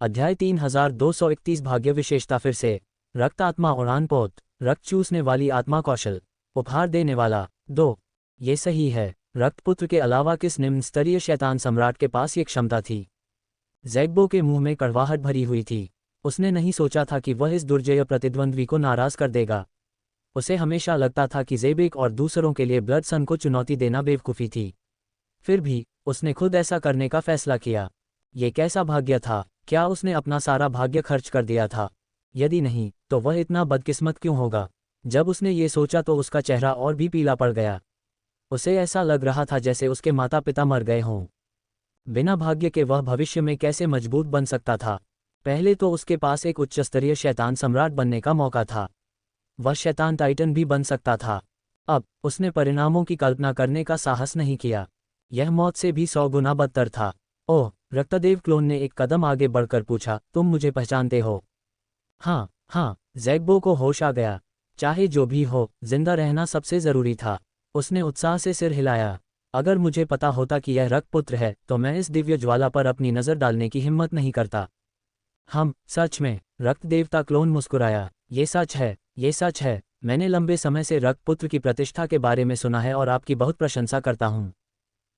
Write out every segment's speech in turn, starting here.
अध्याय 3231 भाग्य विशेषता फिर से। रक्त आत्मा उड़ान पोत, रक्त चूसने वाली आत्मा कौशल, उपहार देने वाला। 2। ये सही है, रक्तपुत्र के अलावा किस निम्न स्तरीय शैतान सम्राट के पास ये क्षमता थी? ज़ैग्बो के मुंह में कड़वाहट भरी हुई थी। उसने नहीं सोचा था कि वह इस दुर्जय प्रतिद्वंद्वी को नाराज कर देगा। उसे हमेशा लगता था कि ज़ेबेक और दूसरों के लिए ब्लड सन को चुनौती देना बेवकूफ़ी थी। फिर भी उसने खुद ऐसा करने का फैसला किया। ये कैसा भाग्य था? क्या उसने अपना सारा भाग्य खर्च कर दिया था? यदि नहीं, तो वह इतना बदकिस्मत क्यों होगा? जब उसने ये सोचा तो उसका चेहरा और भी पीला पड़ गया। उसे ऐसा लग रहा था जैसे उसके माता पिता मर गए हों। बिना भाग्य के वह भविष्य में कैसे मजबूत बन सकता था? पहले तो उसके पास एक उच्च स्तरीय शैतान सम्राट बनने का मौका था। वह शैतान टाइटन भी बन सकता था। अब उसने परिणामों की कल्पना करने का साहस नहीं किया। यह मौत से भी 100 गुना बदतर था। ओह! रक्तदेव क्लोन ने एक कदम आगे बढ़कर पूछा, तुम मुझे पहचानते हो? हाँ, हाँ, ज़ैग्बो को होश आ गया। चाहे जो भी हो, जिंदा रहना सबसे ज़रूरी था। उसने उत्साह से सिर हिलाया। अगर मुझे पता होता कि यह रक्तपुत्र है, तो मैं इस दिव्य ज्वाला पर अपनी नज़र डालने की हिम्मत नहीं करता। सच में, रक्त देवता क्लोन मुस्कुराया। ये सच है, ये सच है। मैंने लंबे समय से रक्तपुत्र की प्रतिष्ठा के बारे में सुना है और आपकी बहुत प्रशंसा करता हूँ।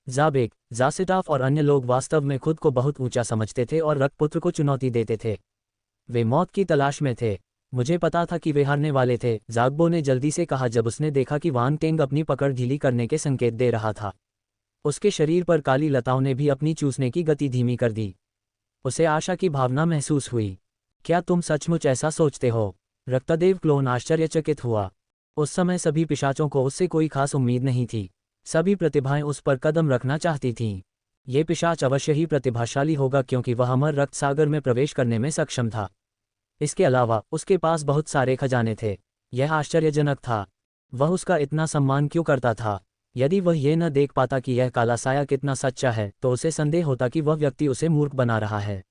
ज़ाबेक, ज़ासिटाफ और अन्य लोग वास्तव में खुद को बहुत ऊंचा समझते थे और रक्तपुत्र को चुनौती देते थे। वे मौत की तलाश में थे। मुझे पता था कि वे हारने वाले थे, ज़ाग्बो ने जल्दी से कहा जब उसने देखा कि वांग टेंग अपनी पकड़ ढीली करने के संकेत दे रहा था। उसके शरीर पर काली लताओं ने भी अपनी चूसने की गति धीमी कर दी। उसे आशा की भावना महसूस हुई। क्या तुम सचमुच ऐसा सोचते हो? रक्तदेव क्लोन आश्चर्यचकित हुआ। उस समय सभी पिशाचों को उससे कोई खास उम्मीद नहीं थी। सभी प्रतिभाएं उस पर कदम रखना चाहती थीं। ये पिशाच अवश्य ही प्रतिभाशाली होगा क्योंकि वह अमर रक्त सागर में प्रवेश करने में सक्षम था। इसके अलावा उसके पास बहुत सारे खजाने थे। यह आश्चर्यजनक था। वह उसका इतना सम्मान क्यों करता था? यदि वह ये न देख पाता कि यह काला साया कितना सच्चा है, तो उसे संदेह होता कि वह व्यक्ति उसे मूर्ख बना रहा है।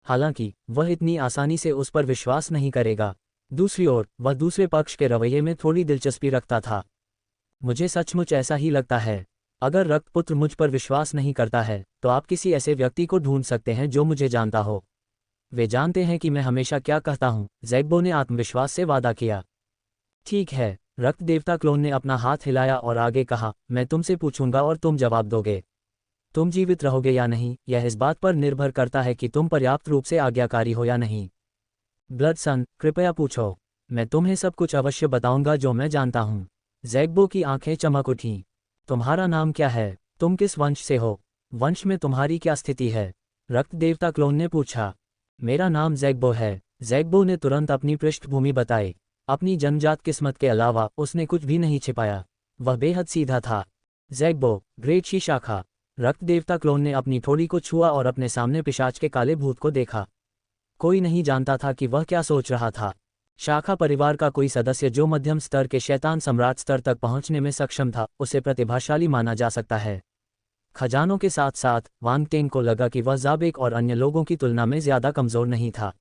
हालांकि वह इतनी आसानी से उस पर विश्वास नहीं करेगा। दूसरी ओर वह दूसरे पक्ष के रवैये में थोड़ी दिलचस्पी रखता था। मुझे सचमुच ऐसा ही लगता है। अगर रक्तपुत्र मुझ पर विश्वास नहीं करता है, तो आप किसी ऐसे व्यक्ति को ढूंढ सकते हैं जो मुझे जानता हो। वे जानते हैं कि मैं हमेशा क्या कहता हूँ, ज़ैग्बो ने आत्मविश्वास से वादा किया। ठीक है, रक्त देवता क्लोन ने अपना हाथ हिलाया और आगे कहा, मैं तुमसे पूछूंगा और तुम जवाब दोगे। तुम जीवित रहोगे या नहीं, यह इस बात पर निर्भर करता है कि तुम पर्याप्त रूप से आज्ञाकारी हो या नहीं। ब्लड सन, कृपया पूछो। मैं तुम्हें सब कुछ अवश्य बताऊंगा जो मैं जानता हूँ। ज़ैग्बो की आंखें चमक उठीं। तुम्हारा नाम क्या है? तुम किस वंश से हो? वंश में तुम्हारी क्या स्थिति है? रक्त देवता क्लोन ने पूछा। मेरा नाम ज़ैग्बो है। ज़ैग्बो ने तुरंत अपनी पृष्ठभूमि बताई। अपनी जन्मजात किस्मत के अलावा उसने कुछ भी नहीं छिपाया। वह बेहद सीधा था। ज़ैग्बो, ग्रेट शी शाखा। रक्त देवता क्लोन ने अपनी थोड़ी को छुआ और अपने सामने पिशाच के काले भूत को देखा। कोई नहीं जानता था कि वह क्या सोच रहा था। शाखा परिवार का कोई सदस्य जो मध्यम स्तर के शैतान सम्राट स्तर तक पहुंचने में सक्षम था, उसे प्रतिभाशाली माना जा सकता है। खजानों के साथ साथ वांग टेंग को लगा कि वह ज़ाबेक और अन्य लोगों की तुलना में ज़्यादा कमज़ोर नहीं था।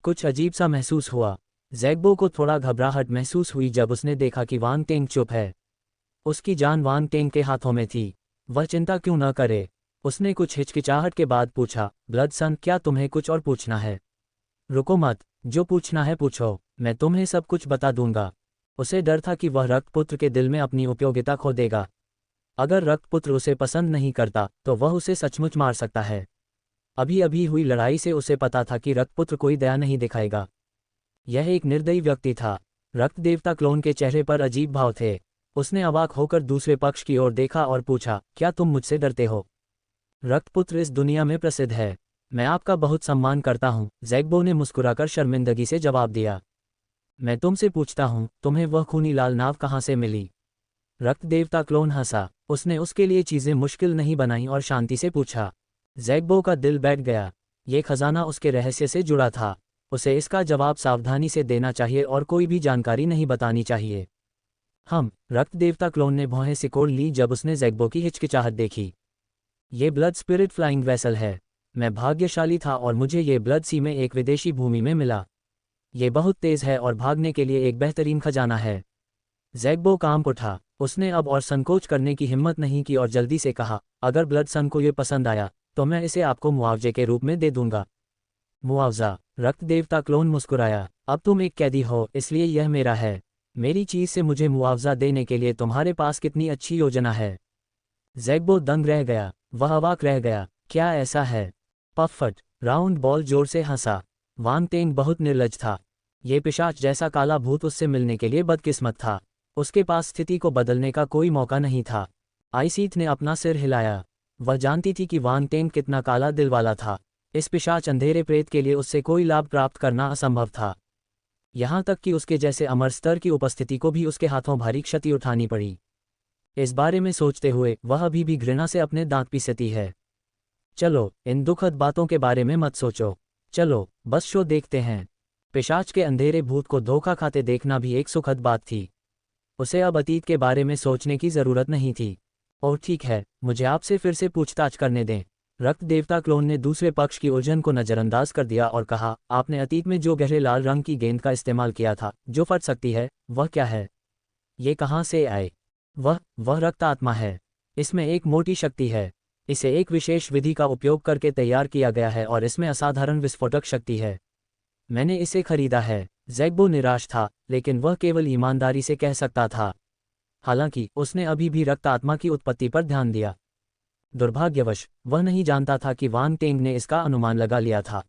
कुछ अजीब सा महसूस हुआ। ज़ैग्बो को थोड़ा घबराहट महसूस हुई जब उसने देखा कि वांग टेंग चुप है। उसकी जान वांग टेंग के हाथों में थी। वह चिंता क्यों न करे? उसने कुछ हिचकिचाहट के बाद पूछा, ब्लड सन, क्या तुम्हें कुछ और पूछना है? रुको मत, जो पूछना है पूछो, मैं तुम्हें सब कुछ बता दूंगा। उसे डर था कि वह रक्तपुत्र के दिल में अपनी उपयोगिता खो देगा। अगर रक्तपुत्र उसे पसंद नहीं करता, तो वह उसे सचमुच मार सकता है। अभी अभी हुई लड़ाई से उसे पता था कि रक्तपुत्र कोई दया नहीं दिखाएगा। यह एक निर्दयी व्यक्ति था। रक्त देवता क्लोन के चेहरे पर अजीब भाव थे। उसने अवाक होकर दूसरे पक्ष की ओर देखा और पूछा, क्या तुम मुझसे डरते हो? रक्तपुत्र इस दुनिया में प्रसिद्ध है। मैं आपका बहुत सम्मान करता हूँ, ज़ैग्बो ने मुस्कुराकर शर्मिंदगी से जवाब दिया। मैं तुमसे पूछता हूँ, तुम्हें वह खूनी लाल नाव कहाँ से मिली? रक्त देवता क्लोन हंसा। उसने उसके लिए चीज़ें मुश्किल नहीं बनाई और शांति से पूछा। ज़ैग्बो का दिल बैठ गया। ये खजाना उसके रहस्य से जुड़ा था। उसे इसका जवाब सावधानी से देना चाहिए और कोई भी जानकारी नहीं बतानी चाहिए। रक्त देवता क्लोन ने भौहें सिकोड़ ली जब उसने ज़ैग्बो की हिचकिचाहट देखी। ये ब्लड स्पिरिट फ्लाइंग वेसल है। मैं भाग्यशाली था और मुझे ये ब्लड सी में एक विदेशी भूमि में मिला। ये बहुत तेज़ है और भागने के लिए एक बेहतरीन खजाना है। ज़ैग्बो कांप उठा। उसने अब और संकोच करने की हिम्मत नहीं की और जल्दी से कहा, अगर ब्लड सन को ये पसंद आया, तो मैं इसे आपको मुआवजे के रूप में दे दूंगा। मुआवजा। रक्त देवता क्लोन मुस्कुराया। अब तुम एक कैदी हो, इसलिए यह मेरा है। मेरी चीज से मुझे मुआवजा देने के लिए तुम्हारे पास कितनी अच्छी योजना है। ज़ैग्बो दंग रह गया। वह अवाक रह गया। क्या ऐसा है? पफट। राउंड बॉल जोर से हंसा। वांग टेंग बहुत निर्लज था। ये पिशाच जैसा काला भूत उससे मिलने के लिए बदकिस्मत था। उसके पास स्थिति को बदलने का कोई मौका नहीं था। आइसीथ ने अपना सिर हिलाया। वह जानती थी कि वांग टेंग कितना काला दिल वाला था। इस पिशाच अंधेरे प्रेत के लिए उससे कोई लाभ प्राप्त करना असंभव था। यहाँ तक कि उसके जैसे अमर स्तर की उपस्थिति को भी उसके हाथों भारी क्षति उठानी पड़ी। इस बारे में सोचते हुए वह अभी भी घृणा से अपने दांत पीसती है। चलो, इन दुखद बातों के बारे में मत सोचो। चलो, बस शो देखते हैं। पिशाच के अंधेरे भूत को धोखा खाते देखना भी एक सुखद बात थी। उसे अब अतीत के बारे में सोचने की जरूरत नहीं थी। और ठीक है, मुझे आपसे फिर से पूछताछ करने दें। रक्त देवता क्लोन ने दूसरे पक्ष की उलझन को नज़रअंदाज कर दिया और कहा, आपने अतीत में जो गहरे लाल रंग की गेंद का इस्तेमाल किया था, जो फट सकती है, वह क्या है? ये कहाँ से आए? वह रक्त आत्मा है। इसमें एक मोटी शक्ति है। इसे एक विशेष विधि का उपयोग करके तैयार किया गया है और इसमें असाधारण विस्फोटक शक्ति है। मैंने इसे खरीदा है। ज़ैग्बो निराश था, लेकिन वह केवल ईमानदारी से कह सकता था। हालांकि उसने अभी भी रक्त आत्मा की उत्पत्ति पर ध्यान दिया। दुर्भाग्यवश वह नहीं जानता था कि वांग टेंग ने इसका अनुमान लगा लिया था।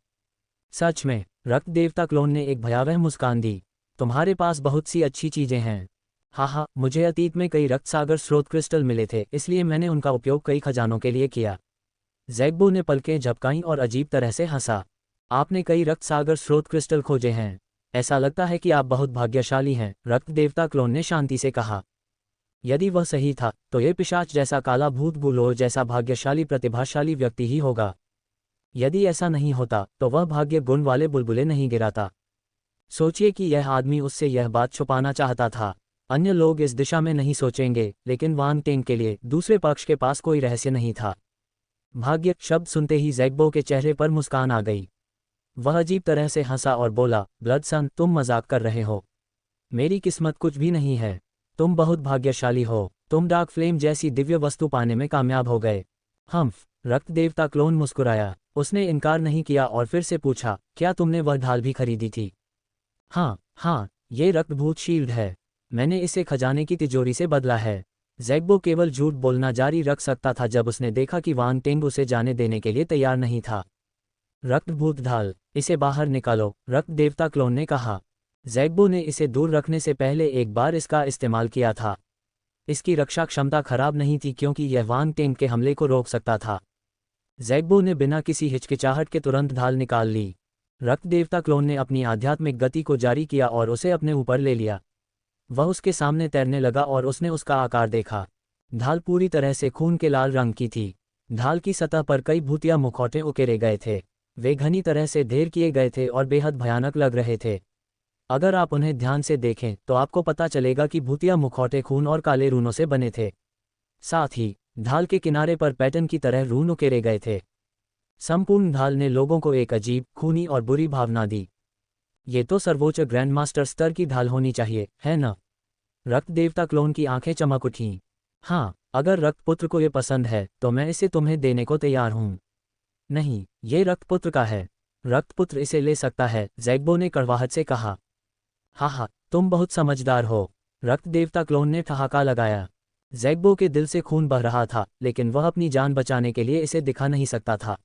सच में, रक्त देवता क्लोन ने एक भयावह मुस्कान दी। तुम्हारे पास बहुत सी अच्छी चीजें हैं। हाँ, मुझे अतीत में कई रक्त सागर स्रोत क्रिस्टल मिले थे, इसलिए मैंने उनका उपयोग कई खजानों के लिए किया। ज़ैग्बो ने पलकें झपकाईं और अजीब तरह से हंसा। आपने कई रक्त सागर स्रोत क्रिस्टल खोजे हैं। ऐसा लगता है कि आप बहुत भाग्यशाली हैं, रक्त देवता क्लोन ने शांति से कहा। यदि वह सही था, तो ये पिशाच जैसा काला भूत गुलोर जैसा भाग्यशाली प्रतिभाशाली व्यक्ति ही होगा। यदि ऐसा नहीं होता, तो वह भाग्य गुण वाले बुलबुले नहीं गिराता। सोचिए कि यह आदमी उससे यह बात छुपाना चाहता था। अन्य लोग इस दिशा में नहीं सोचेंगे, लेकिन वांग टेंग के लिए दूसरे पक्ष के पास कोई रहस्य नहीं था। भाग्य शब्द सुनते ही ज़ैग्बो के चेहरे पर मुस्कान आ गई। वह अजीब तरह से हंसा और बोला, ब्लडसन, तुम मजाक कर रहे हो। मेरी किस्मत कुछ भी नहीं है। तुम बहुत भाग्यशाली हो। तुम डार्क फ्लेम जैसी दिव्य वस्तु पाने में कामयाब हो गए। हम्फ। रक्त देवता क्लोन मुस्कुराया। उसने इनकार नहीं किया और फिर से पूछा, क्या तुमने वह ढाल भी खरीदी थी? हाँ, ये रक्तभूत शील्ड है। मैंने इसे खजाने की तिजोरी से बदला है। ज़ैग्बो केवल झूठ बोलना जारी रख सकता था जब उसने देखा कि वांग टेंग उसे जाने देने के लिए तैयार नहीं था। रक्तभूत ढाल, इसे बाहर निकालो, रक्त देवता क्लोन ने कहा। ज़ैग्बो ने इसे दूर रखने से पहले एक बार इसका इस्तेमाल किया था। इसकी रक्षा क्षमता खराब नहीं थी क्योंकि यह वांग टेंग के हमले को रोक सकता था। ज़ैग्बो ने बिना किसी हिचकिचाहट के तुरंत ढाल निकाल ली। रक्त देवता क्लोन ने अपनी आध्यात्मिक गति को जारी किया और उसे अपने ऊपर ले लिया। वह उसके सामने तैरने लगा और उसने उसका आकार देखा। ढाल पूरी तरह से खून के लाल रंग की थी। ढाल की सतह पर कई भूतिया मुखौटे उकेरे गए थे। वे घनी तरह से ढेर किए गए थे और बेहद भयानक लग रहे थे। अगर आप उन्हें ध्यान से देखें तो आपको पता चलेगा कि भूतिया मुखौटे खून और काले रूनों से बने थे। साथ ही ढाल के किनारे पर पैटर्न की तरह रून उकेरे गए थे। संपूर्ण ढाल ने लोगों को एक अजीब, खूनी और बुरी भावना दी। ये तो सर्वोच्च ग्रैंडमास्टर स्तर की ढाल होनी चाहिए, है न? रक्त देवता क्लोन की आंखें चमक उठीं। हाँ, अगर रक्तपुत्र को ये पसंद है तो मैं इसे तुम्हें देने को तैयार हूँ। नहीं, ये रक्तपुत्र का है। रक्तपुत्र इसे ले सकता है, ज़ैग्बो ने कड़वाहट से कहा। हाँ, तुम बहुत समझदार हो। रक्त देवता क्लोन ने ठहाका लगाया। ज़ैग्बो के दिल से खून बह रहा था, लेकिन वह अपनी जान बचाने के लिए इसे दिखा नहीं सकता था।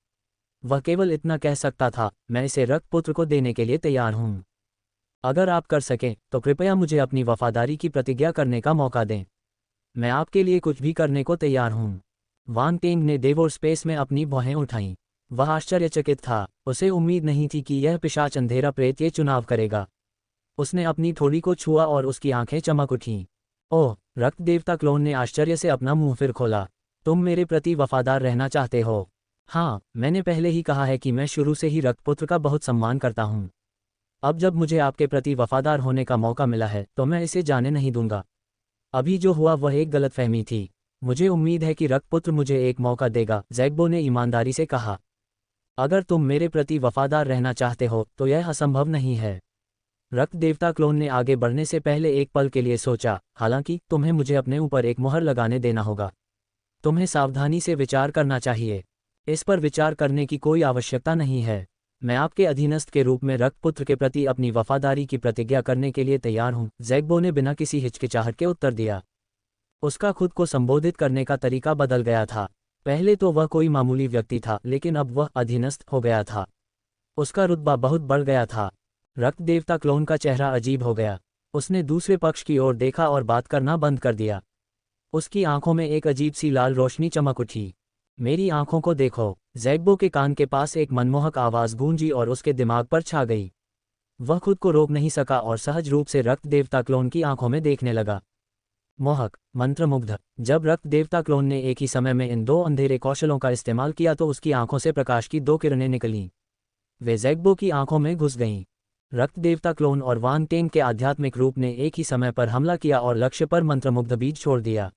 वह केवल इतना कह सकता था, मैं इसे रक्तपुत्र को देने के लिए तैयार हूँ। अगर आप कर सकें तो कृपया मुझे अपनी वफादारी की प्रतिज्ञा करने का मौका दें। मैं आपके लिए कुछ भी करने को तैयार हूँ। वांग टेंग ने देवोर स्पेस में अपनी भौहें उठाईं। वह आश्चर्यचकित था। उसे उम्मीद नहीं थी कि यह पिशाच अंधेरा प्रेत ये चुनाव करेगा। उसने अपनी थोड़ी को छुआ और उसकी आंखें चमक उठीं। ओह! रक्त देवता क्लोन ने आश्चर्य से अपना मुंह फिर खोला। तुम मेरे प्रति वफादार रहना चाहते हो? हाँ, मैंने पहले ही कहा है कि मैं शुरू से ही रक्तपुत्र का बहुत सम्मान करता हूँ। अब जब मुझे आपके प्रति वफादार होने का मौका मिला है तो मैं इसे जाने नहीं दूंगा। अभी जो हुआ वह एक गलतफहमी थी। मुझे उम्मीद है कि रक्तपुत्र मुझे एक मौका देगा, ज़ैग्बो ने ईमानदारी से कहा। अगर तुम मेरे प्रति वफादार रहना चाहते हो तो यह असंभव नहीं है। रक्त देवता क्लोन ने आगे बढ़ने से पहले एक पल के लिए सोचा, हालांकि तुम्हें मुझे अपने ऊपर एक मुहर लगाने देना होगा। तुम्हें सावधानी से विचार करना चाहिए। इस पर विचार करने की कोई आवश्यकता नहीं है। मैं आपके अधीनस्थ के रूप में रक्तपुत्र के प्रति अपनी वफादारी की प्रतिज्ञा करने के लिए तैयार हूँ, ज़ैग्बो ने बिना किसी हिचकिचाहट के उत्तर दिया। उसका खुद को संबोधित करने का तरीका बदल गया था। पहले तो वह कोई मामूली व्यक्ति था, लेकिन अब वह अधीनस्थ हो गया था। उसका रुतबा बहुत बढ़ गया था। रक्त देवता क्लोन का चेहरा अजीब हो गया। उसने दूसरे पक्ष की ओर देखा और बात करना बंद कर दिया। उसकी आंखों में एक अजीब सी लाल रोशनी चमक उठी। मेरी आंखों को देखो। ज़ैग्बो के कान के पास एक मनमोहक आवाज़ गूंजी और उसके दिमाग पर छा गई। वह खुद को रोक नहीं सका और सहज रूप से रक्त देवता क्लोन की आंखों में देखने लगा। मोहक, मंत्रमुग्ध। जब रक्त देवता क्लोन ने एक ही समय में इन दो अंधेरे कौशलों का इस्तेमाल किया तो उसकी आंखों से प्रकाश की दो किरणें निकलीं। वे ज़ैग्बो की आंखों में घुस गईं। रक्त देवता क्लोन और वान टेंग के आध्यात्मिक रूप ने एक ही समय पर हमला किया और लक्ष्य पर मंत्रमुग्ध बीज छोड़ दिया।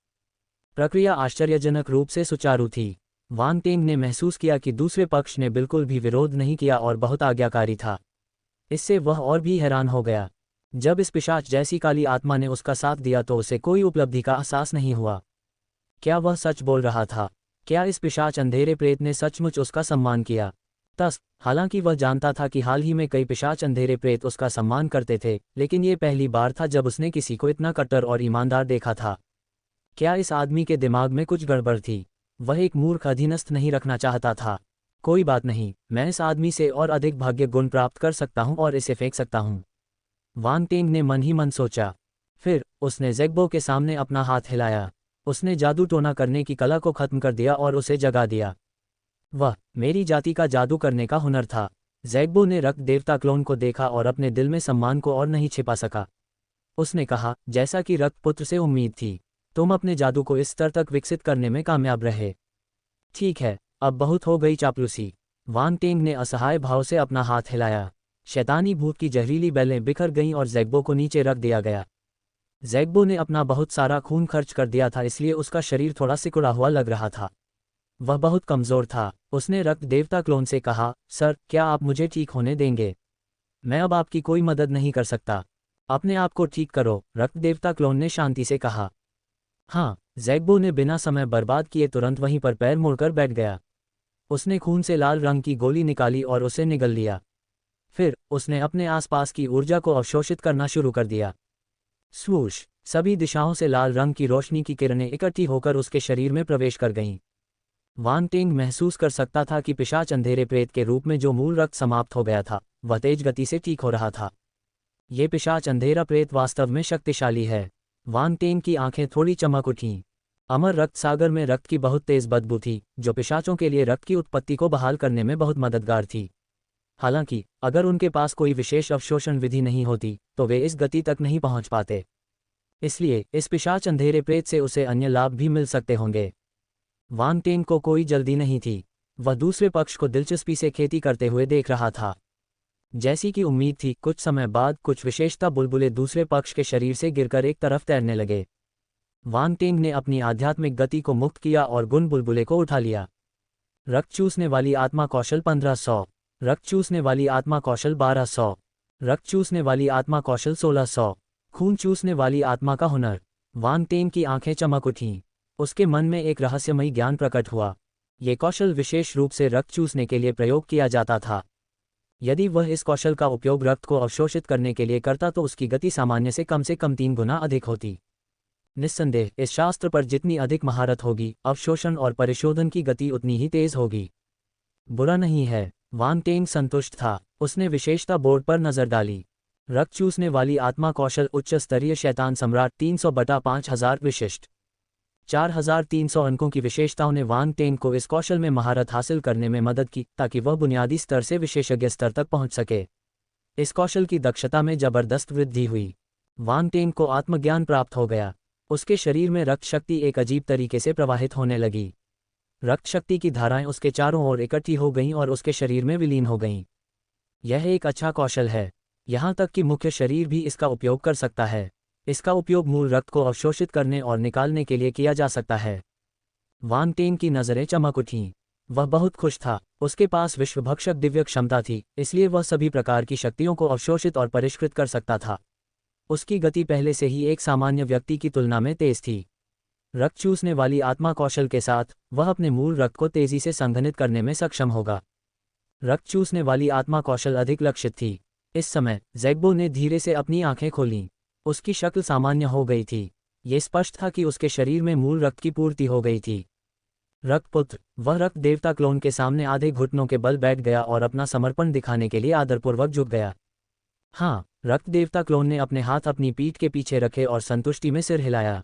प्रक्रिया आश्चर्यजनक रूप से सुचारू थी। वान टेंग ने महसूस किया कि दूसरे पक्ष ने बिल्कुल भी विरोध नहीं किया और बहुत आज्ञाकारी था। इससे वह और भी हैरान हो गया। जब इस पिशाच जैसी काली आत्मा ने उसका साथ दिया तो उसे कोई उपलब्धि का एहसास नहीं हुआ। क्या वह सच बोल रहा था? क्या इस पिशाच अंधेरे प्रेत ने सचमुच उसका सम्मान किया? हालांकि वह जानता था कि हाल ही में कई पिशाच अंधेरे प्रेत उसका सम्मान करते थे, लेकिन ये पहली बार था जब उसने किसी को इतना कट्टर और ईमानदार देखा था। क्या इस आदमी के दिमाग में कुछ गड़बड़ थी? वह एक मूर्ख अधीनस्थ नहीं रखना चाहता था। कोई बात नहीं, मैं इस आदमी से और अधिक भाग्य गुण प्राप्त कर सकता हूं और इसे फेंक सकता हूं। वान टेंग ने मन ही मन सोचा। फिर उसने ज़ैग्बो के सामने अपना हाथ हिलाया। उसने जादू टोना करने की कला को खत्म कर दिया और उसे जगा दिया। वह मेरी जाति का जादू करने का हुनर था। ज़ैग्बो ने रक्त देवता क्लोन को देखा और अपने दिल में सम्मान को और नहीं छिपा सका। उसने कहा, जैसा कि रक्तपुत्र से उम्मीद थी, तुम अपने जादू को इस स्तर तक विकसित करने में कामयाब रहे। ठीक है, अब बहुत हो गई चापलूसी। वान टेंग ने असहाय भाव से अपना हाथ हिलाया। शैतानी भूत की जहरीली बेलें बिखर गईं और ज़ैग्बो को नीचे रख दिया गया। ज़ैग्बो ने अपना बहुत सारा खून खर्च कर दिया था, इसलिए उसका शरीर थोड़ा सिकुड़ा हुआ लग रहा था। वह बहुत कमज़ोर था। उसने रक्त देवता क्लोन से कहा, सर, क्या आप मुझे ठीक होने देंगे? मैं अब आपकी कोई मदद नहीं कर सकता। अपने आप को ठीक करो, रक्त देवता क्लोन ने शांति से कहा। हाँ, ज़ैग्बो ने बिना समय बर्बाद किए तुरंत वहीं पर पैर मोड़कर बैठ गया। उसने खून से लाल रंग की गोली निकाली और उसे निगल लिया। फिर उसने अपने आसपास की ऊर्जा को अवशोषित करना शुरू कर दिया। स्वूश! सभी दिशाओं से लाल रंग की रोशनी की किरणें इकट्ठी होकर उसके शरीर में प्रवेश कर गईं। वान टेंग महसूस कर सकता था कि पिशाच अंधेरे प्रेत के रूप में जो मूल रक्त समाप्त हो गया था, वह तेज गति से ठीक हो रहा था। ये पिशाच अंधेरा प्रेत वास्तव में शक्तिशाली है। वान टेंग की आंखें थोड़ी चमक उठीं। अमर रक्त सागर में रक्त की बहुत तेज बदबू थी, जो पिशाचों के लिए रक्त की उत्पत्ति को बहाल करने में बहुत मददगार थी। हालांकि अगर उनके पास कोई विशेष अवशोषण विधि नहीं होती, तो वे इस गति तक नहीं पहुंच पाते। इसलिए इस पिशाच अंधेरे प्रेत से उसे अन्य लाभ भी मिल सकते होंगे। वान टेंग को कोई जल्दी नहीं थी। वह दूसरे पक्ष को दिलचस्पी से खेती करते हुए देख रहा था। जैसी कि उम्मीद थी, कुछ समय बाद कुछ विशेषता बुलबुले दूसरे पक्ष के शरीर से गिरकर एक तरफ तैरने लगे। वान टेंग ने अपनी आध्यात्मिक गति को मुक्त किया और गुण बुलबुले को उठा लिया। रक्त चूसने वाली आत्मा कौशल 1500, रक्त चूसने वाली आत्मा कौशल 1200, रक्त चूसने वाली आत्मा कौशल 1600, खून चूसने वाली आत्मा का हुनर। वान टेंग की आंखें चमक उठीं। उसके मन में एक रहस्यमयी ज्ञान प्रकट हुआ। ये कौशल विशेष रूप से रक्त चूसने के लिए प्रयोग किया जाता था। यदि वह इस कौशल का उपयोग रक्त को अवशोषित करने के लिए करता तो उसकी गति सामान्य से कम 3 गुना अधिक होती। निस्संदेह इस शास्त्र पर जितनी अधिक महारत होगी, अवशोषण और परिशोधन की गति उतनी ही तेज होगी। बुरा नहीं है, वान टेंग संतुष्ट था। उसने विशेषता बोर्ड पर नजर डाली। रक्त चूसने वाली आत्मा कौशल उच्च स्तरीय शैतान सम्राट 300/5000 विशिष्ट 4300 अंकों की विशेषताओं ने वान टेंग को इस कौशल में महारत हासिल करने में मदद की, ताकि वह बुनियादी स्तर से विशेषज्ञ स्तर तक पहुंच सके। इस कौशल की दक्षता में जबरदस्त वृद्धि हुई। वान टेंग को आत्मज्ञान प्राप्त हो गया। उसके शरीर में रक्त शक्ति एक अजीब तरीके से प्रवाहित होने लगी। रक्त शक्ति की धाराएं उसके चारों ओर इकट्ठी हो गईं और उसके शरीर में विलीन हो गईं। यह एक अच्छा कौशल है। यहाँ तक कि मुख्य शरीर भी इसका उपयोग कर सकता है। इसका उपयोग मूल रक्त को अवशोषित करने और निकालने के लिए किया जा सकता है। वान टेंग की नज़रें चमक उठीं। वह बहुत खुश था। उसके पास विश्वभक्षक दिव्य क्षमता थी, इसलिए वह सभी प्रकार की शक्तियों को अवशोषित और परिष्कृत कर सकता था। उसकी गति पहले से ही एक सामान्य व्यक्ति की तुलना में तेज थी। रक्त चूसने वाली आत्मा कौशल के साथ वह अपने मूल रक्त को तेजी से संघनित करने में सक्षम होगा। रक्त चूसने वाली आत्मा कौशल अधिक लक्षित थी। इस समय ज़ैग्बो ने धीरे से अपनी आंखें खोलीं। उसकी शक्ल सामान्य हो गई थी। ये स्पष्ट था कि उसके शरीर में मूल रक्त की पूर्ति हो गई थी। रक्तपुत्र, वह रक्त देवता क्लोन के सामने आधे घुटनों के बल बैठ गया और अपना समर्पण दिखाने के लिए आदरपूर्वक झुक गया। हाँ, रक्त देवता क्लोन ने अपने हाथ अपनी पीठ के पीछे रखे और संतुष्टि में सिर हिलाया।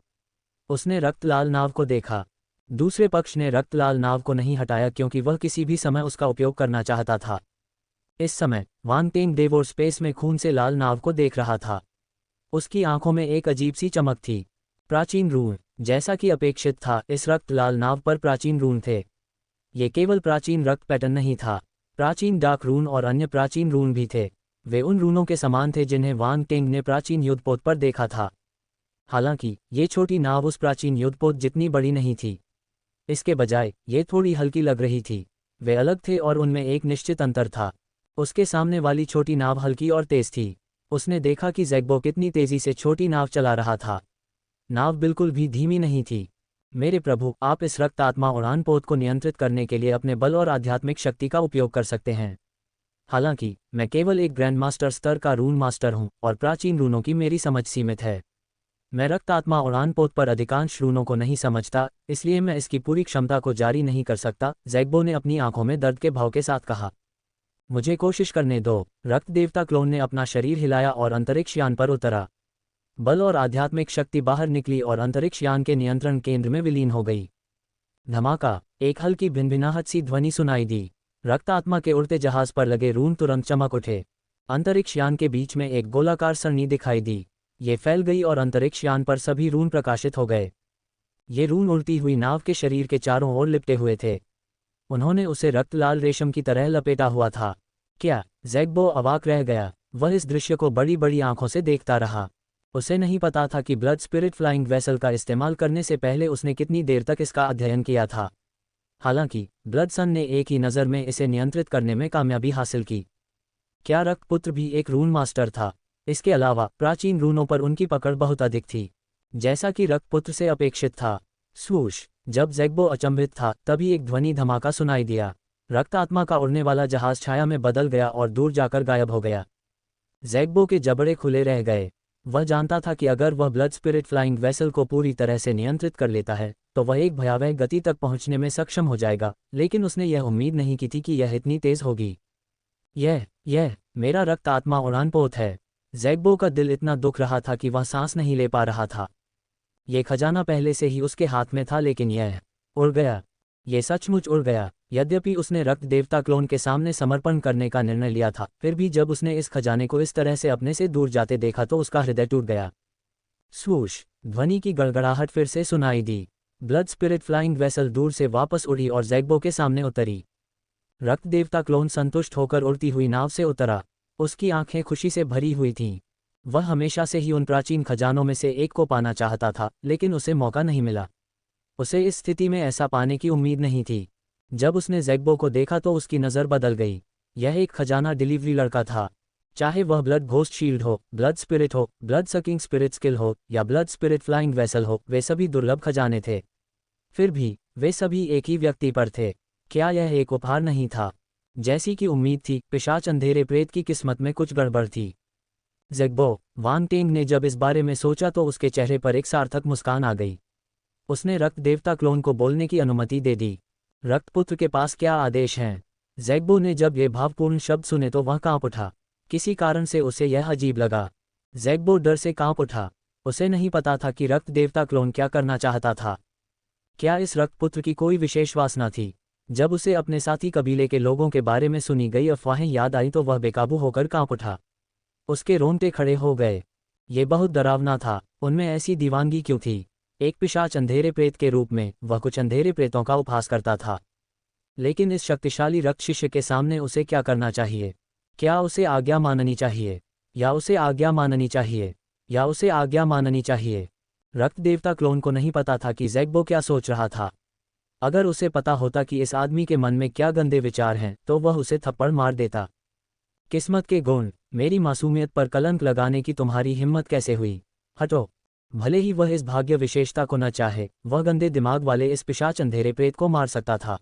उसने रक्तलाल नाव को देखा। दूसरे पक्ष ने रक्तलाल नाव को नहीं हटाया क्योंकि वह किसी भी समय उसका उपयोग करना चाहता था। इस समय वांग टेंग देवोर स्पेस में खून से लाल नाव को देख रहा था। उसकी आंखों में एक अजीब सी चमक थी। प्राचीन रून, जैसा कि अपेक्षित था, इस रक्त लाल नाव पर प्राचीन रून थे। ये केवल प्राचीन रक्त पैटर्न नहीं था, प्राचीन डाक रून और अन्य प्राचीन रून भी थे। वे उन रूनों के समान थे जिन्हें वांग टेंग ने प्राचीन युद्धपोत पर देखा था। हालांकि ये छोटी नाव उस प्राचीन युद्धपोत जितनी बड़ी नहीं थी। इसके बजाय ये थोड़ी हल्की लग रही थी। वे अलग थे और उनमें एक निश्चित अंतर था। उसके सामने वाली छोटी नाव हल्की और तेज थी। उसने देखा कि ज़ैग्बो कितनी तेजी से छोटी नाव चला रहा था। नाव बिल्कुल भी धीमी नहीं थी। मेरे प्रभु, आप इस रक्त आत्मा उड़ान पोत को नियंत्रित करने के लिए अपने बल और आध्यात्मिक शक्ति का उपयोग कर सकते हैं। हालांकि मैं केवल एक ग्रैंड मास्टर स्तर का रून मास्टर हूं और प्राचीन रूनों की मेरी समझ सीमित है। मैं रक्त आत्मा उड़ान पोत पर अधिकांश रूनों को नहीं समझता, इसलिए मैं इसकी पूरी क्षमता को जारी नहीं कर सकता, ज़ैग्बो ने अपनी आंखों में दर्द के भाव के साथ कहा। मुझे कोशिश करने दो। रक्त देवता क्लोन ने अपना शरीर हिलाया और अंतरिक्ष यान पर उतरा। बल और आध्यात्मिक शक्ति बाहर निकली और अंतरिक्ष यान के नियंत्रण केंद्र में विलीन हो गई। धमाका, एक हल्की भिनभिनाहट सी ध्वनि सुनाई दी। रक्त आत्मा के उड़ते जहाज पर लगे रून तुरंत चमक उठे। अंतरिक्ष यान के बीच में एक गोलाकार सरणी दिखाई दी। ये फैल गई और अंतरिक्ष यान पर सभी रून प्रकाशित हो गए। ये रून उड़ती हुई नाव के शरीर के चारों ओर लिपटे हुए थे। उन्होंने उसे रक्त लाल रेशम की तरह लपेटा हुआ था। क्या? ज़ैग्बो अवाक रह गया। वह इस दृश्य को बड़ी बड़ी आंखों से देखता रहा। उसे नहीं पता था कि ब्लड स्पिरिट फ्लाइंग वेसल का इस्तेमाल करने से पहले उसने कितनी देर तक इसका अध्ययन किया था। हालांकि ब्लड सन ने एक ही नज़र में इसे नियंत्रित करने में कामयाबी हासिल की। क्या रक्तपुत्र भी एक रून मास्टर था? इसके अलावा प्राचीन रूनों पर उनकी पकड़ बहुत अधिक थी, जैसा कि रक्तपुत्र से अपेक्षित था। स्वूश, जब ज़ैग्बो अचंभित था तभी एक ध्वनि धमाका सुनाई दिया। रक्त आत्मा का उड़ने वाला जहाज छाया में बदल गया और दूर जाकर गायब हो गया। ज़ैग्बो के जबड़े खुले रह गए। वह जानता था कि अगर वह ब्लड स्पिरिट फ्लाइंग वेसल को पूरी तरह से नियंत्रित कर लेता है तो वह एक भयावह गति तक पहुंचने में सक्षम हो जाएगा, लेकिन उसने यह उम्मीद नहीं की थी कि यह इतनी तेज होगी। यह मेरा रक्त आत्मा उड़ान पोत है। ज़ैग्बो का दिल इतना दुख रहा था कि वह सांस नहीं ले पा रहा था। ये खजाना पहले से ही उसके हाथ में था, लेकिन यह उड़ गया। ये सचमुच उड़ गया। यद्यपि उसने रक्त देवता क्लोन के सामने समर्पण करने का निर्णय लिया था, फिर भी जब उसने इस खजाने को इस तरह से अपने से दूर जाते देखा तो उसका हृदय टूट गया। स्वूश, ध्वनि की गड़गड़ाहट फिर से सुनाई दी। ब्लड स्पिरिट फ्लाइंग वेसल दूर से वापस उड़ी और ज़ैग्बो के सामने उतरी। रक्त देवता क्लोन संतुष्ट होकर उड़ती हुई नाव से उतरा। उसकी आंखें खुशी से भरी हुई थीं। वह हमेशा से ही उन प्राचीन खजानों में से एक को पाना चाहता था, लेकिन उसे मौका नहीं मिला। उसे इस स्थिति में ऐसा पाने की उम्मीद नहीं थी। जब उसने ज़ैग्बो को देखा तो उसकी नज़र बदल गई। यह एक खजाना डिलीवरी लड़का था। चाहे वह ब्लड घोस्ट शील्ड हो, ब्लड स्पिरिट हो, ब्लड सकिंग स्पिरिट स्किल हो या ब्लड स्पिरिट फ्लाइंग वेसल हो, वे सभी दुर्लभ खजाने थे। फिर भी वे सभी एक ही व्यक्ति पर थे। क्या यह एक उपहार नहीं था? जैसी कि उम्मीद थी, पिशाच अंधेरे प्रेत की किस्मत में कुछ गड़बड़ थी। ज़ैग्बो, वांग टेंग ने जब इस बारे में सोचा तो उसके चेहरे पर एक सार्थक मुस्कान आ गई। उसने रक्त देवता क्लोन को बोलने की अनुमति दे दी। रक्तपुत्र के पास क्या आदेश हैं? ज़ैग्बो ने जब ये भावपूर्ण शब्द सुने तो वह कांप उठा। किसी कारण से उसे यह अजीब लगा। ज़ैग्बो डर से कांप उठा। उसे नहीं पता था कि रक्त देवता क्लोन क्या करना चाहता था। क्या इस रक्तपुत्र की कोई विशेष वासना थी? जब उसे अपने साथी कबीले के लोगों के बारे में सुनी गई अफवाहें याद आई तो वह बेकाबू होकर कांप उठा। उसके रोंगटे खड़े हो गए। ये बहुत डरावना था। उनमें ऐसी दीवानगी क्यों थी? एक पिशाच अंधेरे प्रेत के रूप में वह कुछ अंधेरे प्रेतों का उपहास करता था, लेकिन इस शक्तिशाली रक्त शिष्य के सामने उसे क्या करना चाहिए? क्या उसे आज्ञा माननी चाहिए या उसे आज्ञा माननी चाहिए या उसे आज्ञा माननी चाहिए? रक्त देवता क्लोन को नहीं पता था कि ज़ैग्बो क्या सोच रहा था। अगर उसे पता होता कि इस आदमी के मन में क्या गंदे विचार हैं तो वह उसे थप्पड़ मार देता। किस्मत के गुण, मेरी मासूमियत पर कलंक लगाने की तुम्हारी हिम्मत कैसे हुई? हटो। भले ही वह इस भाग्य विशेषता को न चाहे, वह गंदे दिमाग वाले इस पिशाच अंधेरे प्रेत को मार सकता था।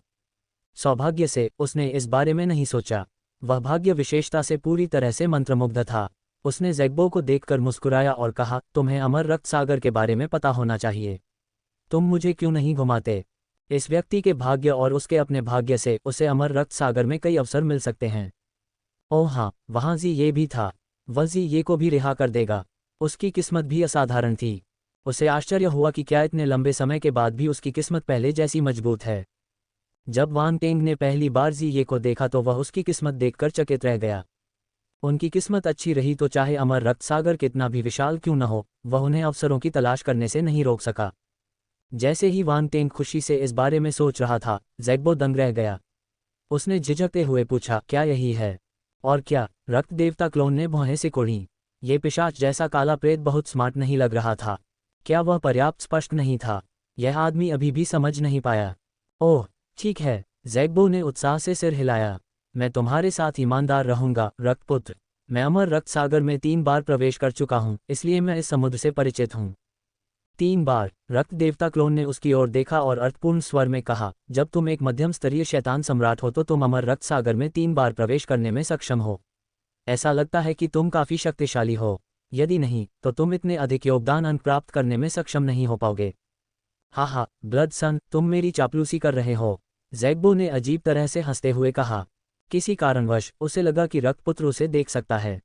सौभाग्य से उसने इस बारे में नहीं सोचा। वह भाग्य विशेषता से पूरी तरह से मंत्रमुग्ध था। उसने ज़ैग्बो को देखकर मुस्कुराया और कहा, तुम्हें अमर रक्त सागर के बारे में पता होना चाहिए। तुम मुझे क्यों नहीं घुमाते? इस व्यक्ति के भाग्य और उसके अपने भाग्य से उसे अमर रक्त सागर में कई अवसर मिल सकते हैं। ओह हाँ, वहाँ जी ये भी था। वह जी ये को भी रिहा कर देगा। उसकी किस्मत भी असाधारण थी। उसे आश्चर्य हुआ कि क्या इतने लंबे समय के बाद भी उसकी किस्मत पहले जैसी मजबूत है। जब वांग टेंग ने पहली बार जी ये को देखा तो वह उसकी किस्मत देखकर चकित रह गया। उनकी किस्मत अच्छी रही तो चाहे अमर रक्त सागर कितना भी विशाल क्यों न हो, वह उन्हें अवसरों की तलाश करने से नहीं रोक सका। जैसे ही वांग टेंग खुशी से इस बारे में सोच रहा था, ज़ैग्बो दंग रह गया। उसने झिझकते हुए पूछा, क्या यही है? और क्या? रक्त देवता क्लोन ने भौहें सिकोड़ी। ये पिशाच जैसा काला प्रेत बहुत स्मार्ट नहीं लग रहा था। क्या वह पर्याप्त स्पष्ट नहीं था? यह आदमी अभी भी समझ नहीं पाया। ओह ठीक है, ज़ैग्बो ने उत्साह से सिर हिलाया। मैं तुम्हारे साथ ईमानदार रहूंगा, रक्तपुत्र। मैं अमर रक्त सागर में 3 बार प्रवेश कर चुका हूँ, इसलिए मैं इस समुद्र से परिचित हूँ। 3 बार? रक्त देवता क्लोन ने उसकी ओर देखा और अर्थपूर्ण स्वर में कहा, जब तुम एक मध्यम स्तरीय शैतान सम्राट हो तो तुम अमर रक्त सागर में 3 बार प्रवेश करने में सक्षम हो। ऐसा लगता है कि तुम काफी शक्तिशाली हो। यदि नहीं, तो तुम इतने अधिक योगदान अंक प्राप्त करने में सक्षम नहीं हो पाओगे। हाँ, ब्लड सन, तुम मेरी चापलूसी कर रहे हो, ज़ैग्बो ने अजीब तरह से हंसते हुए कहा। किसी कारणवश उसे लगा कि रक्तपुत्र उसे देख सकता है।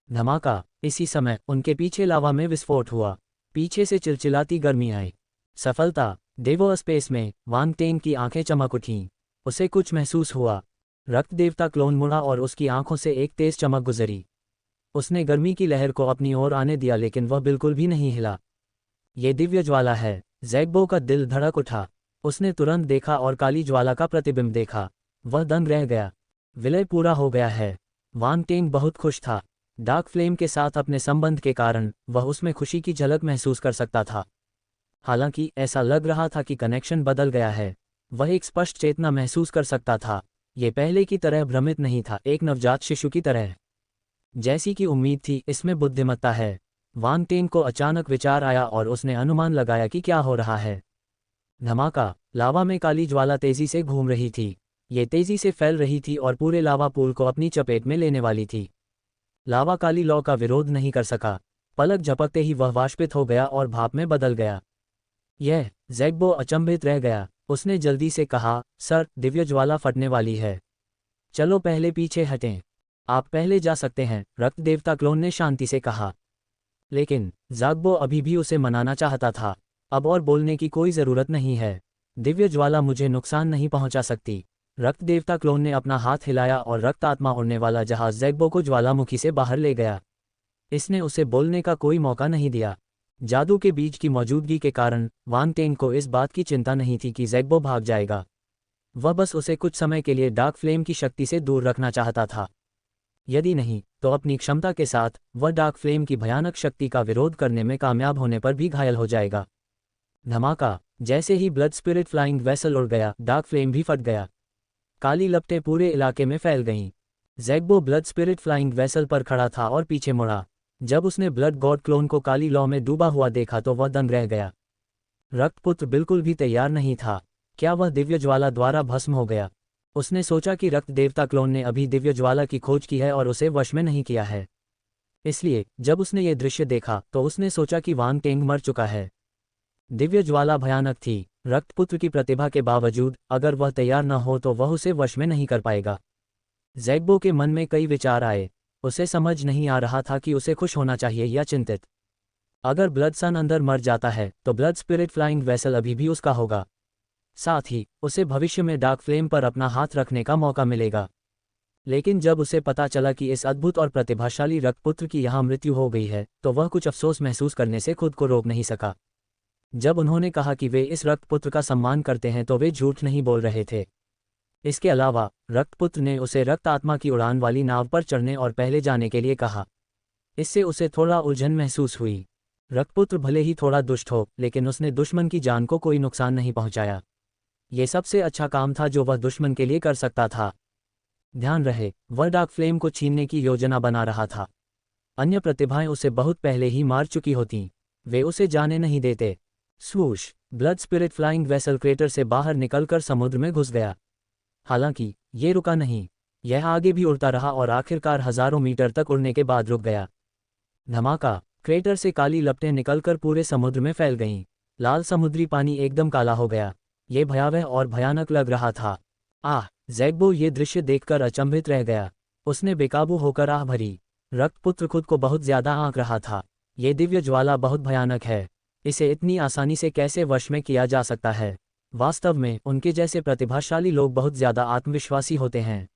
धमाका! इसी समय उनके पीछे लावा में विस्फोट हुआ। पीछे से चिलचिलाती गर्मी आई। सफलता! देवो स्पेस में वांग टेंग की आंखें चमक उठीं। उसे कुछ महसूस हुआ। रक्त देवता क्लोन मुड़ा और उसकी आंखों से एक तेज चमक गुजरी। उसने गर्मी की लहर को अपनी ओर आने दिया लेकिन वह बिल्कुल भी नहीं हिला। ये दिव्य ज्वाला है। ज़ैग्बो का दिल धड़क उठा। उसने तुरंत देखा और काली ज्वाला का प्रतिबिंब देखा। वह दंग रह गया। विलय पूरा हो गया है। वांग टेंग बहुत खुश था। डार्क फ्लेम के साथ अपने संबंध के कारण वह उसमें खुशी की झलक महसूस कर सकता था। हालांकि ऐसा लग रहा था कि कनेक्शन बदल गया है। वह एक स्पष्ट चेतना महसूस कर सकता था। ये पहले की तरह भ्रमित नहीं था, एक नवजात शिशु की तरह। जैसी कि उम्मीद थी, इसमें बुद्धिमत्ता है। वांग टेंग को अचानक विचार आया और उसने अनुमान लगाया कि क्या हो रहा है। धमाका! लावा में काली ज्वाला तेजी से घूम रही थी। ये तेजी से फैल रही थी और पूरे लावा पूल को अपनी चपेट में लेने वाली थी। लावा काली लौ का विरोध नहीं कर सका। पलक झपकते ही वह वाष्पित हो गया और भाप में बदल गया। यह! ज़ैग्बो अचंभित रह गया। उसने जल्दी से कहा, सर, दिव्य ज्वाला फटने वाली है। चलो पहले पीछे हटें। आप पहले जा सकते हैं, रक्त देवता क्लोन ने शांति से कहा। लेकिन ज़ैग्बो अभी भी उसे मनाना चाहता था। अब और बोलने की कोई ज़रूरत नहीं है। दिव्य ज्वाला मुझे नुकसान नहीं पहुंचा सकती। रक्त देवता क्लोन ने अपना हाथ हिलाया और रक्त आत्मा उड़ने वाला जहाज ज़ैग्बो को ज्वालामुखी से बाहर ले गया। इसने उसे बोलने का कोई मौका नहीं दिया। जादू के बीज की मौजूदगी के कारण वांग टेंग को इस बात की चिंता नहीं थी कि ज़ैग्बो भाग जाएगा। वह बस उसे कुछ समय के लिए डार्क फ्लेम की शक्ति से दूर रखना चाहता था। यदि नहीं, तो अपनी क्षमता के साथ वह डार्क फ्लेम की भयानक शक्ति का विरोध करने में कामयाब होने पर भी घायल हो जाएगा। धमाका! जैसे ही ब्लड स्पिरिट फ्लाइंग वेसल उड़ गया, डार्क फ्लेम भी फट गया। काली लपटें पूरे इलाके में फैल गईं। ज़ैग्बो ब्लड स्पिरिट फ्लाइंग वेसल पर खड़ा था और पीछे मुड़ा। जब उसने ब्लड गॉड क्लोन को काली लौ में डूबा हुआ देखा तो वह दंग रह गया। रक्तपुत्र बिल्कुल भी तैयार नहीं था। क्या वह दिव्य ज्वाला द्वारा भस्म हो गया? उसने सोचा कि रक्त देवता क्लोन ने अभी दिव्य ज्वाला की खोज की है और उसे वश में नहीं किया है। इसलिए जब उसने ये दृश्य देखा तो उसने सोचा कि वांग टेंग मर चुका है। दिव्य ज्वाला भयानक थी। रक्तपुत्र की प्रतिभा के बावजूद अगर वह तैयार न हो तो वह उसे वश में नहीं कर पाएगा। ज़ैग्बो के मन में कई विचार आए। उसे समझ नहीं आ रहा था कि उसे खुश होना चाहिए या चिंतित। अगर ब्लड सन अंदर मर जाता है तो ब्लड स्पिरिट फ्लाइंग वेसल अभी भी उसका होगा। साथ ही उसे भविष्य में डार्क फ्लेम पर अपना हाथ रखने का मौका मिलेगा। लेकिन जब उसे पता चला कि इस अद्भुत और प्रतिभाशाली रक्तपुत्र की यहाँ मृत्यु हो गई है तो वह कुछ अफसोस महसूस करने से खुद को रोक नहीं सका। जब उन्होंने कहा कि वे इस रक्तपुत्र का सम्मान करते हैं तो वे झूठ नहीं बोल रहे थे। इसके अलावा रक्तपुत्र ने उसे रक्त आत्मा की उड़ान वाली नाव पर चढ़ने और पहले जाने के लिए कहा। इससे उसे थोड़ा उलझन महसूस हुई। रक्तपुत्र भले ही थोड़ा दुष्ट हो, लेकिन उसने दुश्मन की जान को कोई नुकसान नहीं पहुंचाया। ये सबसे अच्छा काम था जो वह दुश्मन के लिए कर सकता था। ध्यान रहे, वह डार्क फ्लेम को छीनने की योजना बना रहा था। अन्य प्रतिभाएं उसे बहुत पहले ही मार चुकी होतीं। वे उसे जाने नहीं देते। Swoosh! Blood spirit flying vessel crater से बाहर निकलकर समुद्र में घुस गया। हालांकि ये रुका नहीं, यह आगे भी उड़ता रहा और आखिरकार हजारों मीटर तक उड़ने के बाद रुक गया। धमाका! क्रेटर से काली लपटें निकलकर पूरे समुद्र में फैल गईं। लाल समुद्री पानी एकदम काला हो गया। ये भयावह और भयानक लग रहा था। आह! ज़ैग्बो ये दृश्य देखकर अचंभित रह गया। उसने बेकाबू होकर आह भरी। रक्तपुत्र खुद को बहुत ज्यादा आंक रहा था। ये दिव्य ज्वाला बहुत भयानक है। इसे इतनी आसानी से कैसे वश में किया जा सकता है? वास्तव में उनके जैसे प्रतिभाशाली लोग बहुत ज्यादा आत्मविश्वासी होते हैं।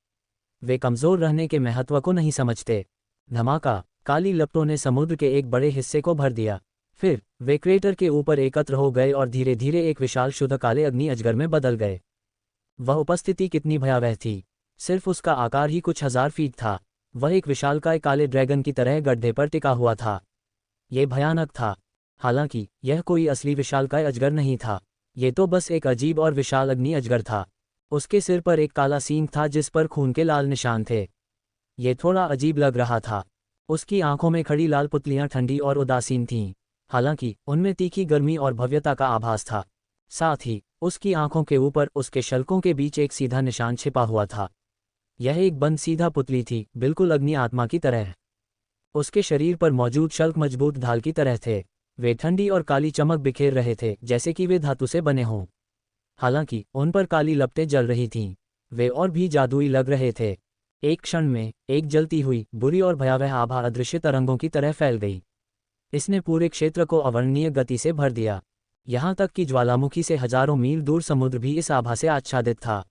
वे कमजोर रहने के महत्व को नहीं समझते। धमाका! काली लपटों ने समुद्र के एक बड़े हिस्से को भर दिया। फिर वे क्रेटर के ऊपर एकत्र हो गए और धीरे धीरे एक विशाल शुद्ध काले अग्नि अजगर में बदल गए। वह उपस्थिति कितनी भयावह थी! सिर्फ उसका आकार ही कुछ 1000 फीट था। वह एक विशालकाय काले ड्रैगन की तरह गड्ढे पर टिका हुआ था। ये भयानक था। हालांकि यह कोई असली विशालकाय अजगर नहीं था। ये तो बस एक अजीब और विशाल अग्नि अजगर था। उसके सिर पर एक काला सींग था जिस पर खून के लाल निशान थे। ये थोड़ा अजीब लग रहा था। उसकी आंखों में खड़ी लाल पुतलियां ठंडी और उदासीन थीं, हालांकि उनमें तीखी गर्मी और भव्यता का आभास था। साथ ही उसकी आंखों के ऊपर उसके शल्कों के बीच एक सीधा निशान छिपा हुआ था। यह एक बंद सीधा पुतली थी, बिल्कुल अग्नि आत्मा की तरह। उसके शरीर पर मौजूद शल्क मजबूत ढाल की तरह थे। वे ठंडी और काली चमक बिखेर रहे थे, जैसे कि वे धातु से बने हों। हालांकि उन पर काली लपटें जल रही थीं। वे और भी जादुई लग रहे थे। एक क्षण में एक जलती हुई बुरी और भयावह आभा अदृश्य तरंगों की तरह फैल गई। इसने पूरे क्षेत्र को अवर्णनीय गति से भर दिया। यहाँ तक कि ज्वालामुखी से हजारों मील दूर समुद्र भी इस आभा से आच्छादित था।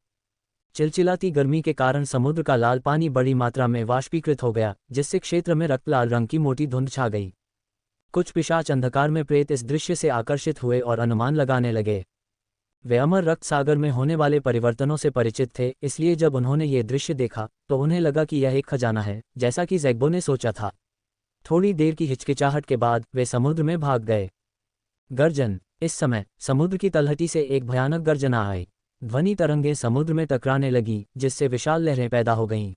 चिलचिलाती गर्मी के कारण समुद्र का लाल पानी बड़ी मात्रा में वाष्पीकृत हो गया, जिससे क्षेत्र में रक्त लाल रंग की मोटी धुंध छा गई। कुछ पिशाच अंधकार में प्रेत इस दृश्य से आकर्षित हुए और अनुमान लगाने लगे। वे अमर रक्त सागर में होने वाले परिवर्तनों से परिचित थे, इसलिए जब उन्होंने ये दृश्य देखा तो उन्हें लगा कि यह एक खजाना है, जैसा कि ज़ैग्बो ने सोचा था। थोड़ी देर की हिचकिचाहट के बाद वे समुद्र में भाग गए। गर्जन! इस समय समुद्र की तलहटी से एक भयानक गर्जना आई। ध्वनि तरंगें समुद्र में टकराने लगी, जिससे विशाल लहरें पैदा हो गईं।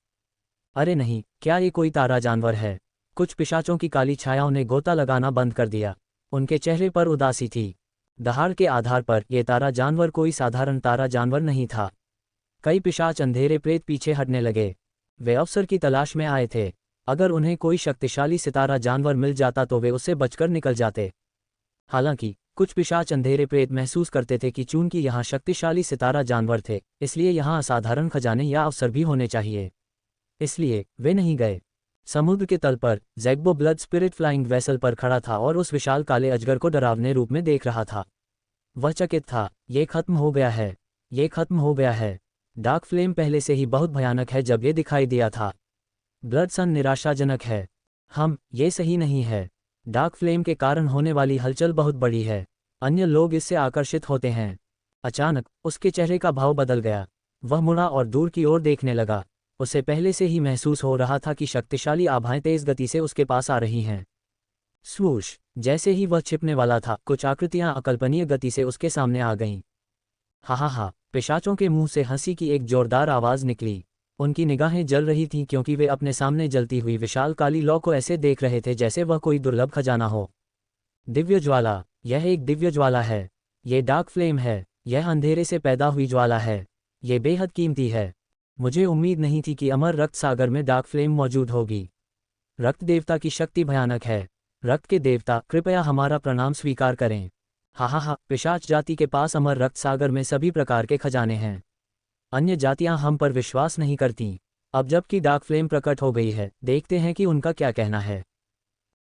अरे नहीं, क्या ये कोई तारा जानवर है? कुछ पिशाचों की काली छायाओं ने गोता लगाना बंद कर दिया। उनके चेहरे पर उदासी थी। दहाड़ के आधार पर यह तारा जानवर कोई साधारण तारा जानवर नहीं था। कई पिशाच अंधेरे प्रेत पीछे हटने लगे। वे अवसर की तलाश में आए थे। अगर उन्हें कोई शक्तिशाली सितारा जानवर मिल जाता तो वे उससे बचकर निकल जाते। हालांकि कुछ पिशाच अंधेरे प्रेत महसूस करते थे कि चूंकि यहाँ शक्तिशाली सितारा जानवर थे, इसलिए यहाँ असाधारण खजाने या अवसर भी होने चाहिए। इसलिए वे नहीं गए। समुद्र के तल पर ज़ैग्बो ब्लड स्पिरिट फ्लाइंग वेसल पर खड़ा था और उस विशाल काले अजगर को डरावने रूप में देख रहा था। वह चकित था। ये खत्म हो गया है। ये खत्म हो गया है। डार्क फ्लेम पहले से ही बहुत भयानक है जब ये दिखाई दिया था। ब्लड सन निराशाजनक है। ये सही नहीं है। डार्क फ्लेम के कारण होने वाली हलचल बहुत बड़ी है। अन्य लोग इससे आकर्षित होते हैं। अचानक उसके चेहरे का भाव बदल गया। वह मुड़ा और दूर की ओर देखने लगा। उसे पहले से ही महसूस हो रहा था कि शक्तिशाली आभाएं तेज गति से उसके पास आ रही हैं। स्वूश! जैसे ही वह छिपने वाला था, कुछ आकृतियां अकल्पनीय गति से उसके सामने आ गईं। हा! पिशाचों के मुंह से हंसी की एक जोरदार आवाज निकली। उनकी निगाहें जल रही थीं क्योंकि वे अपने सामने जलती हुई विशाल काली लौ को ऐसे देख रहे थे जैसे वह कोई दुर्लभ खजाना हो। दिव्य ज्वाला! यह एक दिव्य ज्वाला है। ये डार्क फ्लेम है। यह अंधेरे से पैदा हुई ज्वाला है। ये बेहद कीमती है। मुझे उम्मीद नहीं थी कि अमर रक्त सागर में डार्क फ्लेम मौजूद होगी। रक्त देवता की शक्ति भयानक है। रक्त के देवता, कृपया हमारा प्रणाम स्वीकार करें। हा! पिशाच जाति के पास अमर रक्त सागर में सभी प्रकार के खजाने हैं। अन्य जातियां हम पर विश्वास नहीं करती। अब जबकि डार्क फ्लेम प्रकट हो गई है, देखते हैं कि उनका क्या कहना है।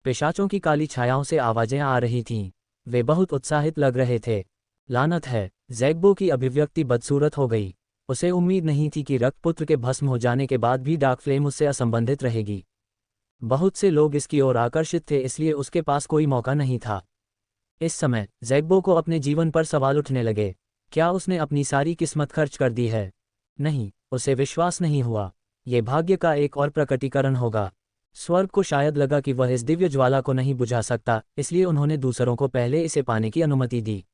पिशाचों की काली छायाओं से आवाजें आ रही थीं। वे बहुत उत्साहित लग रहे थे। लानत है! ज़ैग्बो की अभिव्यक्ति बदसूरत हो गई। उसे उम्मीद नहीं थी कि रक्तपुत्र के भस्म हो जाने के बाद भी डार्क फ्लेम उससे असंबंधित रहेगी। बहुत से लोग इसकी ओर आकर्षित थे, इसलिए उसके पास कोई मौका नहीं था। इस समय ज़ैग्बो को अपने जीवन पर सवाल उठने लगे। क्या उसने अपनी सारी किस्मत खर्च कर दी है? नहीं, उसे विश्वास नहीं हुआ। ये भाग्य का एक और प्रकटीकरण होगा। स्वर्ग को शायद लगा कि वह इस दिव्य ज्वाला को नहीं बुझा सकता, इसलिए उन्होंने दूसरों को पहले इसे पाने की अनुमति दी।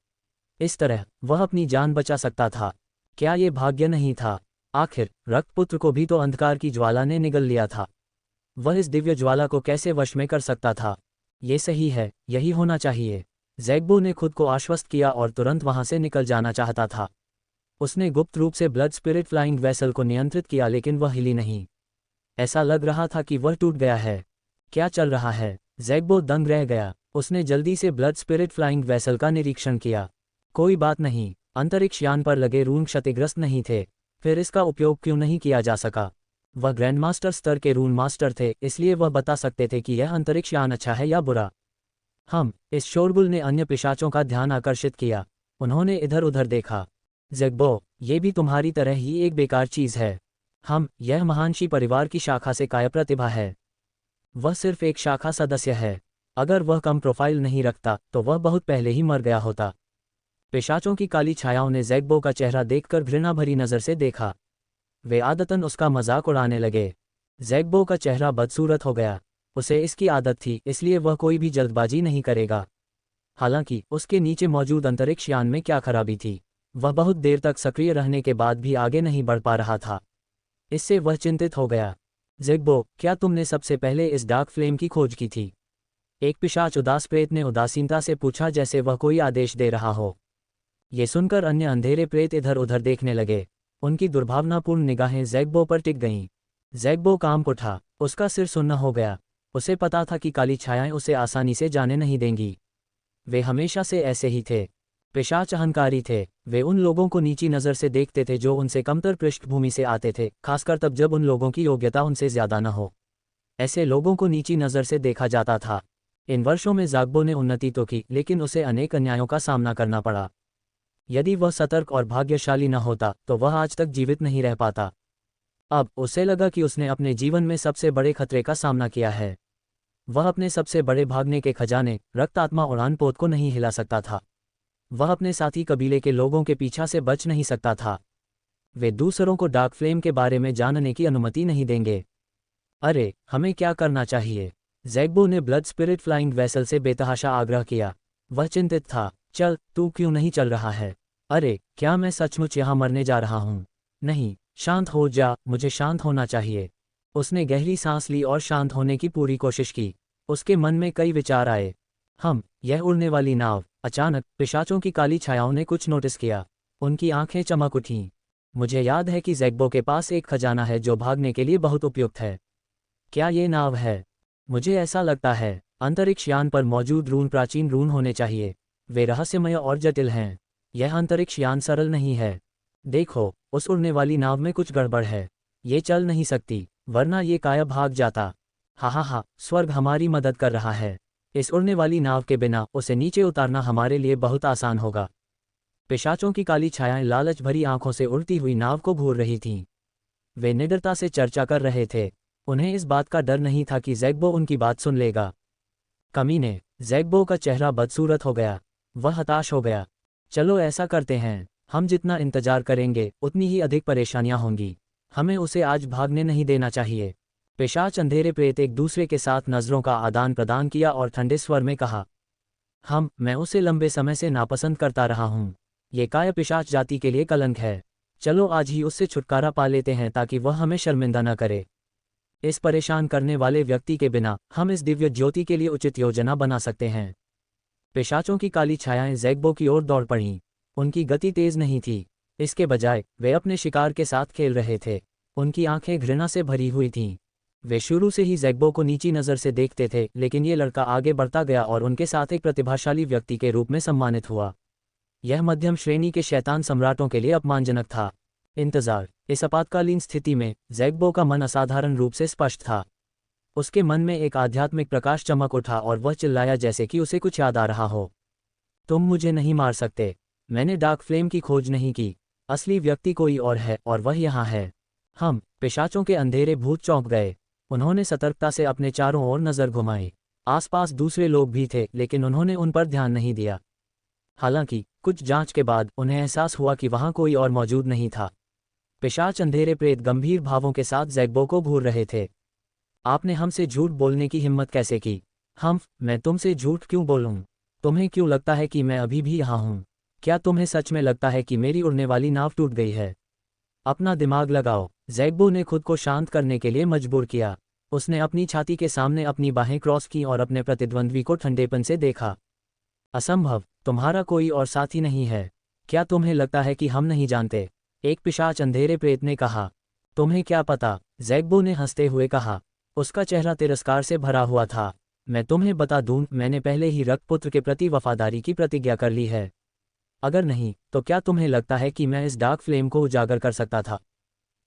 इस तरह वह अपनी जान बचा सकता था। क्या ये भाग्य नहीं था? आखिर रक्तपुत्र को भी तो अंधकार की ज्वाला ने निगल लिया था। वह इस दिव्य ज्वाला को कैसे वश में कर सकता था? ये सही है, यही होना चाहिए। ज़ैग्बो ने खुद को आश्वस्त किया और तुरंत वहां से निकल जाना चाहता था। उसने गुप्त रूप से ब्लड स्पिरिट फ्लाइंग वेसल को नियंत्रित किया लेकिन वह हिली नहीं। ऐसा लग रहा था कि वह टूट गया है। क्या चल रहा है? ज़ैग्बो दंग रह गया। उसने जल्दी से ब्लड स्पिरिट फ्लाइंग वेसल का निरीक्षण किया। कोई बात नहीं, अंतरिक्ष यान पर लगे रून क्षतिग्रस्त नहीं थे। फिर इसका उपयोग क्यों नहीं किया जा सका? वह ग्रैंडमास्टर स्तर के रून मास्टर थे, इसलिए वह बता सकते थे कि यह अंतरिक्ष यान अच्छा है या बुरा। इस शोरगुल ने अन्य पिशाचों का ध्यान आकर्षित किया। उन्होंने इधर उधर देखा। ज़ैग्बो, ये भी तुम्हारी तरह ही एक बेकार चीज़ है। यह महानशी परिवार की शाखा से काय प्रतिभा है। वह सिर्फ एक शाखा सदस्य है। अगर वह कम प्रोफाइल नहीं रखता तो वह बहुत पहले ही मर गया होता। पिशाचों की काली छायाओं ने ज़ैग्बो का चेहरा देखकर घृणा भरी नज़र से देखा। वे आदतन उसका मजाक उड़ाने लगे। ज़ैग्बो का चेहरा बदसूरत हो गया। उसे इसकी आदत थी, इसलिए वह कोई भी जल्दबाजी नहीं करेगा। हालांकि उसके नीचे मौजूद अंतरिक्ष यान में क्या खराबी थी? वह बहुत देर तक सक्रिय रहने के बाद भी आगे नहीं बढ़ पा रहा था। इससे वह चिंतित हो गया। ज़ैग्बो, क्या तुमने सबसे पहले इस डार्क फ्लेम की खोज की थी? एक पिशाच उदास प्रेत ने उदासीनता से पूछा, जैसे वह कोई आदेश दे रहा हो। ये सुनकर अन्य अंधेरे प्रेत इधर उधर देखने लगे। उनकी दुर्भावनापूर्ण निगाहें ज़ैग्बो पर टिक गईं। ज़ैग्बो कांप उठा। उसका सिर सुन्न हो गया। उसे पता था कि काली छायाएं उसे आसानी से जाने नहीं देंगी। वे हमेशा से ऐसे ही थे। पिशाच अहंकारी थे। वे उन लोगों को नीची नज़र से देखते थे जो उनसे कमतर पृष्ठभूमि से आते थे, खासकर तब जब उन लोगों की योग्यता उनसे ज़्यादा न हो। ऐसे लोगों को नीची नज़र से देखा जाता था। इन वर्षों में ज़ैग्बो ने उन्नति तो की, लेकिन उसे अनेक अन्यायों का सामना करना पड़ा। यदि वह सतर्क और भाग्यशाली न होता तो वह आज तक जीवित नहीं रह पाता। अब उसे लगा कि उसने अपने जीवन में सबसे बड़े खतरे का सामना किया है। वह अपने सबसे बड़े भागने के खजाने, रक्त आत्मा उड़ान पोत को नहीं हिला सकता था। वह अपने साथी कबीले के लोगों के पीछा से बच नहीं सकता था। वे दूसरों को डार्क फ्लेम के बारे में जानने की अनुमति नहीं देंगे। अरे, हमें क्या करना चाहिए? ज़ैग्बो ने ब्लड स्पिरिट फ्लाइंग वेसल से बेतहाशा आग्रह किया। वह चिंतित था। चल, तू क्यों नहीं चल रहा है? अरे, क्या मैं सचमुच यहाँ मरने जा रहा हूँ? नहीं, शांत हो जा, मुझे शांत होना चाहिए। उसने गहरी सांस ली और शांत होने की पूरी कोशिश की। उसके मन में कई विचार आए। यह उड़ने वाली नाव। अचानक पिशाचों की काली छायाओं ने कुछ नोटिस किया। उनकी आंखें चमक उठीं। मुझे याद है कि ज़ैग्बो के पास एक खजाना है जो भागने के लिए बहुत उपयुक्त है। क्या ये नाव है? मुझे ऐसा लगता है। अंतरिक्ष यान पर मौजूद रून प्राचीन रून होने चाहिए। वे रहस्यमय और जटिल हैं। यह अंतरिक्ष यान सरल नहीं है। देखो, उस उड़ने वाली नाव में कुछ गड़बड़ है। ये चल नहीं सकती, वरना ये काया भाग जाता। हा, स्वर्ग हमारी मदद कर रहा है। इस उड़ने वाली नाव के बिना उसे नीचे उतारना हमारे लिए बहुत आसान होगा। पिशाचों की काली छायाएं लालच भरी आंखों से उड़ती हुई नाव को घूर रही थीं। वे निडरता से चर्चा कर रहे थे। उन्हें इस बात का डर नहीं था कि ज़ैग्बो उनकी बात सुन लेगा। कमीने! ज़ैग्बो का चेहरा बदसूरत हो गया। वह हताश हो गया। चलो ऐसा करते हैं, हम जितना इंतजार करेंगे उतनी ही अधिक परेशानियां होंगी। हमें उसे आज भागने नहीं देना चाहिए। पिशाच अंधेरे प्रेत एक दूसरे के साथ नज़रों का आदान प्रदान किया और ठंडे स्वर में कहा, मैं उसे लंबे समय से नापसंद करता रहा हूँ। ये काय पिशाच जाति के लिए कलंक है। चलो आज ही उससे छुटकारा पा लेते हैं ताकि वह हमें शर्मिंदा न करे। इस परेशान करने वाले व्यक्ति के बिना हम इस दिव्य ज्योति के लिए उचित योजना बना सकते हैं। पिशाचों की काली छायाएं ज़ैग्बो की ओर दौड़ पड़ीं। उनकी गति तेज नहीं थी। इसके बजाय वे अपने शिकार के साथ खेल रहे थे। उनकी आंखें घृणा से भरी हुई थीं। वे शुरू से ही ज़ैग्बो को नीची नज़र से देखते थे, लेकिन ये लड़का आगे बढ़ता गया और उनके साथ एक प्रतिभाशाली व्यक्ति के रूप में सम्मानित हुआ। यह मध्यम श्रेणी के शैतान सम्राटों के लिए अपमानजनक था। इंतज़ार। इस आपातकालीन स्थिति में ज़ैग्बो का मन असाधारण रूप से स्पष्ट था। उसके मन में एक आध्यात्मिक प्रकाश चमक उठा और वह चिल्लाया जैसे कि उसे कुछ याद आ रहा हो। तुम मुझे नहीं मार सकते। मैंने डार्क फ्लेम की खोज नहीं की। असली व्यक्ति कोई और है और वह यहाँ है। पिशाचों के अंधेरे भूत चौंक गए। उन्होंने सतर्कता से अपने चारों ओर नज़र घुमाई। आसपास दूसरे लोग भी थे, लेकिन उन्होंने उन पर ध्यान नहीं दिया। हालांकि कुछ जांच के बाद उन्हें एहसास हुआ कि वहां कोई और मौजूद नहीं था। पिशाच अंधेरे प्रेत गंभीर भावों के साथ ज़ैग्बो को घूर रहे थे। आपने हमसे झूठ बोलने की हिम्मत कैसे की? मैं तुमसे झूठ क्यों बोलूं? तुम्हें क्यों लगता है कि मैं अभी भी यहाँ हूँ? क्या तुम्हें सच में लगता है कि मेरी उड़ने वाली नाव टूट गई है? अपना दिमाग लगाओ। ज़ैग्बो ने खुद को शांत करने के लिए मजबूर किया। उसने अपनी छाती के सामने अपनी बाहें क्रॉस की और अपने प्रतिद्वंद्वी को ठंडेपन से देखा। असंभव, तुम्हारा कोई और साथी नहीं है। क्या तुम्हें लगता है कि हम नहीं जानते? एक पिशाच अंधेरे प्रेत ने कहा। तुम्हें क्या पता? ज़ैग्बो ने हंसते हुए कहा। उसका चेहरा तिरस्कार से भरा हुआ था। मैं तुम्हें बता दूं, मैंने पहले ही रक्तपुत्र के प्रति वफादारी की प्रतिज्ञा कर ली है। अगर नहीं, तो क्या तुम्हें लगता है कि मैं इस डार्क फ्लेम को उजागर कर सकता था?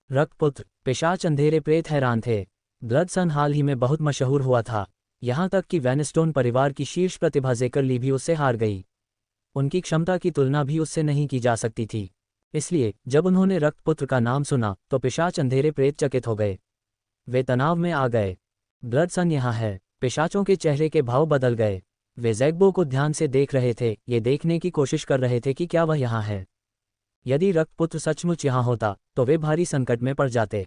रक्तपुत्र, पिशाच अंधेरे प्रेत हैरान थे। ब्लड सन हाल ही में बहुत मशहूर हुआ था, यहाँ तक कि वेनस्टोन परिवार की शीर्ष प्रतिभा ज़ेकर ली भी उससे हार गई। उनकी क्षमता की तुलना भी उससे नहीं की जा सकती थी। इसलिए जब उन्होंने रक्तपुत्र का नाम सुना तो पिशाच अंधेरे प्रेत चकित हो गए। वे तनाव में आ गए। ब्लड सन यहाँ है। पिशाचों के चेहरे के भाव बदल गए। वे ज़ैग्बो को ध्यान से देख रहे थे, ये देखने की कोशिश कर रहे थे कि क्या वह यहाँ है। यदि रक्तपुत्र सचमुच यहाँ होता तो वे भारी संकट में पड़ जाते।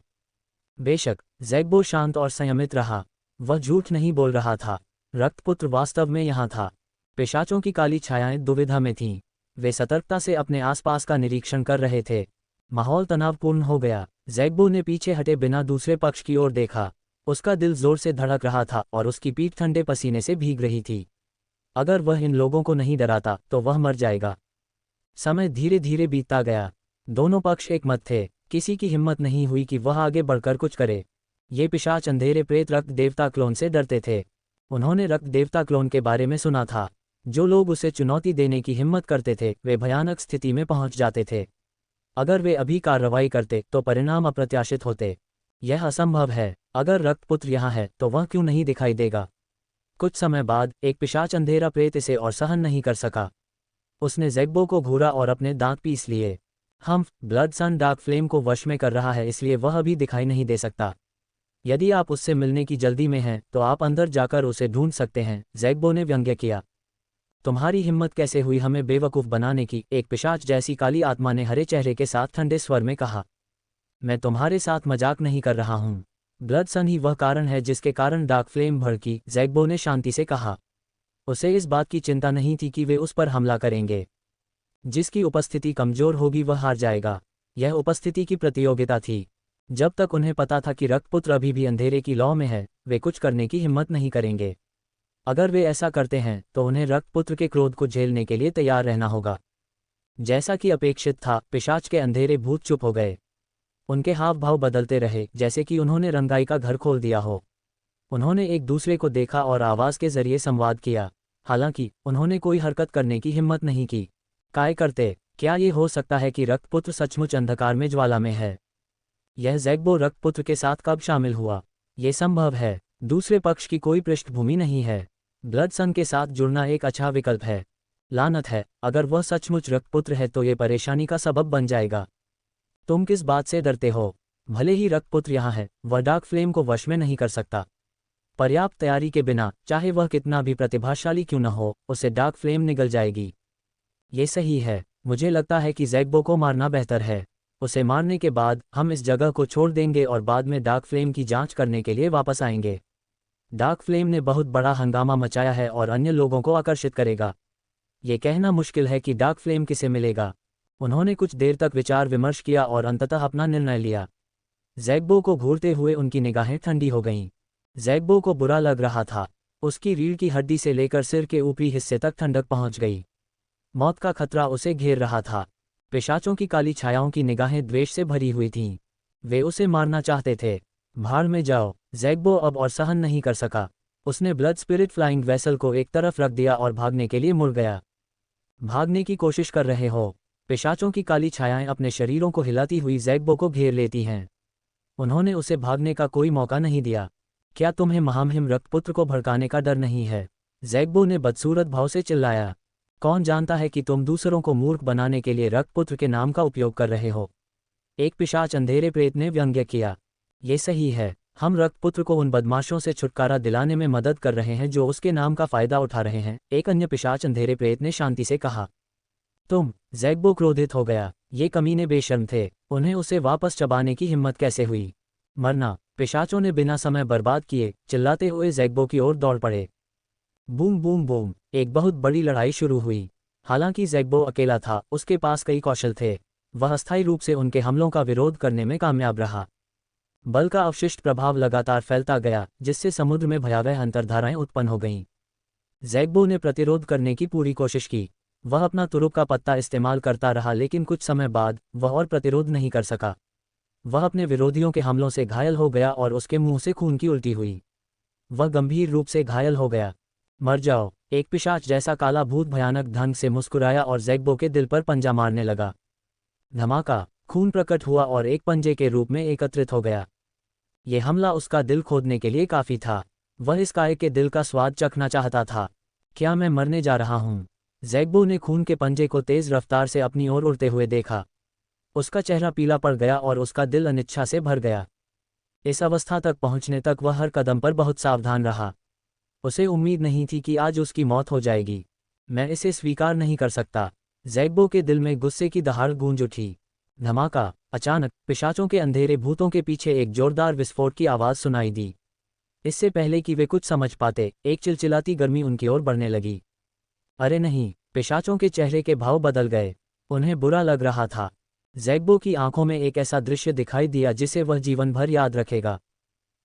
बेशक ज़ैग्बो शांत और संयमित रहा। वह झूठ नहीं बोल रहा था। रक्तपुत्र वास्तव में यहाँ था। पिशाचों की काली छायाएं दुविधा में थीं। वे सतर्कता से अपने आसपास का निरीक्षण कर रहे थे। माहौल तनावपूर्ण हो गया। ज़ैग्बो ने पीछे हटे बिना दूसरे पक्ष की ओर देखा। उसका दिल जोर से धड़क रहा था और उसकी पीठ ठंडे पसीने से भीग रही थी। अगर वह इन लोगों को नहीं डराता तो वह मर जाएगा। समय धीरे धीरे बीतता गया। दोनों पक्ष एक मत थे। किसी की हिम्मत नहीं हुई कि वह आगे बढ़कर कुछ करे। ये पिशाच अंधेरे प्रेत रक्त देवता क्लोन से डरते थे। उन्होंने रक्त देवता क्लोन के बारे में सुना था। जो लोग उसे चुनौती देने की हिम्मत करते थे वे भयानक स्थिति में पहुंच जाते थे। अगर वे अभी कार्रवाई करते तो परिणाम अप्रत्याशित होते। यह असंभव है। अगर रक्तपुत्र यहाँ है तो वह क्यों नहीं दिखाई देगा? कुछ समय बाद एक पिशाच अंधेरा प्रेत इसे और सहन नहीं कर सका। उसने ज़ैग्बो को घूरा और अपने दांत पीस लिए। ब्लड सन डार्क फ्लेम को वश में कर रहा है, इसलिए वह अभी दिखाई नहीं दे सकता। यदि आप उससे मिलने की जल्दी में हैं तो आप अंदर जाकर उसे ढूंढ सकते हैं, ज़ैग्बो ने व्यंग्य किया। तुम्हारी हिम्मत कैसे हुई हमें बेवकूफ़ बनाने की? एक पिशाच जैसी काली आत्मा ने हरे चेहरे के साथ ठंडे स्वर में कहा। मैं तुम्हारे साथ मजाक नहीं कर रहा हूँ। ब्लड सन ही वह कारण है जिसके कारण डार्क फ्लेम भड़की, ज़ैग्बो ने शांति से कहा। उसे इस बात की चिंता नहीं थी कि वे उस पर हमला करेंगे। जिसकी उपस्थिति कमजोर होगी वह हार जाएगा। यह उपस्थिति की प्रतियोगिता थी। जब तक उन्हें पता था कि रक्तपुत्र अभी भी अंधेरे की लौ में है, वे कुछ करने की हिम्मत नहीं करेंगे। अगर वे ऐसा करते हैं तो उन्हें रक्तपुत्र के क्रोध को झेलने के लिए तैयार रहना होगा। जैसा कि अपेक्षित था, पिशाच के अंधेरे भूत चुप हो गए। उनके हाव भाव बदलते रहे, जैसे कि उन्होंने रंगाई का घर खोल दिया हो। उन्होंने एक दूसरे को देखा और आवाज़ के जरिए संवाद किया। हालांकि उन्होंने कोई हरकत करने की हिम्मत नहीं की। काय करते, क्या ये हो सकता है कि रक्तपुत्र सचमुच अंधकार में ज्वाला में है? यह ज़ैग्बो रक्तपुत्र के साथ कब शामिल हुआ? ये संभव है। दूसरे पक्ष की कोई पृष्ठभूमि नहीं है। ब्लड सन के साथ जुड़ना एक अच्छा विकल्प है। लानत है, अगर वह सचमुच रक्तपुत्र है तो ये परेशानी का सबब बन जाएगा। तुम किस बात से डरते हो? भले ही रक्तपुत्र यहाँ है, वह डार्क फ्लेम को वश में नहीं कर सकता। पर्याप्त तैयारी के बिना, चाहे वह कितना भी प्रतिभाशाली क्यों न हो, उसे डार्क फ्लेम निगल जाएगी। ये सही है। मुझे लगता है कि ज़ैग्बो को मारना बेहतर है। उसे मारने के बाद हम इस जगह को छोड़ देंगे और बाद में डार्क फ्लेम की जांच करने के लिए वापस आएंगे। डार्क फ्लेम ने बहुत बड़ा हंगामा मचाया है और अन्य लोगों को आकर्षित करेगा। ये कहना मुश्किल है कि डार्क फ्लेम किसे मिलेगा। उन्होंने कुछ देर तक विचार विमर्श किया और अंततः अपना निर्णय लिया। ज़ैग्बो को घूरते हुए उनकी निगाहें ठंडी हो गईं। ज़ैग्बो को बुरा लग रहा था। उसकी रीढ़ की हड्डी से लेकर सिर के ऊपरी हिस्से तक ठंडक पहुंच गई। मौत का खतरा उसे घेर रहा था। पिशाचों की काली छायाओं की निगाहें द्वेष से भरी हुई थीं। वे उसे मारना चाहते थे। भाड़ में जाओ। ज़ैग्बो अब और सहन नहीं कर सका। उसने ब्लड स्पिरिट फ्लाइंग वेसल को एक तरफ रख दिया और भागने के लिए मुड़ गया। भागने की कोशिश कर रहे हो? पिशाचों की काली छायाएं अपने शरीरों को हिलाती हुई ज़ैग्बो को घेर लेती हैं। उन्होंने उसे भागने का कोई मौका नहीं दिया। क्या तुम्हें महामहिम रक्तपुत्र को भड़काने का डर नहीं है? ज़ैग्बो ने बदसूरत भाव से चिल्लाया। कौन जानता है कि तुम दूसरों को मूर्ख बनाने के लिए रक्तपुत्र के नाम का उपयोग कर रहे हो? एक पिशाच अंधेरे प्रेत ने व्यंग्य किया। ये सही है। हम रक्तपुत्र को उन बदमाशों से छुटकारा दिलाने में मदद कर रहे हैं जो उसके नाम का फायदा उठा रहे हैं, एक अन्य पिशाच अंधेरे प्रेत ने शांति से कहा। ज़ैग्बो क्रोधित हो गया। ये कमीने बेशर्म थे। उन्हें उसे वापस चबाने की हिम्मत कैसे हुई? मरना। पिशाचों ने बिना समय बर्बाद किए चिल्लाते हुए ज़ैग्बो की ओर दौड़ पड़े। बूम बूम बूम, एक बहुत बड़ी लड़ाई शुरू हुई। हालांकि ज़ैग्बो अकेला था, उसके पास कई कौशल थे। वह अस्थायी रूप से उनके हमलों का विरोध करने में कामयाब रहा। बल का अवशिष्ट प्रभाव लगातार फैलता गया, जिससे समुद्र में भयावह अंतर्धाराएं उत्पन्न हो गईं। ज़ैग्बो ने प्रतिरोध करने की पूरी कोशिश की। वह अपना तुरुप का पत्ता इस्तेमाल करता रहा, लेकिन कुछ समय बाद वह और प्रतिरोध नहीं कर सका। वह अपने विरोधियों के हमलों से घायल हो गया और उसके मुंह से खून की उल्टी हुई। वह गंभीर रूप से घायल हो गया। मर जाओ, एक पिशाच जैसा काला भूत भयानक ढंग से मुस्कुराया और ज़ैग्बो के दिल पर पंजा मारने लगा। धमाका, खून प्रकट हुआ और एक पंजे के रूप में एकत्रित हो गया। ये हमला उसका दिल खोदने के लिए काफ़ी था। वह इस काय के दिल का स्वाद चखना चाहता था। क्या मैं मरने जा रहा हूँ? ज़ैग्बो ने खून के पंजे को तेज़ रफ्तार से अपनी ओर उड़ते हुए देखा। उसका चेहरा पीला पड़ गया और उसका दिल अनिच्छा से भर गया। इस अवस्था तक पहुंचने तक वह हर कदम पर बहुत सावधान रहा। उसे उम्मीद नहीं थी कि आज उसकी मौत हो जाएगी। मैं इसे स्वीकार नहीं कर सकता। ज़ैग्बो के दिल में गुस्से की दहाड़ गूंज उठी। धमाका, अचानक पिशाचों के अंधेरे भूतों के पीछे एक जोरदार विस्फोट की आवाज़ सुनाई दी। इससे पहले कि वे कुछ समझ पाते, एक चिलचिलाती गर्मी उनकी ओर बढ़ने लगी। अरे नहीं! पिशाचों के चेहरे के भाव बदल गए। उन्हें बुरा लग रहा था। ज़ैग्बो की आंखों में एक ऐसा दृश्य दिखाई दिया जिसे वह जीवन भर याद रखेगा।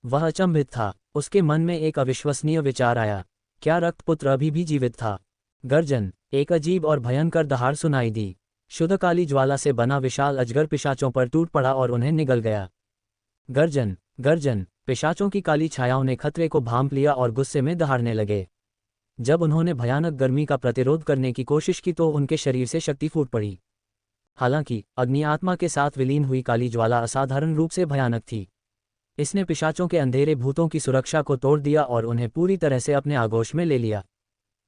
वह अचंभित था। उसके मन में एक अविश्वसनीय विचार आया। क्या रक्तपुत्र अभी भी जीवित था? गर्जन, एक अजीब और भयंकर दहाड़ सुनाई दी। शुद्ध काली ज्वाला से बना विशाल अजगर पिशाचों पर टूट पड़ा और उन्हें निगल गया। गर्जन, गर्जन, पिशाचों की काली छायाओं ने खतरे को भांप लिया और गुस्से में दहाड़ने लगे। जब उन्होंने भयानक गर्मी का प्रतिरोध करने की कोशिश की तो उनके शरीर से शक्ति फूट पड़ी। हालांकि अग्नि आत्मा के साथ विलीन हुई काली ज्वाला असाधारण रूप से भयानक थी। इसने पिशाचों के अंधेरे भूतों की सुरक्षा को तोड़ दिया और उन्हें पूरी तरह से अपने आगोश में ले लिया।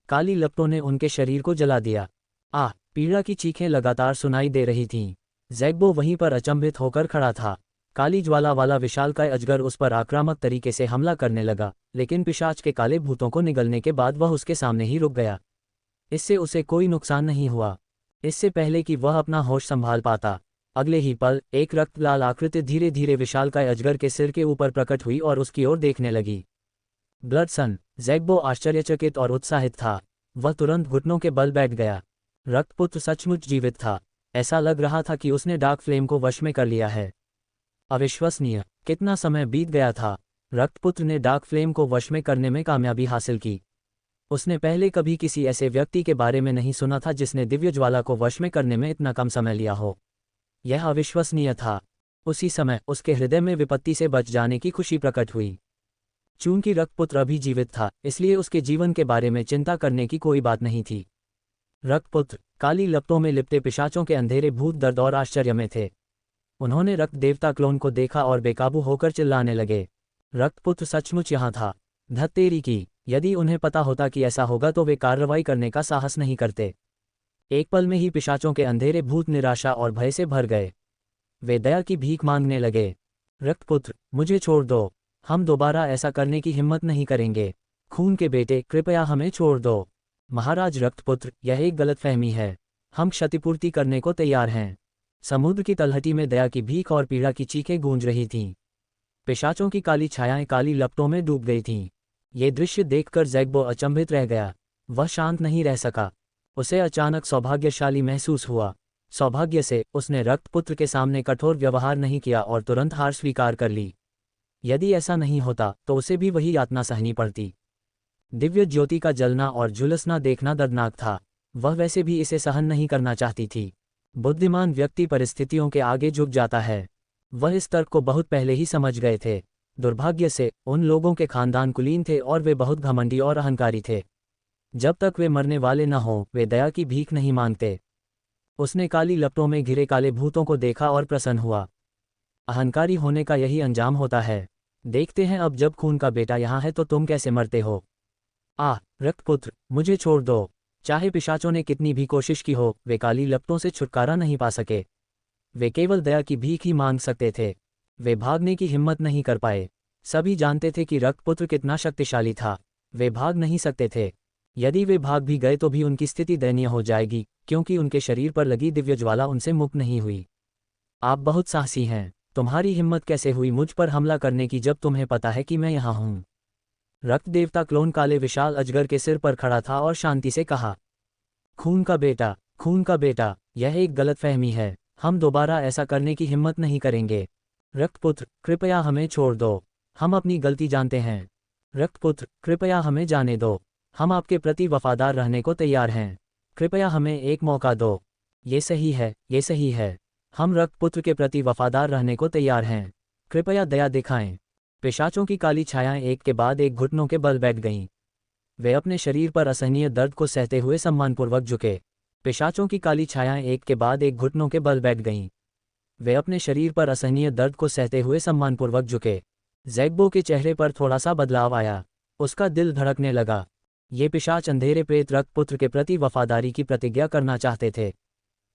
काली लपटों ने उनके शरीर को जला दिया। आह! पीड़ा की चीखें लगातार सुनाई दे रही थीं। ज़ैग्बो वहीं पर अचंभित होकर खड़ा था। काली ज्वाला वाला विशालकाय अजगर उस पर आक्रामक तरीके से हमला करने लगा, लेकिन पिशाच के काले भूतों को निगलने के बाद वह उसके सामने ही रुक गया। इससे उसे कोई नुकसान नहीं हुआ। इससे पहले कि वह अपना होश संभाल पाता, अगले ही पल एक रक्तलाल आकृति धीरे धीरे विशालकाय अजगर के सिर के ऊपर प्रकट हुई और उसकी ओर देखने लगी। ब्लड सन! ज़ैग्बो आश्चर्यचकित और उत्साहित था। वह तुरंत घुटनों के बल बैठ गया। रक्तपुत्र सचमुच जीवित था। ऐसा लग रहा था कि उसने डार्क फ्लेम को वश में कर लिया है। अविश्वसनीय! कितना समय बीत गया था। रक्तपुत्र ने डार्क फ्लेम को वश में करने में कामयाबी हासिल की। उसने पहले कभी किसी ऐसे व्यक्ति के बारे में नहीं सुना था जिसने दिव्य ज्वाला को वश में करने में इतना कम समय लिया हो। यह अविश्वसनीय था। उसी समय उसके हृदय में विपत्ति से बच जाने की खुशी प्रकट हुई। चूंकि रक्तपुत्र अभी जीवित था, इसलिए उसके जीवन के बारे में चिंता करने की कोई बात नहीं थी। रक्तपुत्र, काली लपटों में लिपटे पिशाचों के अंधेरे भूत दर्द और आश्चर्य में थे। उन्होंने रक्त देवता क्लोन को देखा और बेकाबू होकर चिल्लाने लगे। रक्तपुत्र सचमुच यहाँ था। धत्तेरी की! यदि उन्हें पता होता कि ऐसा होगा तो वे कार्रवाई करने का साहस नहीं करते। एक पल में ही पिशाचों के अंधेरे भूत निराशा और भय से भर गए। वे दया की भीख मांगने लगे। रक्तपुत्र, मुझे छोड़ दो। हम दोबारा ऐसा करने की हिम्मत नहीं करेंगे। खून के बेटे, कृपया हमें छोड़ दो। महाराज रक्तपुत्र, यह एक गलतफहमी है। हम क्षतिपूर्ति करने को तैयार हैं। समुद्र की तलहटी में दया की भीख और पीड़ा की चीखें गूंज रही थीं। पिशाचों की काली छायाएं काली लपटों में डूब गई थीं। ये दृश्य देखकर ज़ैग्बो अचंभित रह गया। वह शांत नहीं रह सका। उसे अचानक सौभाग्यशाली महसूस हुआ। सौभाग्य से उसने रक्तपुत्र के सामने कठोर व्यवहार नहीं किया और तुरंत हार स्वीकार कर ली। यदि ऐसा नहीं होता तो उसे भी वही यातना सहनी पड़ती। दिव्य ज्योति का जलना और झुलसना देखना दर्दनाक था। वह वैसे भी इसे सहन नहीं करना चाहती थी। बुद्धिमान व्यक्ति परिस्थितियों के आगे झुक जाता है। वह इस तर्क को बहुत पहले ही समझ गए थे। दुर्भाग्य से उन लोगों के खानदान कुलीन थे और वे बहुत घमंडी और अहंकारी थे। जब तक वे मरने वाले न हों, वे दया की भीख नहीं मांगते। उसने काली लपटों में घिरे काले भूतों को देखा और प्रसन्न हुआ। अहंकारी होने का यही अंजाम होता है। देखते हैं अब जब खून का बेटा यहाँ है तो तुम कैसे मरते हो। रक्तपुत्र, मुझे छोड़ दो। चाहे पिशाचों ने कितनी भी कोशिश की हो, वे काली लपटों से छुटकारा नहीं पा सके। वे केवल दया की भीख ही मांग सकते थे। वे भागने की हिम्मत नहीं कर पाए। सभी जानते थे कि रक्तपुत्र कितना शक्तिशाली था। वे भाग नहीं सकते थे। यदि वे भाग भी गए तो भी उनकी स्थिति दयनीय हो जाएगी, क्योंकि उनके शरीर पर लगी दिव्य ज्वाला उनसे मुक्त नहीं हुई। आप बहुत साहसी हैं। तुम्हारी हिम्मत कैसे हुई मुझ पर हमला करने की जब तुम्हें पता है कि मैं यहाँ हूँ। रक्त देवता क्लोन काले विशाल अजगर के सिर पर खड़ा था और शांति से कहा, खून का बेटा, खून का बेटा, यह एक गलतफहमी है। हम दोबारा ऐसा करने की हिम्मत नहीं करेंगे। रक्तपुत्र, कृपया हमें छोड़ दो। हम अपनी गलती जानते हैं। रक्तपुत्र, कृपया हमें जाने दो। हम आपके प्रति वफादार रहने को तैयार हैं। कृपया हमें एक मौका दो। ये सही है, ये सही है। हम रक्तपुत्र के प्रति वफादार रहने को तैयार हैं। कृपया दया दिखाएं। पिशाचों की काली छायाएं एक के बाद एक घुटनों के बल बैठ गईं। वे अपने शरीर पर असहनीय दर्द को सहते हुए सम्मानपूर्वक झुके। पिशाचों की काली छायाएं एक के बाद एक घुटनों के बल बैठ गईं। वे अपने शरीर पर असहनीय दर्द को सहते हुए सम्मानपूर्वक झुके। ज़ैग्बो के चेहरे पर थोड़ा सा बदलाव आया। उसका दिल धड़कने लगा। ये पिशाच अंधेरे प्रेत रक्तपुत्र के प्रति वफादारी की प्रतिज्ञा करना चाहते थे।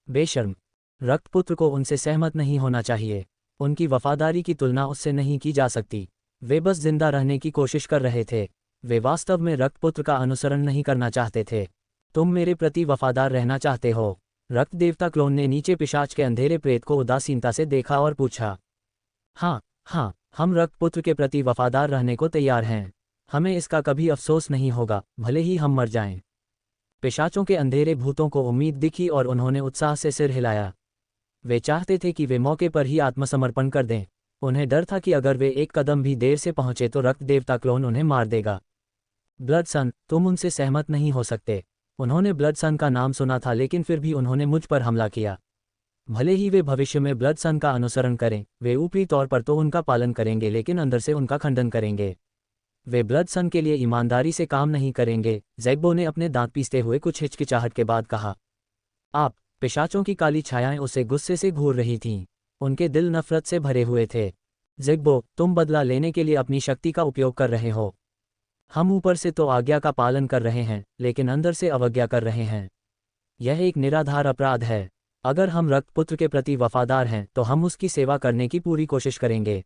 बेशर्म। रक्तपुत्र को उनसे सहमत नहीं होना चाहिए। उनकी वफादारी की तुलना उससे नहीं की जा सकती। वे बस जिंदा रहने की कोशिश कर रहे थे। वे वास्तव में रक्तपुत्र का अनुसरण नहीं करना चाहते थे। तुम मेरे प्रति वफादार रहना चाहते हो? रक्त देवता क्लोन ने नीचे पिशाच के अंधेरे प्रेत को उदासीनता से देखा और पूछा। हाँ हाँ, हम रक्तपुत्र के प्रति वफादार रहने को तैयार हैं। हमें इसका कभी अफसोस नहीं होगा, भले ही हम मर जाएं। पिशाचों के अंधेरे भूतों को उम्मीद दिखी और उन्होंने उत्साह से सिर हिलाया। वे चाहते थे कि वे मौके पर ही आत्मसमर्पण कर दें। उन्हें डर था कि अगर वे एक कदम भी देर से पहुंचे तो रक्त देवता क्लोन उन्हें मार देगा। ब्लड सन, तुम उनसे सहमत नहीं हो सकते। उन्होंने ब्लड सन का नाम सुना था, लेकिन फिर भी उन्होंने मुझ पर हमला किया। भले ही वे भविष्य में ब्लड सन का अनुसरण करें, वे ऊपरी तौर पर तो उनका पालन करेंगे लेकिन अंदर से उनका खंडन करेंगे। वे ब्लड सन के लिए ईमानदारी से काम नहीं करेंगे। ज़ैग्बो ने अपने दांत पीसते हुए कुछ हिचकिचाहट के बाद कहा। आप। पिशाचों की काली छायाएं उसे गुस्से से घूर रही थीं। उनके दिल नफरत से भरे हुए थे। ज़ैग्बो, तुम बदला लेने के लिए अपनी शक्ति का उपयोग कर रहे हो। हम ऊपर से तो आज्ञा का पालन कर रहे हैं, लेकिन अंदर से अवज्ञा कर रहे हैं। यह एक निराधार अपराध है। अगर हम रक्तपुत्र के प्रति वफादार हैं तो हम उसकी सेवा करने की पूरी कोशिश करेंगे।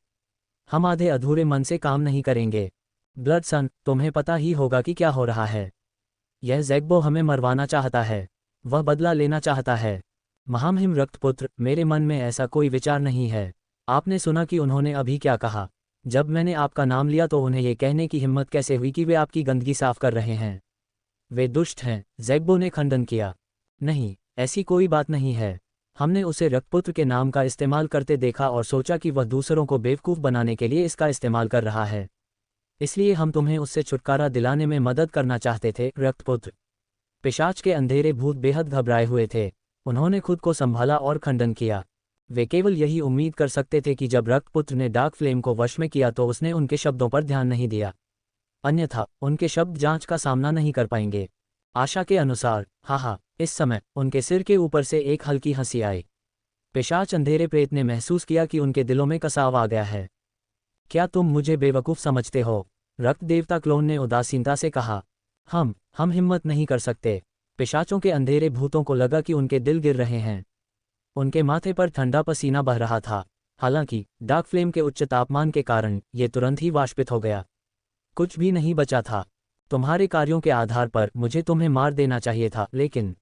हम आधे अधूरे मन से काम नहीं करेंगे। ब्लड सन, तुम्हें पता ही होगा कि क्या हो रहा है। यह ज़ैग्बो हमें मरवाना चाहता है। वह बदला लेना चाहता है। महामहिम रक्तपुत्र, मेरे मन में ऐसा कोई विचार नहीं है। आपने सुना कि उन्होंने अभी क्या कहा। जब मैंने आपका नाम लिया तो उन्हें यह कहने की हिम्मत कैसे हुई कि वे आपकी गंदगी साफ कर रहे हैं। वे दुष्ट हैं, ज़ैग्बो ने खंडन किया। नहीं, ऐसी कोई बात नहीं है। हमने उसे रक्तपुत्र के नाम का इस्तेमाल करते देखा और सोचा कि वह दूसरों को बेवकूफ़ बनाने के लिए इसका इस्तेमाल कर रहा है। इसलिए हम तुम्हें उससे छुटकारा दिलाने में मदद करना चाहते थे, रक्तपुत्र। पिशाच के अंधेरे भूत बेहद घबराए हुए थे। उन्होंने खुद को संभाला और खंडन किया। वे केवल यही उम्मीद कर सकते थे कि जब रक्तपुत्र ने डार्क फ्लेम को वश में किया तो उसने उनके शब्दों पर ध्यान नहीं दिया। अन्यथा उनके शब्द जांच का सामना नहीं कर पाएंगे। आशा के अनुसार, हाहा, इस समय उनके सिर के ऊपर से एक हल्की हंसी आई। पिशाच अंधेरे प्रेत ने महसूस किया कि उनके दिलों में कसाव आ गया है। क्या तुम मुझे बेवकूफ़ समझते हो? रक्त देवता क्लोन ने उदासीनता से कहा। हम हिम्मत नहीं कर सकते। पिशाचों के अंधेरे भूतों को लगा कि उनके दिल गिर रहे हैं। उनके माथे पर ठंडा पसीना बह रहा था। हालांकि डार्क फ्लेम के उच्च तापमान के कारण ये तुरंत ही वाष्पित हो गया। कुछ भी नहीं बचा था। तुम्हारे कार्यों के आधार पर मुझे तुम्हें मार देना चाहिए था, लेकिन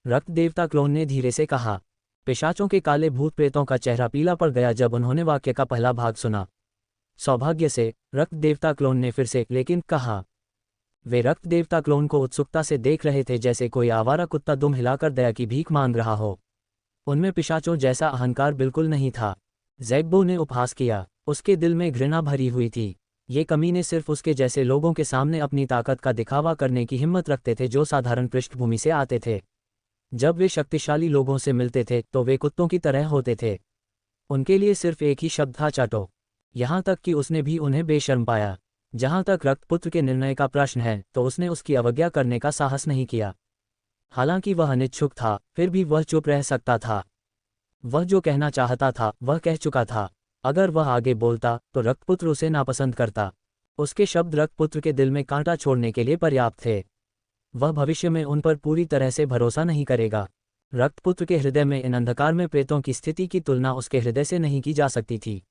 रक्त देवता क्लोन ने धीरे से कहा। पिशाचों के काले भूत प्रेतों का चेहरा पीला पड़ गया जब उन्होंने वाक्य का पहला भाग सुना। सौभाग्य से, रक्त देवता क्लोन ने फिर से लेकिन कहा। वे रक्त देवता क्लोन को उत्सुकता से देख रहे थे, जैसे कोई आवारा कुत्ता दुम हिलाकर दया की भीख मांग रहा हो। उनमें पिशाचों जैसा अहंकार बिल्कुल नहीं था। ज़ैग्बो ने उपहास किया। उसके दिल में घृणा भरी हुई थी। ये कमीने सिर्फ उसके जैसे लोगों के सामने अपनी ताकत का दिखावा करने की हिम्मत रखते थे जो साधारण पृष्ठभूमि से आते थे। जब वे शक्तिशाली लोगों से मिलते थे तो वे कुत्तों की तरह होते थे। उनके लिए सिर्फ एक ही शब्द था, चाटो। यहाँ तक कि उसने भी उन्हें बेशर्म पाया। जहाँ तक रक्तपुत्र के निर्णय का प्रश्न है तो उसने उसकी अवज्ञा करने का साहस नहीं किया। हालांकि वह अनिच्छुक था, फिर भी वह चुप रह सकता था। वह जो कहना चाहता था वह कह चुका था। अगर वह आगे बोलता तो रक्तपुत्र उसे नापसंद करता। उसके शब्द रक्तपुत्र के दिल में कांटा छोड़ने के लिए पर्याप्त थे। वह भविष्य में उन पर पूरी तरह से भरोसा नहीं करेगा। रक्तपुत्र के हृदय में इन अंधकार में प्रेतों की स्थिति की तुलना उसके हृदय से नहीं की जा सकती थी।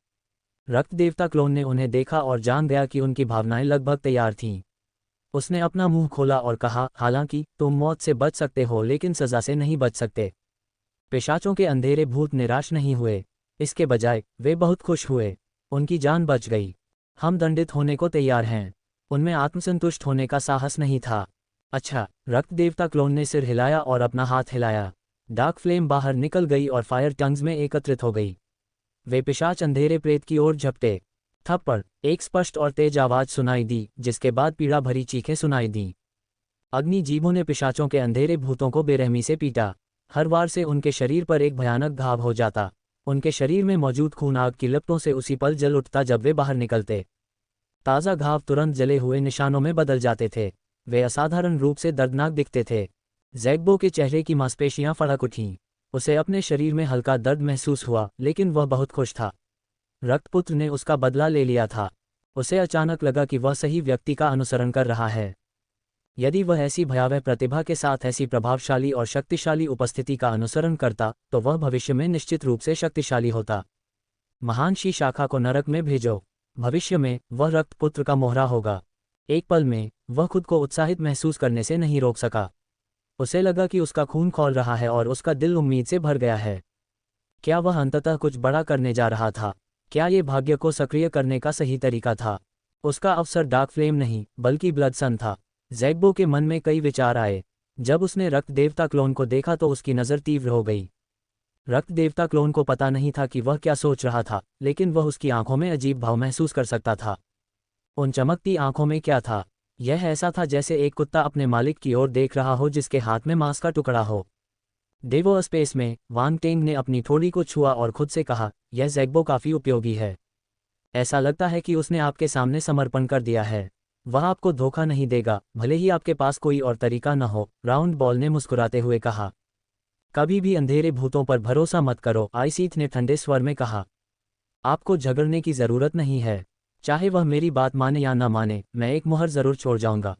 रक्त देवता क्लोन ने उन्हें देखा और जान गया कि उनकी भावनाएं लगभग तैयार थीं। उसने अपना मुंह खोला और कहा, हालांकि तुम मौत से बच सकते हो लेकिन सजा से नहीं बच सकते। पिशाचों के अंधेरे भूत निराश नहीं हुए। इसके बजाय वे बहुत खुश हुए। उनकी जान बच गई। हम दंडित होने को तैयार हैं। उनमें आत्मसंतुष्ट होने का साहस नहीं था। अच्छा, रक्त देवता क्लोन ने सिर हिलाया और अपना हाथ हिलाया। डार्क फ्लेम बाहर निकल गई और फायर टंग्स में एकत्रित हो गई। वे पिशाच अंधेरे प्रेत की ओर झपटे। थप्पड़। एक स्पष्ट और तेज आवाज सुनाई दी, जिसके बाद पीड़ा भरी चीखें सुनाई दीं। अग्नि जीभों ने पिशाचों के अंधेरे भूतों को बेरहमी से पीटा। हर बार से उनके शरीर पर एक भयानक घाव हो जाता। उनके शरीर में मौजूद खून आग की लपटों से उसी पल जल उठता जब वे बाहर निकलते। ताज़ा घाव तुरंत जले हुए निशानों में बदल जाते थे। वे असाधारण रूप से दर्दनाक दिखते थे। ज़ैग्बो के चेहरे की मांसपेशियां फड़क उठीं। उसे अपने शरीर में हल्का दर्द महसूस हुआ, लेकिन वह बहुत खुश था। रक्तपुत्र ने उसका बदला ले लिया था। उसे अचानक लगा कि वह सही व्यक्ति का अनुसरण कर रहा है। यदि वह ऐसी भयावह प्रतिभा के साथ ऐसी प्रभावशाली और शक्तिशाली उपस्थिति का अनुसरण करता, तो वह भविष्य में निश्चित रूप से शक्तिशाली होता। महान शी शाखा को नरक में भेजो। भविष्य में वह रक्तपुत्र का मोहरा होगा। एक पल में वह खुद को उत्साहित महसूस करने से नहीं रोक सका। उसे लगा कि उसका खून खौल रहा है और उसका दिल उम्मीद से भर गया है। क्या वह अंततः कुछ बड़ा करने जा रहा था? क्या ये भाग्य को सक्रिय करने का सही तरीका था? उसका अवसर डार्क फ्लेम नहीं, बल्कि ब्लड सन था। ज़ैग्बो के मन में कई विचार आए। जब उसने रक्त देवता क्लोन को देखा तो उसकी नज़र तीव्र हो गई। रक्त देवता क्लोन को पता नहीं था कि वह क्या सोच रहा था, लेकिन वह उसकी आंखों में अजीब भाव महसूस कर सकता था। उन चमकती आंखों में क्या था? यह ऐसा था जैसे एक कुत्ता अपने मालिक की ओर देख रहा हो जिसके हाथ में मांस का टुकड़ा हो। देवो स्पेस में वांग टेंग ने अपनी ठोड़ी को छुआ और खुद से कहा, यह ज़ैग्बो काफ़ी उपयोगी है। ऐसा लगता है कि उसने आपके सामने समर्पण कर दिया है। वह आपको धोखा नहीं देगा, भले ही आपके पास कोई और तरीका न हो, राउंड बॉल ने मुस्कुराते हुए कहा। कभी भी अंधेरे भूतों पर भरोसा मत करो, आइसीथ ने ठंडे स्वर में कहा। आपको झगड़ने की ज़रूरत नहीं है। चाहे वह मेरी बात माने या न माने, मैं एक मुहर ज़रूर छोड़ जाऊंगा।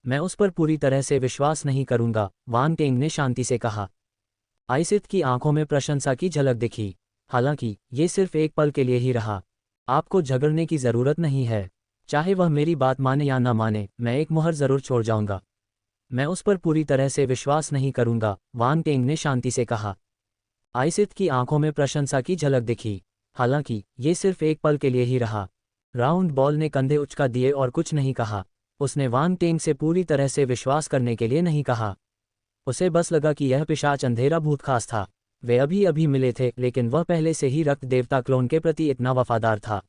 मैं उस पर पूरी तरह से विश्वास नहीं करूंगा, वांग टेंग ने शांति से कहा। आइसिथ की आंखों में प्रशंसा की झलक दिखी। हालांकि ये सिर्फ एक पल के लिए ही रहा। आपको झगड़ने की ज़रूरत नहीं है। चाहे वह मेरी बात माने या न माने, मैं एक मुहर ज़रूर छोड़ जाऊंगा। मैं उस पर पूरी तरह से विश्वास नहीं करूंगा, वांग टेंग ने शांति से कहा। आइसिथ की आंखों में प्रशंसा की झलक दिखी। हालांकि ये सिर्फ एक पल के लिए ही रहा। राउंड बॉल ने कंधे उचका दिए और कुछ नहीं कहा। उसने वांग टेंग से पूरी तरह से विश्वास करने के लिए नहीं कहा। उसे बस लगा कि यह पिशाच अंधेरा भूत खास था। वे अभी अभी मिले थे, लेकिन वह पहले से ही रक्त देवता क्लोन के प्रति इतना वफादार था।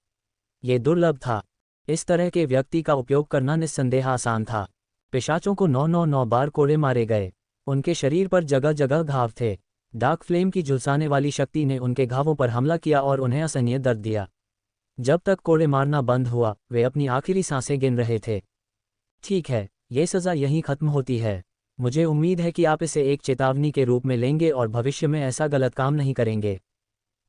ये दुर्लभ था। इस तरह के व्यक्ति का उपयोग करना निस्संदेह आसान था। पिशाचों को 999 बार कोड़े मारे गए। उनके शरीर पर जगह जगह घाव थे। डार्क फ्लेम की झुलसाने वाली शक्ति ने उनके घावों पर हमला किया और उन्हें असहनीय दर्द दिया। जब तक कोड़े मारना बंद हुआ, वे अपनी आखिरी सांसें गिन रहे थे। ठीक है, ये सज़ा यहीं खत्म होती है। मुझे उम्मीद है कि आप इसे एक चेतावनी के रूप में लेंगे और भविष्य में ऐसा गलत काम नहीं करेंगे।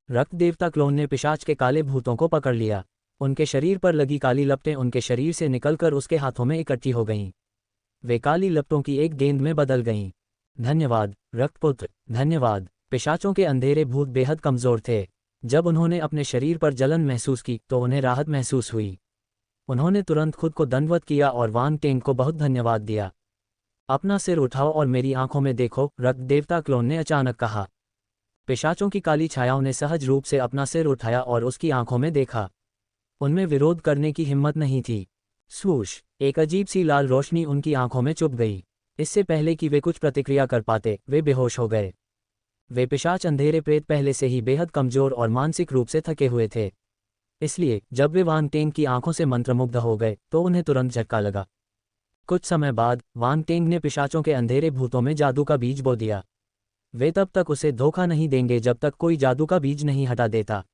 रक्त देवता क्लोन ने पिशाच के काले भूतों को पकड़ लिया। उनके शरीर पर लगी काली लपटें उनके शरीर से निकलकर उसके हाथों में इकट्ठी हो गईं। वे काली लपटों की एक गेंद में बदल गईं। धन्यवाद रक्तपुत्र, धन्यवाद। पिशाचों के अंधेरे भूत बेहद कमज़ोर थे। जब उन्होंने अपने शरीर पर जलन महसूस की तो उन्हें राहत महसूस हुई। उन्होंने तुरंत खुद को दंडवत किया और वांग टेंग को बहुत धन्यवाद दिया। अपना सिर उठाओ और मेरी आंखों में देखो, रक्त देवता क्लोन ने अचानक कहा। पिशाचों की काली छायाओं ने सहज रूप से अपना सिर उठाया और उसकी आंखों में देखा। उनमें विरोध करने की हिम्मत नहीं थी। स्वूश, एक अजीब सी लाल रोशनी उनकी आंखों में चुभ गई। इससे पहले कि वे कुछ प्रतिक्रिया कर पाते, वे बेहोश हो गए। वे पिशाच अंधेरे प्रेत पहले से ही बेहद कमजोर और मानसिक रूप से थके हुए थे। इसलिए जब वे वांग टेंग की आंखों से मंत्रमुग्ध हो गए तो उन्हें तुरंत झटका लगा। कुछ समय बाद वांग टेंग ने पिशाचों के अंधेरे भूतों में जादू का बीज बो दिया। वे तब तक उसे धोखा नहीं देंगे जब तक कोई जादू का बीज नहीं हटा देता।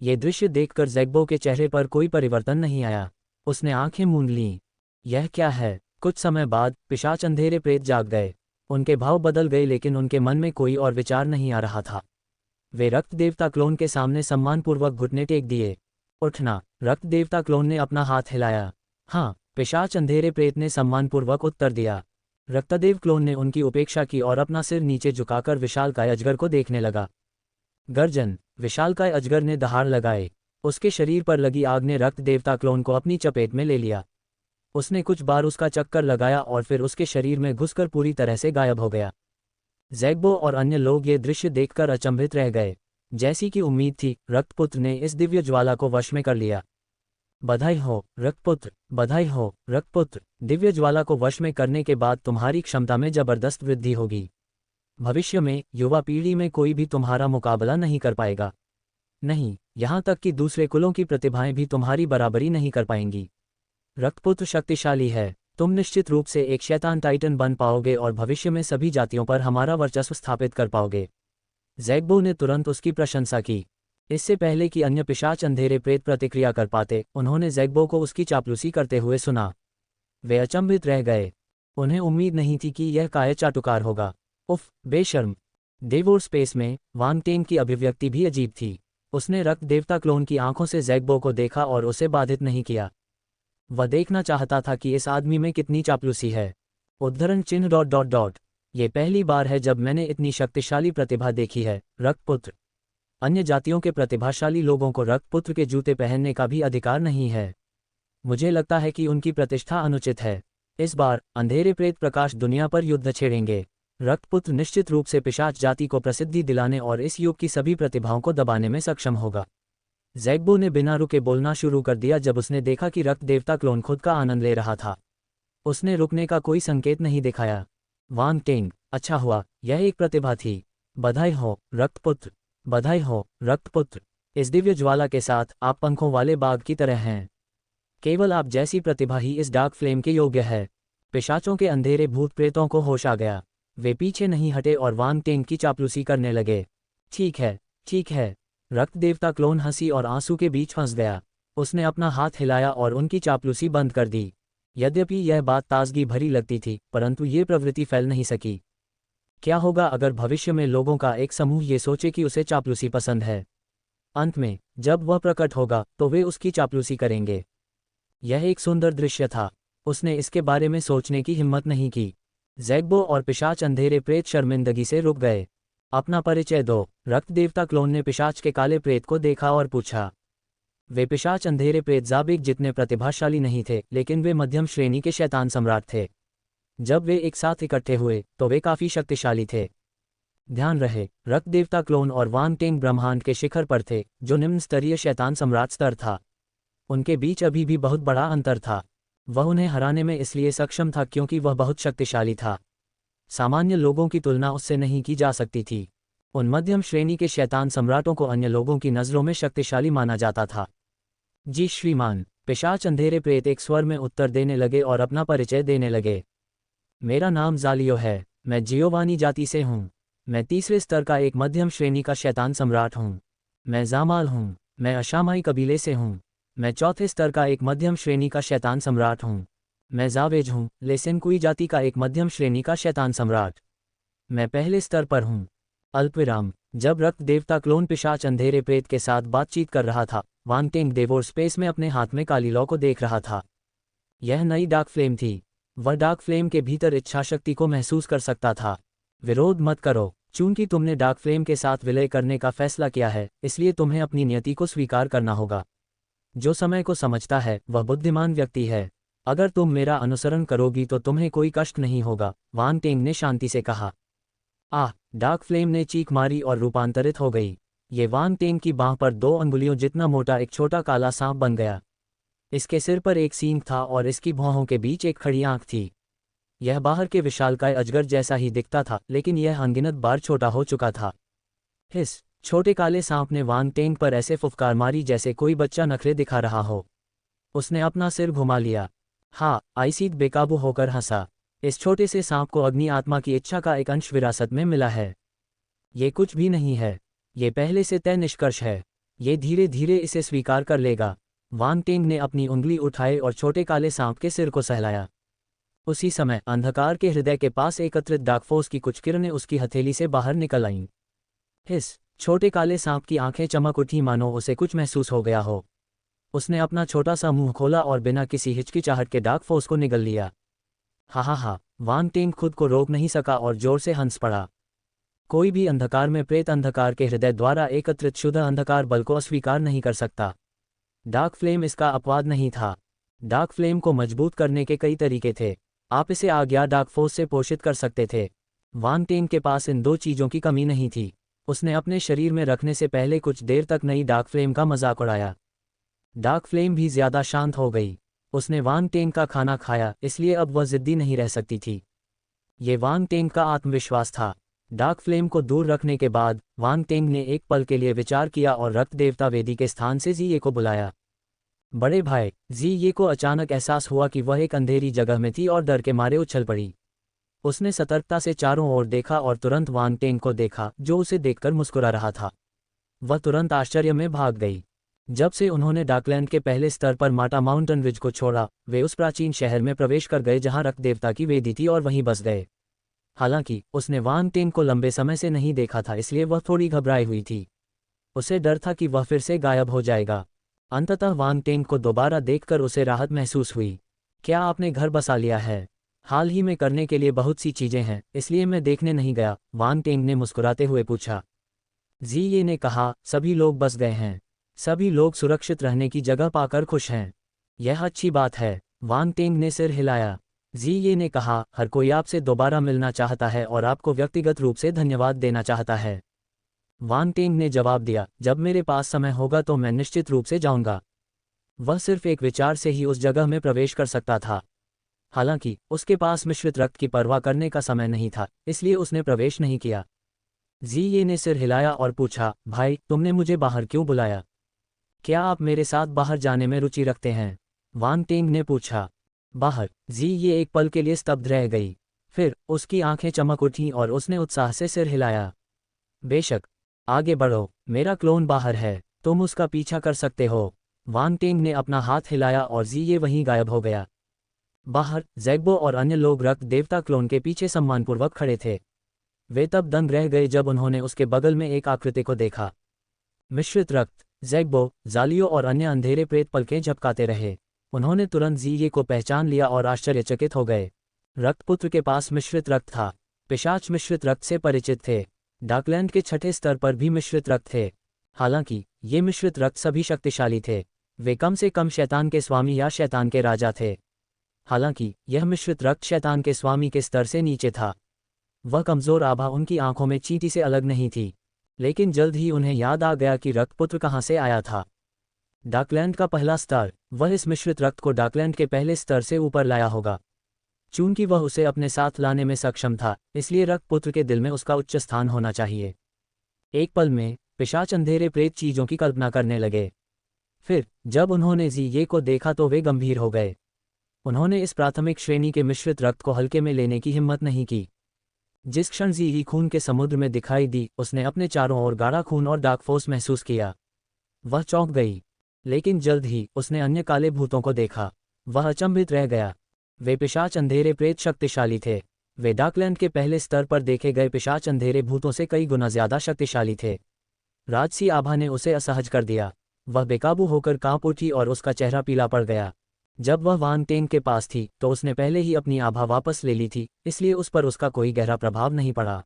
ये दृश्य देखकर ज़ैग्बो के चेहरे पर कोई परिवर्तन नहीं आया। उसने आंखें मूंद लीं। यह क्या है? कुछ समय बाद पिशाच अंधेरे प्रेत जाग गए। उनके भाव बदल गए, लेकिन उनके मन में कोई और विचार नहीं आ रहा था। वे रक्त देवता क्लोन के सामने सम्मानपूर्वक घुटने टेक दिए। उठना, रक्त देवता क्लोन ने अपना हाथ हिलाया। हाँ, पिशाच अंधेरे प्रेत ने सम्मानपूर्वक उत्तर दिया। रक्तदेव क्लोन ने उनकी उपेक्षा की और अपना सिर नीचे झुकाकर विशालकाय अजगर को देखने लगा। गर्जन, विशालकाय अजगर ने दहाड़ लगाए। उसके शरीर पर लगी आग ने रक्त देवता क्लोन को अपनी चपेट में ले लिया। उसने कुछ बार उसका चक्कर लगाया और फिर उसके शरीर में घुसकर पूरी तरह से गायब हो गया। ज़ैग्बो और अन्य लोग ये दृश्य देखकर अचंभित रह गए। जैसी कि उम्मीद थी, रक्तपुत्र ने इस दिव्य ज्वाला को वश में कर लिया। बधाई हो रक्तपुत्र, बधाई हो रक्तपुत्र। दिव्य ज्वाला को वश में करने के बाद तुम्हारी क्षमता में जबरदस्त वृद्धि होगी। भविष्य में युवा पीढ़ी में कोई भी तुम्हारा मुकाबला नहीं कर पाएगा। नहीं, यहाँ तक कि दूसरे कुलों की प्रतिभाएं भी तुम्हारी बराबरी नहीं कर पाएंगी। रक्तपुत्र शक्तिशाली है। तुम निश्चित रूप से एक शैतान टाइटन बन पाओगे और भविष्य में सभी जातियों पर हमारा वर्चस्व स्थापित कर पाओगे। ज़ैग्बो ने तुरंत उसकी प्रशंसा की। इससे पहले कि अन्य पिशाच अंधेरे प्रेत प्रतिक्रिया कर पाते, उन्होंने ज़ैग्बो को उसकी चापलूसी करते हुए सुना। वे अचंभित रह गए। उन्हें उम्मीद नहीं थी कि यह काय चाटुकार होगा। उफ, बेशर्म। देवोर स्पेस में वांग टेंग की अभिव्यक्ति भी अजीब थी। उसने रक्त देवता क्लोन की आंखों से ज़ैग्बो को देखा और उसे बाधित नहीं किया। वह देखना चाहता था कि इस आदमी में कितनी चापलूसी है। उद्धरण चिन्ह ... ये पहली बार है जब मैंने इतनी शक्तिशाली प्रतिभा देखी है, रक्तपुत्र। अन्य जातियों के प्रतिभाशाली लोगों को रक्तपुत्र के जूते पहनने का भी अधिकार नहीं है। मुझे लगता है कि उनकी प्रतिष्ठा अनुचित है। इस बार अंधेरे प्रेत प्रकाश दुनिया पर युद्ध छेड़ेंगे। रक्तपुत्र निश्चित रूप से पिशाच जाति को प्रसिद्धि दिलाने और इस युग की सभी प्रतिभाओं को दबाने में सक्षम होगा। ज़ैग्बो ने बिना रुके बोलना शुरू कर दिया जब उसने देखा कि रक्त देवता क्लोन खुद का आनंद ले रहा था। उसने रुकने का कोई संकेत नहीं दिखाया। वांग टेंग, अच्छा हुआ, यह एक प्रतिभा थी। बधाई हो रक्तपुत्र, बधाई हो रक्तपुत्र। इस दिव्य ज्वाला के साथ आप पंखों वाले बाघ की तरह हैं। केवल आप जैसी प्रतिभा ही इस डार्क फ्लेम के योग्य है। पिशाचों के अंधेरे भूत प्रेतों को होश आ गया। वे पीछे नहीं हटे और वांग टेंग की चापलूसी करने लगे। ठीक है, ठीक है। रक्त देवता क्लोन हंसी और आंसू के बीच फंस गया। उसने अपना हाथ हिलाया और उनकी चापलूसी बंद कर दी। यद्यपि यह बात ताजगी भरी लगती थी, परंतु ये प्रवृत्ति फैल नहीं सकी। क्या होगा अगर भविष्य में लोगों का एक समूह ये सोचे कि उसे चापलूसी पसंद है? अंत में जब वह प्रकट होगा तो वे उसकी चापलूसी करेंगे। यह एक सुंदर दृश्य था। उसने इसके बारे में सोचने की हिम्मत नहीं की। ज़ैग्बो और पिशाच अंधेरे प्रेत शर्मिंदगी से रुक गए। अपना परिचय दो। रक्त देवता क्लोन ने पिशाच के काले प्रेत को देखा और पूछा। वे पिशाच अंधेरे प्रेत ज़ाबिक जितने प्रतिभाशाली नहीं थे, लेकिन वे मध्यम श्रेणी के शैतान सम्राट थे। जब वे एक साथ इकट्ठे हुए तो वे काफ़ी शक्तिशाली थे। ध्यान रहे, रक्त देवता क्लोन और वांग टेंग ब्रह्मांड के शिखर पर थे, जो निम्न स्तरीय शैतान सम्राट स्तर था। उनके बीच अभी भी बहुत बड़ा अंतर था। वह उन्हें हराने में इसलिए सक्षम था क्योंकि वह बहुत शक्तिशाली था। सामान्य लोगों की तुलना उससे नहीं की जा सकती थी। उन मध्यम श्रेणी के शैतान सम्राटों को अन्य लोगों की नज़रों में शक्तिशाली माना जाता था। जी श्रीमान, पिशाच अंधेरे प्रेत एक स्वर में उत्तर देने लगे और अपना परिचय देने लगे। मेरा नाम ज़ालियो है। मैं जियोवानी जाति से हूँ। मैं तीसरे स्तर का एक मध्यम श्रेणी का शैतान सम्राट हूँ। मैं जामाल हूँ। मैं अशामाई कबीले से हूँ। मैं चौथे स्तर का एक मध्यम श्रेणी का शैतान सम्राट हूँ। मैं जावेज हूँ, लेसेनकुई जाति का एक मध्यम श्रेणी का शैतान सम्राट। मैं पहले स्तर पर हूँ। अल्पविराम। जब रक्त देवता क्लोन पिशाच अंधेरे प्रेत के साथ बातचीत कर रहा था, वांग टेंग देवोर स्पेस में अपने हाथ में काली लौ को देख रहा था। यह नई डार्क फ्लेम थी। वह डार्क फ्लेम के भीतर इच्छाशक्ति को महसूस कर सकता था। विरोध मत करो। चूंकि तुमने डार्क फ्लेम के साथ विलय करने का फैसला किया है, इसलिए तुम्हें अपनी नियति को स्वीकार करना होगा। जो समय को समझता है वह बुद्धिमान व्यक्ति है। अगर तुम मेरा अनुसरण करोगी तो तुम्हें कोई कष्ट नहीं होगा, वांग टेंग ने शांति से कहा। आह! डार्क फ्लेम ने चीख मारी और रूपांतरित हो गई। ये वांग टेंग की बांह पर 2 अंगुलियों जितना मोटा एक छोटा काला सांप बन गया। इसके सिर पर एक सींग था और इसकी भौहों के बीच एक खड़ी आंख थी। यह बाहर के विशालकाय अजगर जैसा ही दिखता था, लेकिन यह अनगिनत बार छोटा हो चुका था। हिस! छोटे काले सांप ने वांग टेंग पर ऐसे फुफकार मारी जैसे कोई बच्चा नखरे दिखा रहा हो। उसने अपना सिर घुमा लिया। हाँ, आइसीद बेकाबू होकर हंसा। इस छोटे से सांप को अग्नि आत्मा की इच्छा का एक अंश विरासत में मिला है। ये कुछ भी नहीं है। ये पहले से तय निष्कर्ष है। ये धीरे धीरे इसे स्वीकार कर लेगा। वांग टेंग ने अपनी उंगली उठाई और छोटे काले सांप के सिर को सहलाया। उसी समय अंधकार के हृदय के पास एकत्रित डार्कफोर्स की कुछ किरणें उसकी हथेली से बाहर निकल आईं। हिस! छोटे काले सांप की आंखें चमक उठी मानो उसे कुछ महसूस हो गया हो। उसने अपना छोटा सा मुंह खोला और बिना किसी हिचकिचाहट के डार्कफोर्स को निगल लिया। हा, वांग टेंग खुद को रोक नहीं सका और जोर से हंस पड़ा। कोई भी अंधकार में प्रेत अंधकार के हृदय द्वारा एकत्रित शुद्ध अंधकार बल को अस्वीकार नहीं कर सकता। डार्क फ्लेम इसका अपवाद नहीं था। डार्क फ्लेम को मजबूत करने के कई तरीके थे। आप इसे आज्ञा डार्क फोर्स से पोषित कर सकते थे। वांग टेंग के पास इन 2 चीज़ों की कमी नहीं थी। उसने अपने शरीर में रखने से पहले कुछ देर तक नई डार्क फ्लेम का मजाक उड़ाया। डार्क फ्लेम भी ज्यादा शांत हो गई। उसने वांग टेंग का खाना खाया, इसलिए अब वह जिद्दी नहीं रह सकती थी। ये वांग टेंग का आत्मविश्वास था। डार्क फ्लेम को दूर रखने के बाद वांग टेंग ने एक पल के लिए विचार किया और रक्त देवता वेदी के स्थान से जिये को बुलाया। बड़े भाई जी ये को अचानक एहसास हुआ कि वह एक अंधेरी जगह में थी और डर के मारे उछल पड़ी। उसने सतर्कता से चारों ओर देखा और तुरंत वांग टेंग को देखा, जो उसे देखकर मुस्कुरा रहा था। वह तुरंत आश्चर्य में भाग गई। जब से उन्होंने डाकलैंड के पहले स्तर पर माटा माउंटेन रिज को छोड़ा, वे उस प्राचीन शहर में प्रवेश कर गए जहां रक्त देवता की वेदी थी और वहीं बस गए। हालांकि उसने वांग टेंग को लंबे समय से नहीं देखा था, इसलिए वह थोड़ी घबराई हुई थी। उसे डर था कि वह फिर से गायब हो जाएगा। अंततः वांग टेंग को दोबारा देखकर उसे राहत महसूस हुई। क्या आपने घर बसा लिया है? हाल ही में करने के लिए बहुत सी चीजें हैं, इसलिए मैं देखने नहीं गया, वांग टेंग ने मुस्कुराते हुए पूछा। जी ये ने कहा, सभी लोग बस गए हैं। सभी लोग सुरक्षित रहने की जगह पाकर खुश हैं। यह अच्छी बात है। वांग टेंग ने सिर हिलाया। जी ये ने कहा, हर कोई आपसे दोबारा मिलना चाहता है और आपको व्यक्तिगत रूप से धन्यवाद देना चाहता है। वांग टेंग ने जवाब दिया, जब मेरे पास समय होगा तो मैं निश्चित रूप से जाऊंगा। वह सिर्फ एक विचार से ही उस जगह में प्रवेश कर सकता था। हालांकि उसके पास मिश्रित रक्त की परवाह करने का समय नहीं था, इसलिए उसने प्रवेश नहीं किया। जी ये ने सिर हिलाया और पूछा, भाई तुमने मुझे बाहर क्यों बुलाया? क्या आप मेरे साथ बाहर जाने में रुचि रखते हैं? वांग टेंग ने पूछा। बाहर? जी ये एक पल के लिए स्तब्ध रह गई। फिर उसकी आंखें चमक उठीं और उसने उत्साह से सिर हिलाया। बेशक, आगे बढ़ो, मेरा क्लोन बाहर है, तुम उसका पीछा कर सकते हो। वांग टेंग ने अपना हाथ हिलाया और जी ये वहीं गायब हो गया। बाहर ज़ैग्बो और अन्य लोग रक्त देवता क्लोन के पीछे सम्मानपूर्वक खड़े थे। वे तब दंग रह गए जब उन्होंने उसके बगल में एक आकृति को देखा। मिश्रित रक्त। ज़ैग्बो, जालियो और अन्य अंधेरे प्रेत पलकें झपकाते रहे। उन्होंने तुरंत जीये को पहचान लिया और आश्चर्यचकित हो गए। रक्तपुत्र के पास मिश्रित रक्त था। पिशाच मिश्रित रक्त से परिचित थे। डाकलैंड के छठे स्तर पर भी मिश्रित रक्त थे। हालांकि ये मिश्रित रक्त सभी शक्तिशाली थे। वे कम से कम शैतान के स्वामी या शैतान के राजा थे। हालांकि यह मिश्रित रक्त शैतान के स्वामी के स्तर से नीचे था। वह कमजोर आभा उनकी आंखों में चींटी से अलग नहीं थी। लेकिन जल्द ही उन्हें याद आ गया कि रक्तपुत्र कहाँ से आया था। डाकलैंड का पहला स्तर। वह इस मिश्रित रक्त को डाकलैंड के पहले स्तर से ऊपर लाया होगा। चूंकि वह उसे अपने साथ लाने में सक्षम था, इसलिए रक्तपुत्र के दिल में उसका उच्च स्थान होना चाहिए। एक पल में पिशाच अंधेरे प्रेत चीजों की कल्पना करने लगे। फिर जब उन्होंने जीये को देखा तो वे गंभीर हो गए। उन्होंने इस प्राथमिक श्रेणी के मिश्रित रक्त को हल्के में लेने की हिम्मत नहीं की। जिस क्षण जी खून के समुद्र में दिखाई दी, उसने अपने चारों ओर गाढ़ा खून और डार्क फोर्स महसूस किया। वह चौंक गई। लेकिन जल्द ही उसने अन्य काले भूतों को देखा। वह अचंभित रह गया। वे पिशाच अंधेरे प्रेत शक्तिशाली थे। वे डाकलैंड के पहले स्तर पर देखे गए पिशाच अंधेरे भूतों से कई गुना ज्यादा शक्तिशाली थे। राजसी आभा ने उसे असहज कर दिया। वह बेकाबू होकर कांप उठी और उसका चेहरा पीला पड़ गया। जब वह वांग टेंग के पास थी तो उसने पहले ही अपनी आभा वापस ले ली थी, इसलिए उस पर उसका कोई गहरा प्रभाव नहीं पड़ा।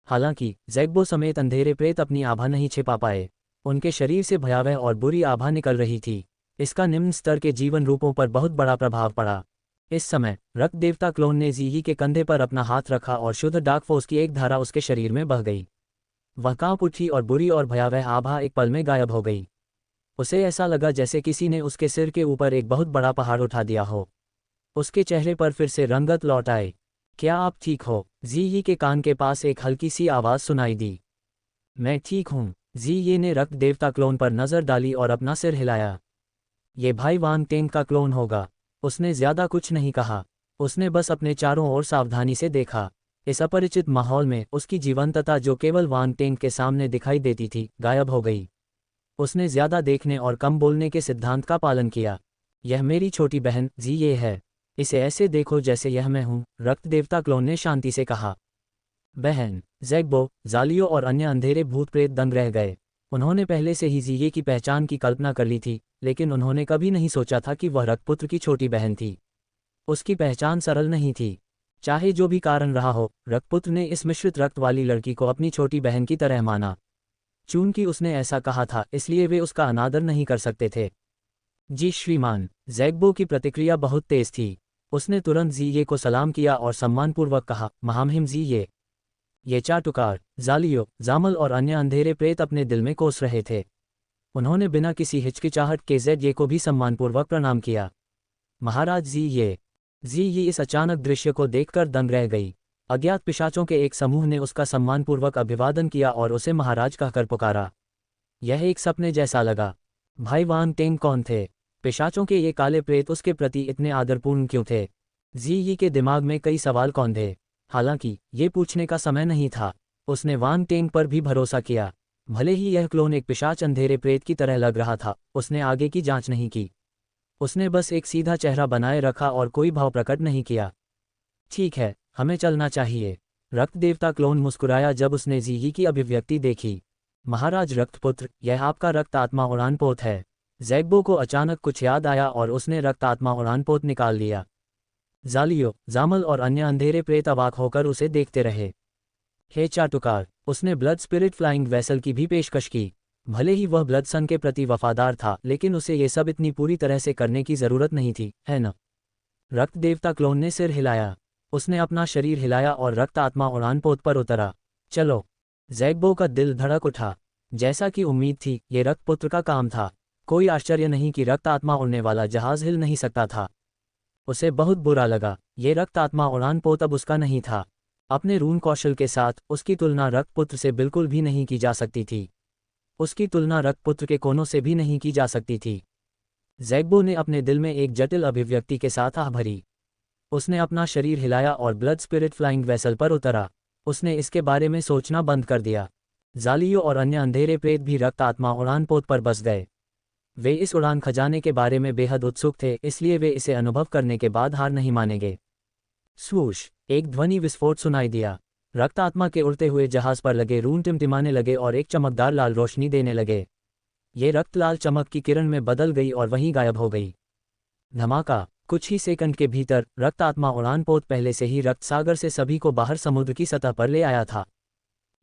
हालांकि ज़ैग्बो समेत अंधेरे प्रेत अपनी आभा नहीं छिपा पाए। उनके शरीर से भयावह और बुरी आभा निकल रही थी। इसका निम्न स्तर के जीवन रूपों पर बहुत बड़ा प्रभाव पड़ा। इस समय रक्त देवता क्लोन ने जीही के कंधे पर अपना हाथ रखा और शुद्ध डार्क फोर्स की एक धारा उसके शरीर में बह गई। वह कांप उठी और बुरी और भयावह आभा एक पल में गायब हो गई। उसे ऐसा लगा जैसे किसी ने उसके सिर के ऊपर एक बहुत बड़ा पहाड़ उठा दिया हो। उसके चेहरे पर फिर से रंगत लौट आई। क्या आप ठीक हो? जीही के कान के पास एक हल्की सी आवाज़ सुनाई दी। मैं ठीक हूँ। जीये ने रक्त देवता क्लोन पर नज़र डाली और अपना सिर हिलाया। ये भाई वांग टेंग का क्लोन होगा। उसने ज्यादा कुछ नहीं कहा। उसने बस अपने चारों ओर सावधानी से देखा। इस अपरिचित माहौल में उसकी जीवंतता जो केवल वांग टेंग के सामने दिखाई देती थी, गायब हो गई। उसने ज्यादा देखने और कम बोलने के सिद्धांत का पालन किया। यह मेरी छोटी बहन जीये है। इसे ऐसे देखो जैसे यह मैं हूँ, रक्त देवता क्लोन ने शांति से कहा। बहन। ज़ैग्बो, जालियो और अन्य अंधेरे भूत प्रेत दंग रह गए। उन्होंने पहले से ही जीये की पहचान की कल्पना कर ली थी, लेकिन उन्होंने कभी नहीं सोचा था कि वह रक्तपुत्र की छोटी बहन थी। उसकी पहचान सरल नहीं थी। चाहे जो भी कारण रहा हो, रक्तपुत्र ने इस मिश्रित रक्त वाली लड़की को अपनी छोटी बहन की तरह माना। चूंकि उसने ऐसा कहा था, इसलिए वे उसका अनादर नहीं कर सकते थे। जी श्रीमान। ज़ैग्बो की प्रतिक्रिया बहुत तेज थी। उसने तुरंत जीये को सलाम किया और सम्मानपूर्वक कहा, महामहिम जीये। ये चाटुकार, जालियो, जामल और अन्य अंधेरे प्रेत अपने दिल में कोस रहे थे। उन्होंने बिना किसी हिचकिचाहट के ज़ैग्ये को भी सम्मानपूर्वक प्रणाम किया। महाराज जीये। जीये इस अचानक दृश्य को देखकर दंग रह गई। अज्ञात पिशाचों के एक समूह ने उसका सम्मानपूर्वक अभिवादन किया और उसे महाराज कहकर पुकारा। यह एक सपने जैसा लगा। भाई वांग टेंग कौन थे? पिशाचों के ये काले प्रेत उसके प्रति इतने आदरपूर्ण क्यों थे? जी के दिमाग में कई सवाल कौन थे। हालांकि ये पूछने का समय नहीं था। उसने वांग टेंग पर भी भरोसा किया। भले ही यह क्लोन एक पिशाच अंधेरे प्रेत की तरह लग रहा था, उसने आगे की जांच नहीं की। उसने बस एक सीधा चेहरा बनाए रखा और कोई भाव प्रकट नहीं किया। ठीक है, हमें चलना चाहिए। रक्त देवता क्लोन मुस्कुराया जब उसने जी की अभिव्यक्ति देखी। महाराज रक्तपुत्र, यह आपका रक्त आत्मा उड़ानपोत है। ज़ैग्बो को अचानक कुछ याद आया और उसने रक्त आत्मा उड़ानपोत निकाल लिया। जालियो, जामल और अन्य अंधेरे प्रेत अवाक होकर उसे देखते रहे। हे चाटुकार, उसने ब्लड स्पिरिट फ्लाइंग वेसल की भी पेशकश की। भले ही वह ब्लड सन के प्रति वफादार था, लेकिन उसे ये सब इतनी पूरी तरह से करने की जरूरत नहीं थी, है न? रक्त देवता क्लोन ने सिर हिलाया। उसने अपना शरीर हिलाया और रक्त आत्मा उड़ानपोत पर उतरा। चलो। ज़ैग्बो का दिल धड़क उठा। जैसा कि उम्मीद थी, ये रक्तपुत्र का काम था। कोई आश्चर्य नहीं कि रक्त आत्मा उड़ने वाला जहाज हिल नहीं सकता था। उसे बहुत बुरा लगा। ये रक्त आत्मा उड़ानपोत अब उसका नहीं था। अपने रून कौशल के साथ उसकी तुलना रक्तपुत्र से बिल्कुल भी नहीं की जा सकती थी। उसकी तुलना रक्तपुत्र के कोनों से भी नहीं की जा सकती थी। ज़ैग्बो ने अपने दिल में एक जटिल अभिव्यक्ति के साथ आह भरी। उसने अपना शरीर हिलाया और ब्लड स्पिरिट फ्लाइंग वेसल पर उतरा। उसने इसके बारे में सोचना बंद कर दिया। जालियो और अन्य अंधेरे प्रेत भी रक्त आत्मा उड़ानपोत पर बस गए। वे इस उड़ान खजाने के बारे में बेहद उत्सुक थे, इसलिए वे इसे अनुभव करने के बाद हार नहीं मानेंगे। स्वूश, एक ध्वनि विस्फोट सुनाई दिया। रक्त आत्मा के उड़ते हुए जहाज पर लगे रून टिमटिमाने लगे और एक चमकदार लाल रोशनी देने लगे। ये रक्त लाल चमक की किरण में बदल गई और वहीं गायब हो गई। धमाका। कुछ ही सेकंड के भीतर रक्त आत्मा उड़ानपोत पहले से ही रक्त सागर से सभी को बाहर समुद्र की सतह पर ले आया था।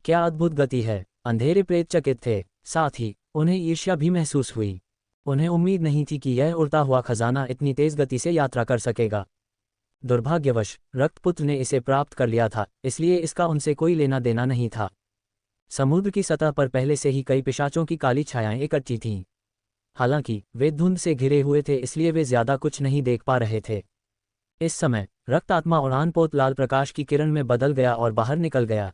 क्या अद्भुत गति है। अंधेरे प्रेत चकित थे, साथ ही उन्हें ईर्ष्या भी महसूस हुई। उन्हें उम्मीद नहीं थी कि यह उड़ता हुआ खजाना इतनी तेज गति से यात्रा कर सकेगा। दुर्भाग्यवश रक्तपुत्र ने इसे प्राप्त कर लिया था, इसलिए इसका उनसे कोई लेना देना नहीं था। समुद्र की सतह पर पहले से ही कई पिशाचों की काली छायाएं इकट्ठी थीं। हालांकि वे धुंध से घिरे हुए थे, इसलिए वे ज्यादा कुछ नहीं देख पा रहे थे। इस समय रक्त आत्मा उड़ानपोत लाल प्रकाश की किरण में बदल गया और बाहर निकल गया।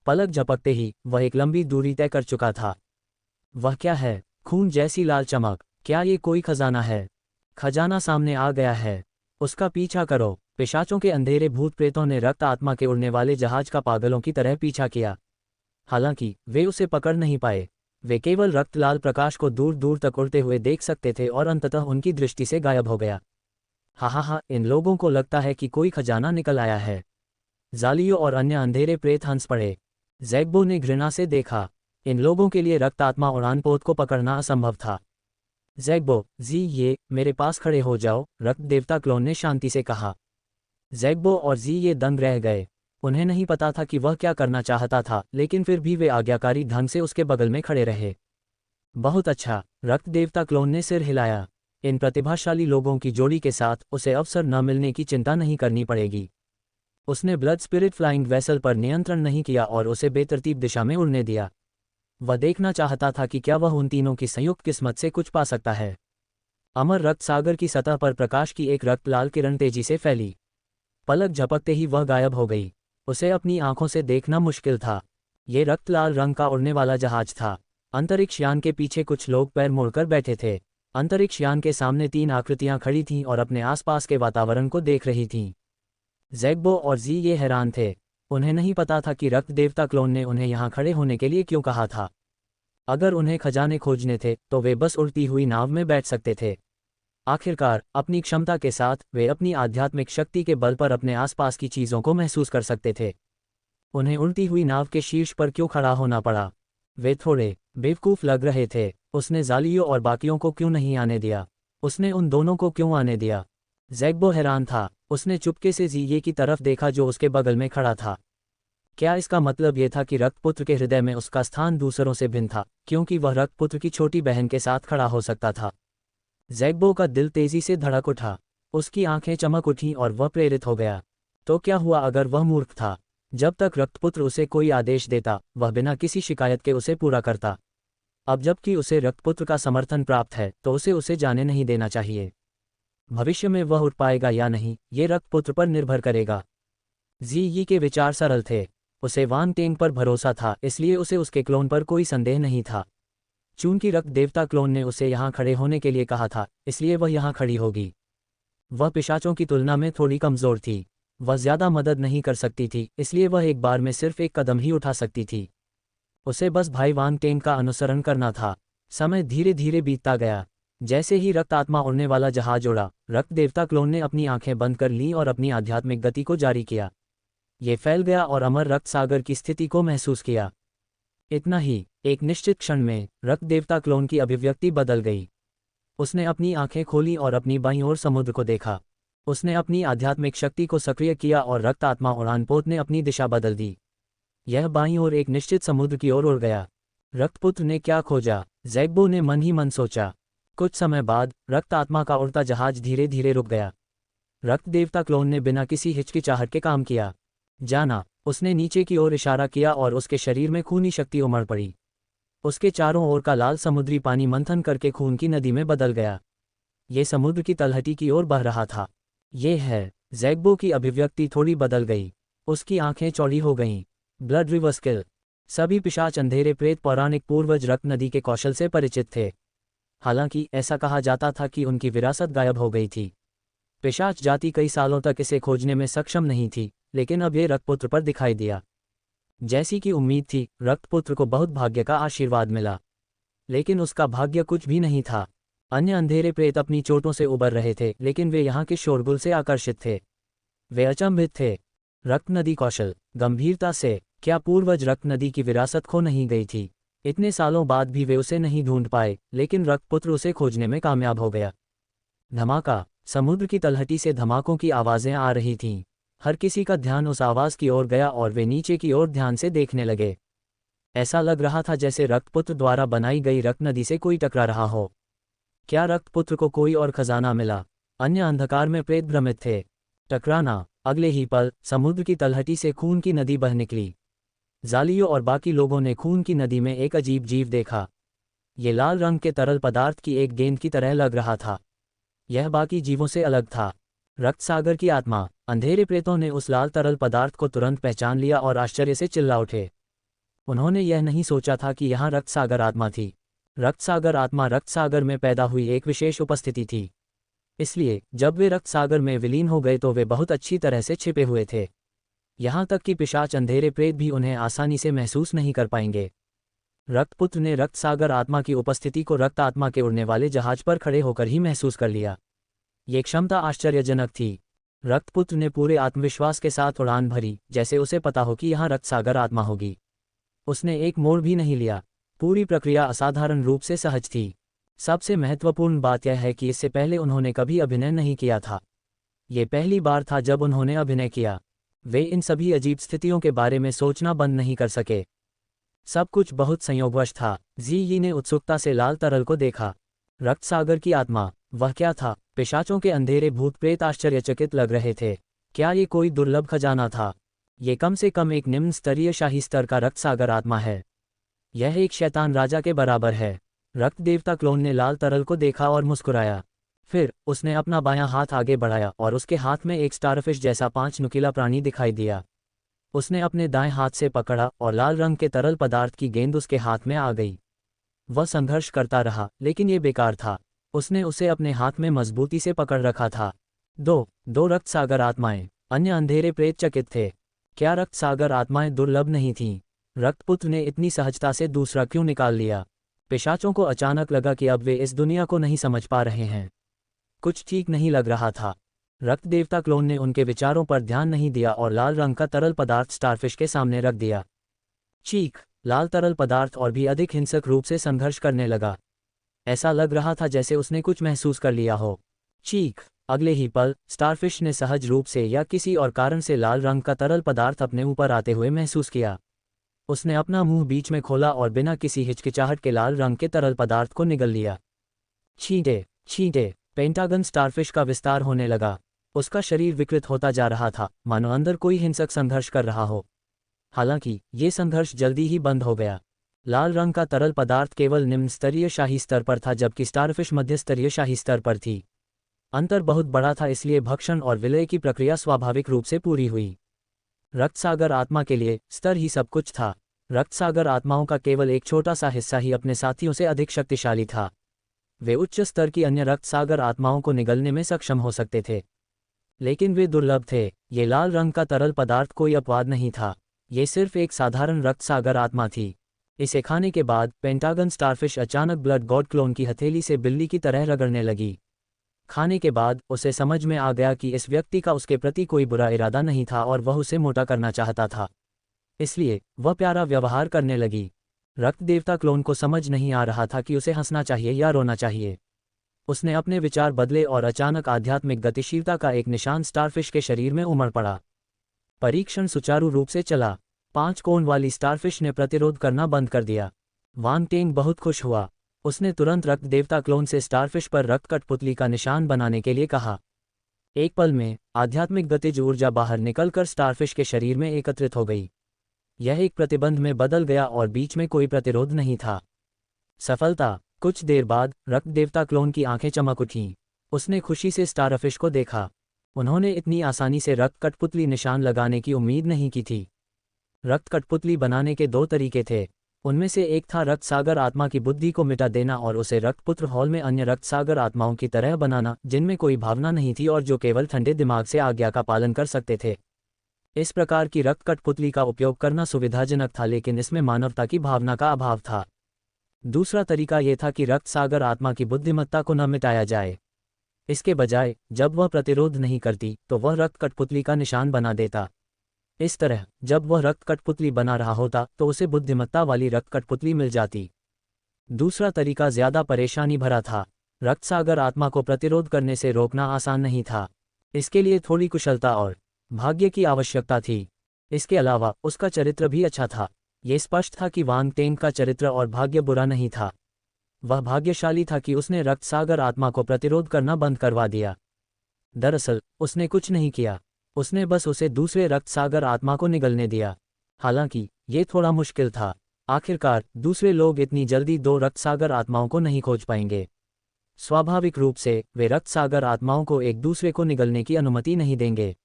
पलक झपकते ही वह एक लंबी दूरी तय कर चुका था। वह क्या है? खून जैसी लाल चमक। क्या ये कोई खजाना है? खजाना सामने आ गया है। उसका पीछा करो। पिशाचों के अंधेरे भूत प्रेतों ने रक्त आत्मा के उड़ने वाले जहाज का पागलों की तरह पीछा किया। हालांकि वे उसे पकड़ नहीं पाए। वे केवल रक्त लाल प्रकाश को दूर दूर तक उड़ते हुए देख सकते थे और अंततः उनकी दृष्टि से गायब हो गया। हा, इन लोगों को लगता है कि कोई खजाना निकल आया है। जालियो और अन्य अंधेरे प्रेत हंस पड़े। ज़ैग्बो ने घृणा से देखा। इन लोगों के लिए रक्त आत्मा उड़ानपोत को पकड़ना असंभव था। ज़ैग्बो, ये मेरे पास खड़े हो जाओ, रक्त देवता क्लोन ने शांति से कहा। ज़ैग्बो और ये दंग रह गए। उन्हें नहीं पता था कि वह क्या करना चाहता था, लेकिन फिर भी वे आज्ञाकारी ढंग से उसके बगल में खड़े रहे। बहुत अच्छा, रक्त देवता क्लोन ने सिर हिलाया। इन प्रतिभाशाली लोगों की जोड़ी के साथ उसे अवसर न मिलने की चिंता नहीं करनी पड़ेगी। उसने ब्लड स्पिरिट फ्लाइंग वेसल पर नियंत्रण नहीं किया और उसे बेतरतीब दिशा में उड़ने दिया। वह देखना चाहता था कि क्या वह उन तीनों की संयुक्त किस्मत से कुछ पा सकता है। अमर रक्त सागर की सतह पर प्रकाश की एक रक्त लाल किरण तेजी से फैली। पलक झपकते ही वह गायब हो गई। उसे अपनी आंखों से देखना मुश्किल था। ये रक्त लाल रंग का उड़ने वाला जहाज था। अंतरिक्ष यान के पीछे कुछ लोग पैर मोड़कर बैठे थे। अंतरिक्ष यान के सामने 3 आकृतियां खड़ी थीं और अपने आसपास के वातावरण को देख रही थीं। ज़ैग्बो और ये हैरान थे। उन्हें नहीं पता था कि रक्त देवता क्लोन ने उन्हें यहाँ खड़े होने के लिए क्यों कहा था। अगर उन्हें खजाने खोजने थे तो वे बस उड़ती हुई नाव में बैठ सकते थे। आखिरकार अपनी क्षमता के साथ वे अपनी आध्यात्मिक शक्ति के बल पर अपने आसपास की चीज़ों को महसूस कर सकते थे। उन्हें उड़ती हुई नाव के शीर्ष पर क्यों खड़ा होना पड़ा? वे थोड़े बेवकूफ़ लग रहे थे। उसने जालियो और बाकियों को क्यों नहीं आने दिया? उसने उन दोनों को क्यों आने दिया? ज़ैग्बो हैरान था। उसने चुपके से ये की तरफ देखा जो उसके बगल में खड़ा था। क्या इसका मतलब ये था कि रक्तपुत्र के हृदय में उसका स्थान दूसरों से भिन्न था, क्योंकि वह रक्तपुत्र की छोटी बहन के साथ खड़ा हो सकता था? ज़ैग्बो का दिल तेजी से धड़क उठा। उसकी आंखें चमक उठीं और वह प्रेरित हो गया। तो क्या हुआ अगर वह मूर्ख था? जब तक रक्तपुत्र उसे कोई आदेश देता, वह बिना किसी शिकायत के उसे पूरा करता। अब जबकि उसे रक्तपुत्र का समर्थन प्राप्त है, तो उसे जाने नहीं देना चाहिए। भविष्य में वह उठ पाएगा या नहीं, ये रक्तपुत्र पर निर्भर करेगा। जी के विचार सरल थे। उसे वांग टेंग पर भरोसा था, इसलिए उसे उसके क्लोन पर कोई संदेह नहीं था। चून की रक्त देवता क्लोन ने उसे यहाँ खड़े होने के लिए कहा था, इसलिए वह यहाँ खड़ी होगी। वह पिशाचों की तुलना में थोड़ी कमज़ोर थी। वह ज़्यादा मदद नहीं कर सकती थी, इसलिए वह एक बार में सिर्फ एक कदम ही उठा सकती थी। उसे बस भाई वांग टेन का अनुसरण करना था। समय धीरे धीरे बीतता गया। जैसे ही रक्त आत्मा उड़ने वाला जहाज उड़ा, रक्त देवता क्लोन ने अपनी आंखें बंद कर लीं और अपनी आध्यात्मिक गति को जारी किया। ये फैल गया और अमर रक्त सागर की स्थिति को महसूस किया। इतना ही, एक निश्चित क्षण में रक्त देवता क्लोन की अभिव्यक्ति बदल गई। उसने अपनी आंखें खोली और अपनी बाईं ओर समुद्र को देखा। उसने अपनी आध्यात्मिक शक्ति को सक्रिय किया और रक्त आत्मा उड़ानपोत ने अपनी दिशा बदल दी। यह बाईं ओर एक निश्चित समुद्र की ओर उड़ गया। रक्तपुत्र ने क्या खोजा, ज़ैग्बो ने मन ही मन सोचा। कुछ समय बाद रक्त आत्मा का उड़ता जहाज धीरे धीरे रुक गया। रक्त देवता क्लोन ने बिना किसी हिचकिचाहट के काम किया। जाना, उसने नीचे की ओर इशारा किया और उसके शरीर में खूनी शक्ति उमड़ पड़ी। उसके चारों ओर का लाल समुद्री पानी मंथन करके खून की नदी में बदल गया। ये समुद्र की तलहटी की ओर बह रहा था। ये है, ज़ैग्बो की अभिव्यक्ति थोड़ी बदल गई। उसकी आंखें चौड़ी हो गईं। Blood river skill. सभी पिशाच अंधेरे प्रेत पौराणिक पूर्वज रक्त नदी के कौशल से परिचित थे। हालांकि ऐसा कहा जाता था कि उनकी विरासत गायब हो गई थी। पिशाच जाति कई सालों तक इसे खोजने में सक्षम नहीं थी, लेकिन अब ये रक्तपुत्र पर दिखाई दिया। जैसी कि उम्मीद थी, रक्तपुत्र को बहुत भाग्य का आशीर्वाद मिला। लेकिन उसका भाग्य कुछ भी नहीं था। अन्य अंधेरे प्रेत अपनी चोटों से उबर रहे थे, लेकिन वे यहाँ के शोरगुल से आकर्षित थे। वे अचंभित थे। रक्त नदी कौशल, गंभीरता से, क्या पूर्वज रक्त नदी की विरासत खो नहीं गई थी? इतने सालों बाद भी वे उसे नहीं ढूंढ पाए, लेकिन रक्तपुत्र उसे खोजने में कामयाब हो गया। धमाका। समुद्र की तलहटी से धमाकों की आवाज़ें आ रही थीं। हर किसी का ध्यान उस आवाज़ की ओर गया और वे नीचे की ओर ध्यान से देखने लगे। ऐसा लग रहा था जैसे रक्तपुत्र द्वारा बनाई गई रक्त नदी से कोई टकरा रहा हो। क्या रक्तपुत्र को कोई और खजाना मिला? अन्य अंधकार में प्रेत भ्रमित थे। टकराना। अगले ही पल समुद्र की तलहटी से खून की नदी बह निकली। जालियों और बाकी लोगों ने खून की नदी में एक अजीब जीव देखा। ये लाल रंग के तरल पदार्थ की एक गेंद की तरह लग रहा था। यह बाकी जीवों से अलग था। रक्त सागर की आत्मा। अंधेरे प्रेतों ने उस लाल तरल पदार्थ को तुरंत पहचान लिया और आश्चर्य से चिल्ला उठे। उन्होंने यह नहीं सोचा था कि यहाँ रक्त सागर आत्मा थी। रक्त सागर आत्मा रक्त सागर में पैदा हुई एक विशेष उपस्थिति थी। इसलिए जब वे रक्त सागर में विलीन हो गए तो वे बहुत अच्छी तरह से छिपे हुए थे। यहाँ तक कि पिशाच अंधेरे प्रेत भी उन्हें आसानी से महसूस नहीं कर पाएंगे। रक्तपुत्र ने रक्त सागर आत्मा की उपस्थिति को रक्त आत्मा के उड़ने वाले जहाज पर खड़े होकर ही महसूस कर लिया। ये क्षमता आश्चर्यजनक थी। रक्तपुत्र ने पूरे आत्मविश्वास के साथ उड़ान भरी, जैसे उसे पता हो कि यहाँ रक्त सागर आत्मा होगी। उसने एक मोड़ भी नहीं लिया। पूरी प्रक्रिया असाधारण रूप से सहज थी। सबसे महत्वपूर्ण बात यह है कि इससे पहले उन्होंने कभी अभिनय नहीं किया था। ये पहली बार था जब उन्होंने अभिनय किया। वे इन सभी अजीब स्थितियों के बारे में सोचना बंद नहीं कर सके। सब कुछ बहुत संयोगवश था। जी यी ने उत्सुकता से लाल तरल को देखा। रक्त सागर की आत्मा, वह क्या था? पिशाचों के अंधेरे भूत प्रेत आश्चर्यचकित लग रहे थे। क्या ये कोई दुर्लभ खजाना था? ये कम से कम एक निम्न स्तरीय शाही स्तर का रक्त सागर आत्मा है। यह एक शैतान राजा के बराबर है। रक्त देवता क्लोन ने लाल तरल को देखा और मुस्कुराया। फिर उसने अपना बायां हाथ आगे बढ़ाया और उसके हाथ में एक स्टारफिश जैसा 5 नुकीला प्राणी दिखाई दिया। उसने अपने दाएं हाथ से पकड़ा और लाल रंग के तरल पदार्थ की गेंद उसके हाथ में आ गई। वह संघर्ष करता रहा, लेकिन ये बेकार था। उसने उसे अपने हाथ में मजबूती से पकड़ रखा था। दो रक्त सागर आत्माएं। अन्य अंधेरे प्रेत चकित थे। क्या रक्त सागर आत्माएं दुर्लभ नहीं थीं? रक्तपुत्र ने इतनी सहजता से दूसरा क्यों निकाल लिया? पिशाचों को अचानक लगा कि अब वे इस दुनिया को नहीं समझ पा रहे हैं। कुछ ठीक नहीं लग रहा था। रक्त देवता क्लोन ने उनके विचारों पर ध्यान नहीं दिया और लाल रंग का तरल पदार्थ स्टारफिश के सामने रख दिया। चीख। लाल तरल पदार्थ और भी अधिक हिंसक रूप से संघर्ष करने लगा। ऐसा लग रहा था जैसे उसने कुछ महसूस कर लिया हो। चीख। अगले ही पल स्टारफिश ने सहज रूप से या किसी और कारण से लाल रंग का तरल पदार्थ अपने ऊपर आते हुए महसूस किया। उसने अपना मुंह बीच में खोला और बिना किसी हिचकिचाहट के लाल रंग के तरल पदार्थ को निगल लिया। छींटे छींटे। पेंटागन स्टारफिश का विस्तार होने लगा। उसका शरीर विकृत होता जा रहा था, मानो अंदर कोई हिंसक संघर्ष कर रहा हो। हालांकि ये संघर्ष जल्दी ही बंद हो गया। लाल रंग का तरल पदार्थ केवल निम्न स्तरीय शाही स्तर पर था, जबकि स्टारफिश मध्य स्तरीय शाही स्तर पर थी। अंतर बहुत बड़ा था, इसलिए भक्षण और विलय की प्रक्रिया स्वाभाविक रूप से पूरी हुई। रक्त सागर आत्मा के लिए स्तर ही सब कुछ था। रक्त सागर आत्माओं का केवल एक छोटा सा हिस्सा ही अपने साथियों से अधिक शक्तिशाली था। वे उच्च स्तर की अन्य रक्त सागर आत्माओं को निगलने में सक्षम हो सकते थे, लेकिन वे दुर्लभ थे। ये लाल रंग का तरल पदार्थ कोई अपवाद नहीं था, ये सिर्फ एक साधारण रक्त सागर आत्मा थी। इसे खाने के बाद पेंटागन स्टारफिश अचानक ब्लड गॉड क्लोन की हथेली से बिल्ली की तरह रगड़ने लगी। खाने के बाद उसे समझ में आ गया कि इस व्यक्ति का उसके प्रति कोई बुरा इरादा नहीं था और वह उसे मोटा करना चाहता था, इसलिए वह प्यारा व्यवहार करने लगी। रक्त देवता क्लोन को समझ नहीं आ रहा था कि उसे हंसना चाहिए या रोना चाहिए। उसने अपने विचार बदले और अचानक आध्यात्मिक गतिशीलता का एक निशान स्टारफिश के शरीर में उमड़ पड़ा। परीक्षण सुचारू रूप से चला। 5 कोण वाली स्टारफिश ने प्रतिरोध करना बंद कर दिया। वांग टेंग बहुत खुश हुआ। उसने तुरंत रक्त देवता क्लोन से स्टारफिश पर रक्त कठपुतली का निशान बनाने के लिए कहा। एक पल में आध्यात्मिक गतिज ऊर्जा बाहर निकलकर स्टारफिश के शरीर में एकत्रित हो गई। यह एक प्रतिबंध में बदल गया और बीच में कोई प्रतिरोध नहीं था। सफलता। कुछ देर बाद रक्त देवता क्लोन की आंखें चमक उठीं। उसने खुशी से स्टारफिश को देखा। उन्होंने इतनी आसानी से रक्त कठपुतली निशान लगाने की उम्मीद नहीं की थी। रक्त कठपुतली बनाने के 2 तरीके थे। उनमें से एक था रक्त सागर आत्मा की बुद्धि को मिटा देना और उसे रक्तपुत्र हॉल में अन्य रक्त सागर आत्माओं की तरह बनाना, जिनमें कोई भावना नहीं थी और जो केवल ठंडे दिमाग से आज्ञा का पालन कर सकते थे। इस प्रकार की रक्त कठपुतली का उपयोग करना सुविधाजनक था, लेकिन इसमें मानवता की भावना का अभाव था। दूसरा तरीका यह था कि रक्त सागर आत्मा की बुद्धिमत्ता को न मिटाया जाए। इसके बजाय जब वह प्रतिरोध नहीं करती तो वह रक्त कठपुतली का निशान बना देता। इस तरह जब वह रक्त कठपुतली बना रहा होता तो उसे बुद्धिमत्ता वाली रक्त कठपुतली मिल जाती। दूसरा तरीका ज्यादा परेशानी भरा था। रक्त सागर आत्मा को प्रतिरोध करने से रोकना आसान नहीं था। इसके लिए थोड़ी कुशलता और भाग्य की आवश्यकता थी। इसके अलावा उसका चरित्र भी अच्छा था। ये स्पष्ट था कि वांग टेंग का चरित्र और भाग्य बुरा नहीं था। वह भाग्यशाली था कि उसने रक्त सागर आत्मा को प्रतिरोध करना बंद करवा दिया। दरअसल उसने कुछ नहीं किया, उसने बस उसे दूसरे रक्त सागर आत्मा को निगलने दिया। हालांकि ये थोड़ा मुश्किल था। आखिरकार दूसरे लोग इतनी जल्दी 2 रक्त सागर आत्माओं को नहीं खोज पाएंगे। स्वाभाविक रूप से वे रक्त सागर आत्माओं को एक दूसरे को निगलने की अनुमति नहीं देंगे।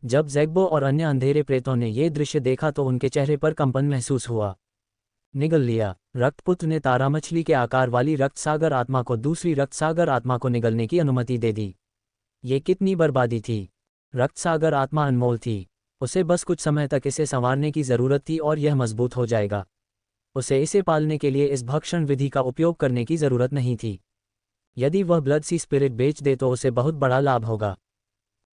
जब ज़ैग्बो और अन्य अंधेरे प्रेतों ने ये दृश्य देखा तो उनके चेहरे पर कंपन महसूस हुआ। निगल लिया। रक्तपुत्र ने तारा मछली के आकार वाली रक्त सागर आत्मा को दूसरी रक्त सागर आत्मा को निगलने की अनुमति दे दी। ये कितनी बर्बादी थी। रक्त सागर आत्मा अनमोल थी। उसे बस कुछ समय तक इसे संवारने की जरूरत थी और यह मजबूत हो जाएगा। उसे इसे पालने के लिए इस भक्षण विधि का उपयोग करने की जरूरत नहीं थी। यदि वह ब्लड सी स्पिरिट बेच दे तो उसे बहुत बड़ा लाभ होगा।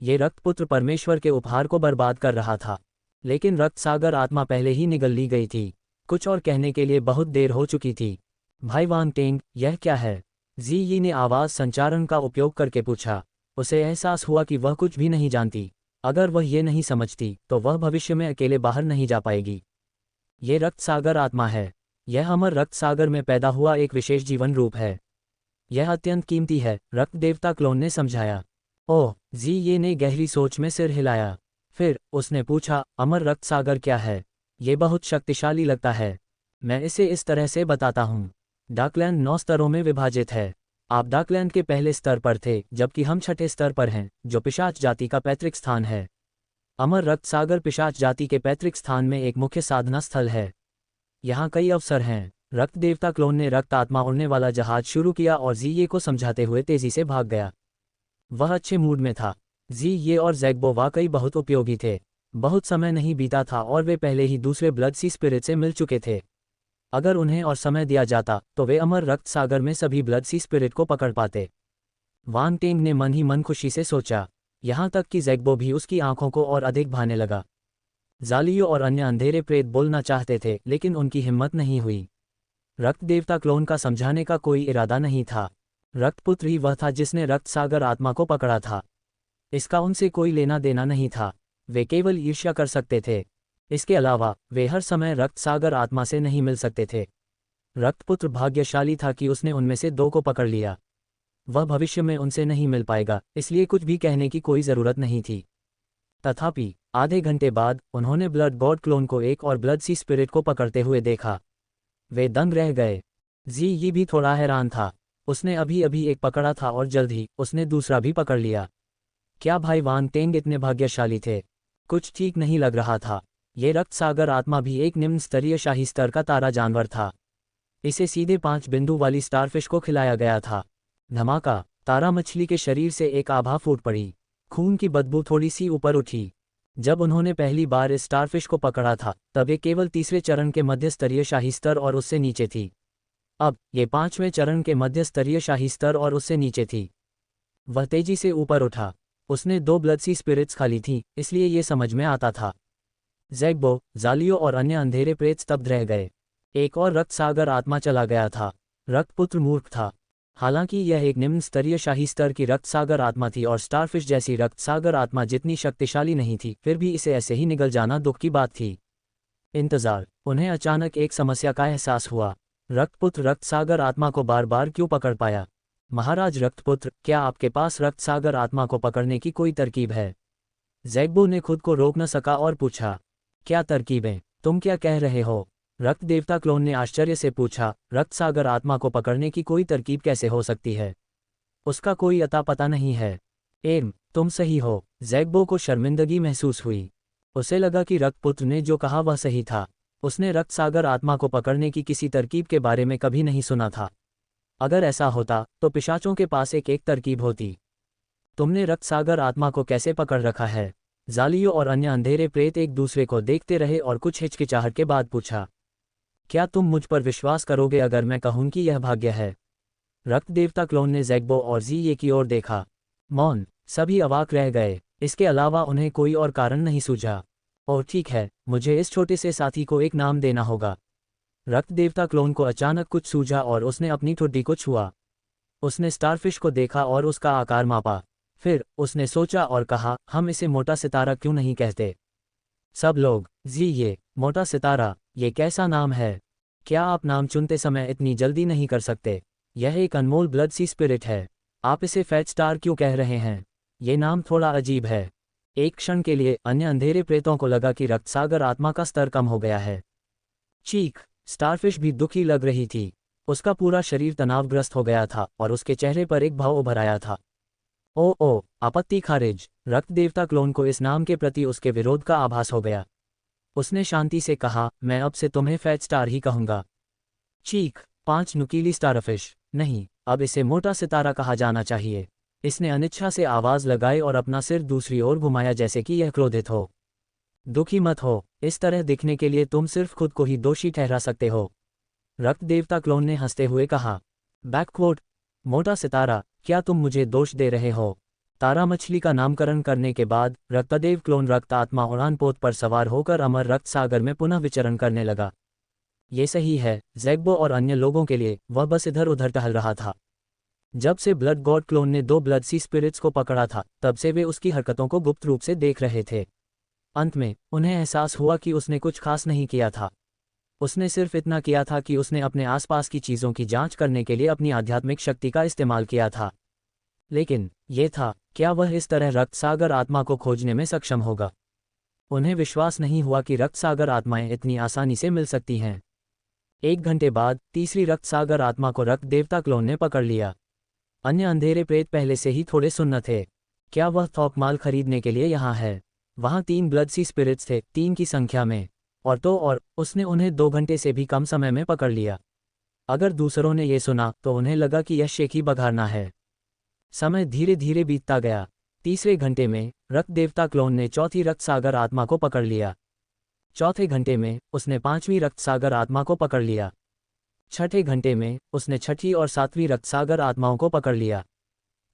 ये रक्तपुत्र परमेश्वर के उपहार को बर्बाद कर रहा था, लेकिन रक्त सागर आत्मा पहले ही निगल ली गई थी। कुछ और कहने के लिए बहुत देर हो चुकी थी। भाई वांग टेंग, यह क्या है? जी यी ने आवाज संचारण का उपयोग करके पूछा। उसे एहसास हुआ कि वह कुछ भी नहीं जानती। अगर वह ये नहीं समझती तो वह भविष्य में अकेले बाहर नहीं जा पाएगी। ये रक्त सागर आत्मा है। यह अमर रक्त सागर में पैदा हुआ एक विशेष जीवन रूप है। यह अत्यंत कीमती है, रक्त देवता क्लोन ने समझाया। ओह, जी ये ने गहरी सोच में सिर हिलाया। फिर उसने पूछा, अमर रक्त सागर क्या है? ये बहुत शक्तिशाली लगता है। मैं इसे इस तरह से बताता हूँ। डार्कलैंड 9 स्तरों में विभाजित है। आप डार्कलैंड के पहले स्तर पर थे, जबकि हम 6ठे स्तर पर हैं, जो पिशाच जाति का पैतृक स्थान है। अमर रक्त सागर पिशाच जाति के पैतृक स्थान में एक मुख्य साधना स्थल है। यहाँ कई अवसर हैं। रक्त देवता क्लोन ने रक्त आत्मा उड़ने वाला जहाज शुरू किया और जी ये को समझाते हुए तेजी से भाग गया। वह अच्छे मूड में था। जी ये और ज़ैग्बो वाकई बहुत उपयोगी थे। बहुत समय नहीं बीता था और वे पहले ही दूसरे ब्लड सी स्पिरिट से मिल चुके थे। अगर उन्हें और समय दिया जाता तो वे अमर रक्त सागर में सभी ब्लड सी स्पिरिट को पकड़ पाते। वांग टेंग ने मन ही मन खुशी से सोचा। यहाँ तक कि ज़ैग्बो भी उसकी आंखों को और अधिक भाने लगा। जालियो और अन्य अंधेरे प्रेत बोलना चाहते थे, लेकिन उनकी हिम्मत नहीं हुई। रक्त देवता क्लोन का समझाने का कोई इरादा नहीं था। रक्तपुत्र ही वह था जिसने रक्त सागर आत्मा को पकड़ा था। इसका उनसे कोई लेना देना नहीं था। वे केवल ईर्ष्या कर सकते थे। इसके अलावा वे हर समय रक्त सागर आत्मा से नहीं मिल सकते थे। रक्तपुत्र भाग्यशाली था कि उसने उनमें से 2 को पकड़ लिया। वह भविष्य में उनसे नहीं मिल पाएगा, इसलिए कुछ भी कहने की कोई ज़रूरत नहीं थी। तथापि आधे घंटे बाद उन्होंने ब्लड गॉड क्लोन को एक और ब्लड सी स्पिरिट को पकड़ते हुए देखा। वे दंग रह गए। जी ये भी थोड़ा हैरान था। उसने अभी अभी एक पकड़ा था और जल्द ही उसने दूसरा भी पकड़ लिया। क्या भाई वांग टेंग इतने भाग्यशाली थे? कुछ ठीक नहीं लग रहा था। ये रक्त सागर आत्मा भी एक निम्न स्तरीय शाही स्तर का तारा जानवर था। इसे सीधे 5 बिंदु वाली स्टारफिश को खिलाया गया था। धमाका, तारा मछली के शरीर से एक आभा फूट पड़ी। खून की बदबू थोड़ी सी ऊपर उठी। जब उन्होंने पहली बार इस स्टारफिश को पकड़ा था तब ये केवल तीसरे चरण के मध्य स्तरीय शाही स्तर और उससे नीचे थी। अब ये 5वें चरण के मध्य स्तरीय शाही स्तर और उससे नीचे थी। वह तेजी से ऊपर उठा। उसने 2 ब्लड सी स्पिरिट्स खाली थी, इसलिए ये समझ में आता था। ज़ैग्बो, ज़ालियो और अन्य अंधेरे प्रेत स्तब्ध रह गए। एक और रक्त सागर आत्मा चला गया था। रक्तपुत्र मूर्ख था। हालांकि यह एक निम्न स्तरीय शाही स्तर की रक्त सागर आत्मा थी और स्टारफिश जैसी रक्त सागर आत्मा जितनी शक्तिशाली नहीं थी, फिर भी इसे ऐसे ही निगल जाना दुख की बात थी। इंतजार। उन्हें अचानक एक समस्या का एहसास हुआ। रक्तपुत्र रक्त सागर आत्मा को बार बार क्यों पकड़ पाया? महाराज रक्तपुत्र, क्या आपके पास रक्त सागर आत्मा को पकड़ने की कोई तरकीब है? ज़ैग्बो ने खुद को रोक न सका और पूछा। क्या तरकीबें? तुम क्या कह रहे हो? रक्त देवता क्लोन ने आश्चर्य से पूछा। रक्त सागर आत्मा को पकड़ने की कोई तरकीब कैसे हो सकती है? उसका कोई अता पता नहीं है। तुम सही हो। ज़ैग्बो को शर्मिंदगी महसूस हुई। उसे लगा कि रक्तपुत्र ने जो कहा वह सही था। उसने रक्त सागर आत्मा को पकड़ने की किसी तरकीब के बारे में कभी नहीं सुना था। अगर ऐसा होता तो पिशाचों के पास एक तरकीब होती। तुमने रक्त सागर आत्मा को कैसे पकड़ रखा है? ज़ालियो और अन्य अंधेरे प्रेत एक दूसरे को देखते रहे और कुछ हिचकिचाहट के बाद पूछा। क्या तुम मुझ पर विश्वास करोगे अगर मैं कहूं कि यह भाग्य है? रक्त देवता क्लोन ने ज़ैग्बो और ज़ी की ओर देखा। मौन। सभी अवाक रह गए। इसके अलावा उन्हें कोई और कारण नहीं सूझा। और ठीक है, मुझे इस छोटे से साथी को एक नाम देना होगा। रक्त देवता क्लोन को अचानक कुछ सूझा और उसने अपनी ठुड्डी को छुआ। उसने स्टारफिश को देखा और उसका आकार मापा। फिर उसने सोचा और कहा, हम इसे मोटा सितारा क्यों नहीं कहते? सब लोग, ये मोटा सितारा, ये कैसा नाम है? क्या आप नाम चुनते समय इतनी जल्दी नहीं कर सकते? यह एक अनमोल ब्लड सी स्पिरिट है। आप इसे फैट स्टार क्यों कह रहे हैं? ये नाम थोड़ा अजीब है। एक क्षण के लिए अन्य अंधेरे प्रेतों को लगा कि रक्त सागर आत्मा का स्तर कम हो गया है। चीख। स्टारफिश भी दुखी लग रही थी। उसका पूरा शरीर तनावग्रस्त हो गया था और उसके चेहरे पर एक भाव उभर आया था। ओ, आपत्ति खारिज। रक्त देवता क्लोन को इस नाम के प्रति उसके विरोध का आभास हो गया। उसने शांति से कहा, मैं अब से तुम्हें फैट स्टार ही कहूंगा। चीख। 5 नुकीली स्टारफिश। नहीं, अब इसे मोटा सितारा कहा जाना चाहिए। इसने अनिच्छा से आवाज लगाई और अपना सिर दूसरी ओर घुमाया जैसे कि यह क्रोधित हो। दुखी मत हो। इस तरह दिखने के लिए तुम सिर्फ खुद को ही दोषी ठहरा सकते हो। रक्त देवता क्लोन ने हंसते हुए कहा। बैकक्वोट। मोटा सितारा, क्या तुम मुझे दोष दे रहे हो? तारा मछली का नामकरण करने के बाद रक्तदेव क्लोन रक्त आत्मा उड़ान पोत पर सवार होकर अमर रक्त सागर में पुनः विचरण करने लगा। ये सही है, ज़ैग्बो और अन्य लोगों के लिए वह बस इधर उधर टहल रहा था। जब से ब्लड गॉड क्लोन ने 2 ब्लड सी स्पिरिट्स को पकड़ा था तब से वे उसकी हरकतों को गुप्त रूप से देख रहे थे। अंत में उन्हें एहसास हुआ कि उसने कुछ खास नहीं किया था। उसने सिर्फ इतना किया था कि उसने अपने आसपास की चीज़ों की जांच करने के लिए अपनी आध्यात्मिक शक्ति का इस्तेमाल किया था। लेकिन ये था, क्या वह इस तरह रक्त सागर आत्मा को खोजने में सक्षम होगा? उन्हें विश्वास नहीं हुआ कि रक्त सागर आत्माएं इतनी आसानी से मिल सकती हैं। 1 घंटे बाद तीसरी रक्त सागर आत्मा को रक्त देवता क्लोन ने पकड़ लिया। अन्य अंधेरे प्रेत पहले से ही थोड़े सुन्न थे। क्या वह थोक माल खरीदने के लिए यहाँ है? वहाँ 3 ब्लड सी स्पिरिट्स थे, 3 की संख्या में। और उसने उन्हें 2 घंटे से भी कम समय में पकड़ लिया। अगर दूसरों ने ये सुना तो उन्हें लगा कि यह शेखी बघारना है। समय धीरे धीरे बीतता गया। तीसरे घंटे में रक्त देवता क्लोन ने चौथी रक्त सागर आत्मा को पकड़ लिया। चौथे घंटे में उसने 5वीं रक्त सागर आत्मा को पकड़ लिया। छठे घंटे में उसने 6ठी और 7वीं रक्त सागर आत्माओं को पकड़ लिया।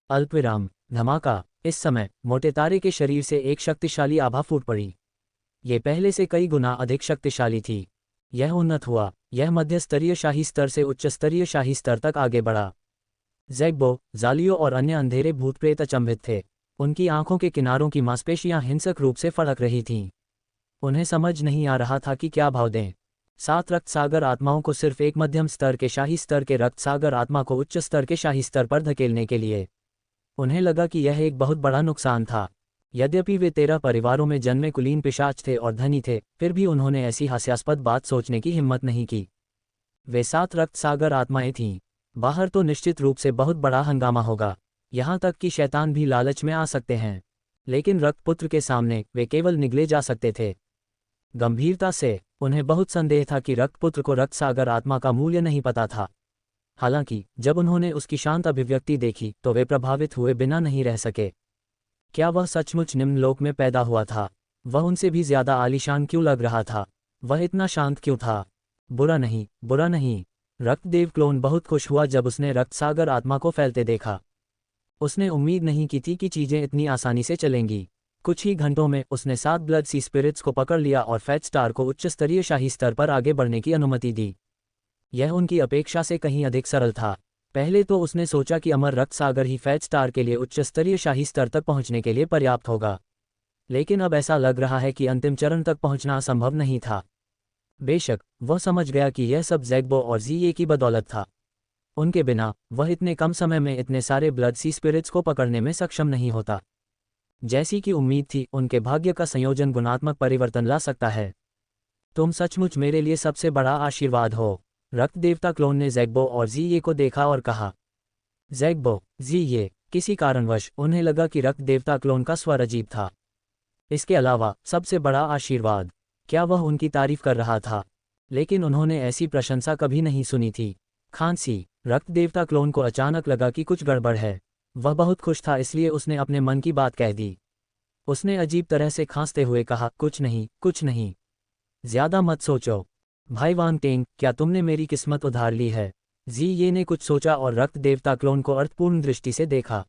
अल्पविराम। धमाका। इस समय मोटे तारे के शरीर से एक शक्तिशाली आभा फूट पड़ी। ये पहले से कई गुना अधिक शक्तिशाली थी। यह उन्नत हुआ। यह मध्य स्तरीय शाही स्तर से उच्च स्तरीय शाही स्तर तक आगे बढ़ा। ज़ैग्बो, ज़ालियो और अन्य अंधेरे भूत प्रेत अचंभित थे। उनकी आंखों के किनारों की मांसपेशियां हिंसक रूप से फड़क रही थीं। उन्हें समझ नहीं आ रहा था कि क्या भाव दें। 7 रक्त सागर आत्माओं को सिर्फ एक मध्यम स्तर के शाही स्तर के रक्त सागर आत्मा को उच्च स्तर के शाही स्तर पर धकेलने के लिए। उन्हें लगा कि यह एक बहुत बड़ा नुकसान था। यद्यपि वे 13 परिवारों में जन्मे कुलीन पिशाच थे और धनी थे, फिर भी उन्होंने ऐसी हास्यास्पद बात सोचने की हिम्मत नहीं की। वे 7 रक्त सागर आत्माएं थीं। बाहर तो निश्चित रूप से बहुत बड़ा हंगामा होगा। यहाँ तक कि शैतान भी लालच में आ सकते हैं। लेकिन रक्तपुत्र के सामने वे केवल निगले जा सकते थे। गंभीरता से। उन्हें बहुत संदेह था कि रक्तपुत्र को रक्तसागर आत्मा का मूल्य नहीं पता था। हालांकि जब उन्होंने उसकी शांत अभिव्यक्ति देखी तो वे प्रभावित हुए बिना नहीं रह सके। क्या वह सचमुच निम्न लोक में पैदा हुआ था? वह उनसे भी ज्यादा आलीशान क्यों लग रहा था? वह इतना शांत क्यों था? बुरा नहीं, बुरा नहीं। रक्तदेव क्लोन बहुत खुश हुआ जब उसने रक्तसागर आत्मा को फैलते देखा। उसने उम्मीद नहीं की थी कि चीजें इतनी आसानी से चलेंगी। कुछ ही घंटों में उसने 7 ब्लड सी स्पिरिट्स को पकड़ लिया और फेट स्टार को उच्च स्तरीय शाही स्तर पर आगे बढ़ने की अनुमति दी। यह उनकी अपेक्षा से कहीं अधिक सरल था। पहले तो उसने सोचा कि अमर रक्त सागर ही फेट स्टार के लिए उच्च स्तरीय शाही स्तर तक पहुंचने के लिए पर्याप्त होगा, लेकिन अब ऐसा लग रहा है कि अंतिम चरण तक पहुंचना असंभव नहीं था। बेशक वह समझ गया कि यह सब ज़ैग्बो और ज़ीये की बदौलत था। उनके बिना वह इतने कम समय में इतने सारे ब्लड सी स्पिरिट्स को पकड़ने में सक्षम नहीं होता। जैसी कि उम्मीद थी, उनके भाग्य का संयोजन गुणात्मक परिवर्तन ला सकता है। तुम सचमुच मेरे लिए सबसे बड़ा आशीर्वाद हो। रक्त देवता क्लोन ने ज़ैग्बो और ज़ीये को देखा और कहा। ज़ैग्बो, ज़ीये, किसी कारणवश उन्हें लगा कि रक्त देवता क्लोन का स्वर अजीब था। इसके अलावा सबसे बड़ा आशीर्वाद, क्या वह उनकी तारीफ कर रहा था? लेकिन उन्होंने ऐसी प्रशंसा कभी नहीं सुनी थी। खांसी। रक्त देवता क्लोन को अचानक लगा कि कुछ गड़बड़ है। वह बहुत खुश था, इसलिए उसने अपने मन की बात कह दी। उसने अजीब तरह से खांसते हुए कहा, कुछ नहीं, कुछ नहीं। ज्यादा मत सोचो। भाई वांग टेंग, क्या तुमने मेरी किस्मत उधार ली है? ज़ीये ने कुछ सोचा और रक्त देवता क्लोन को अर्थपूर्ण दृष्टि से देखा।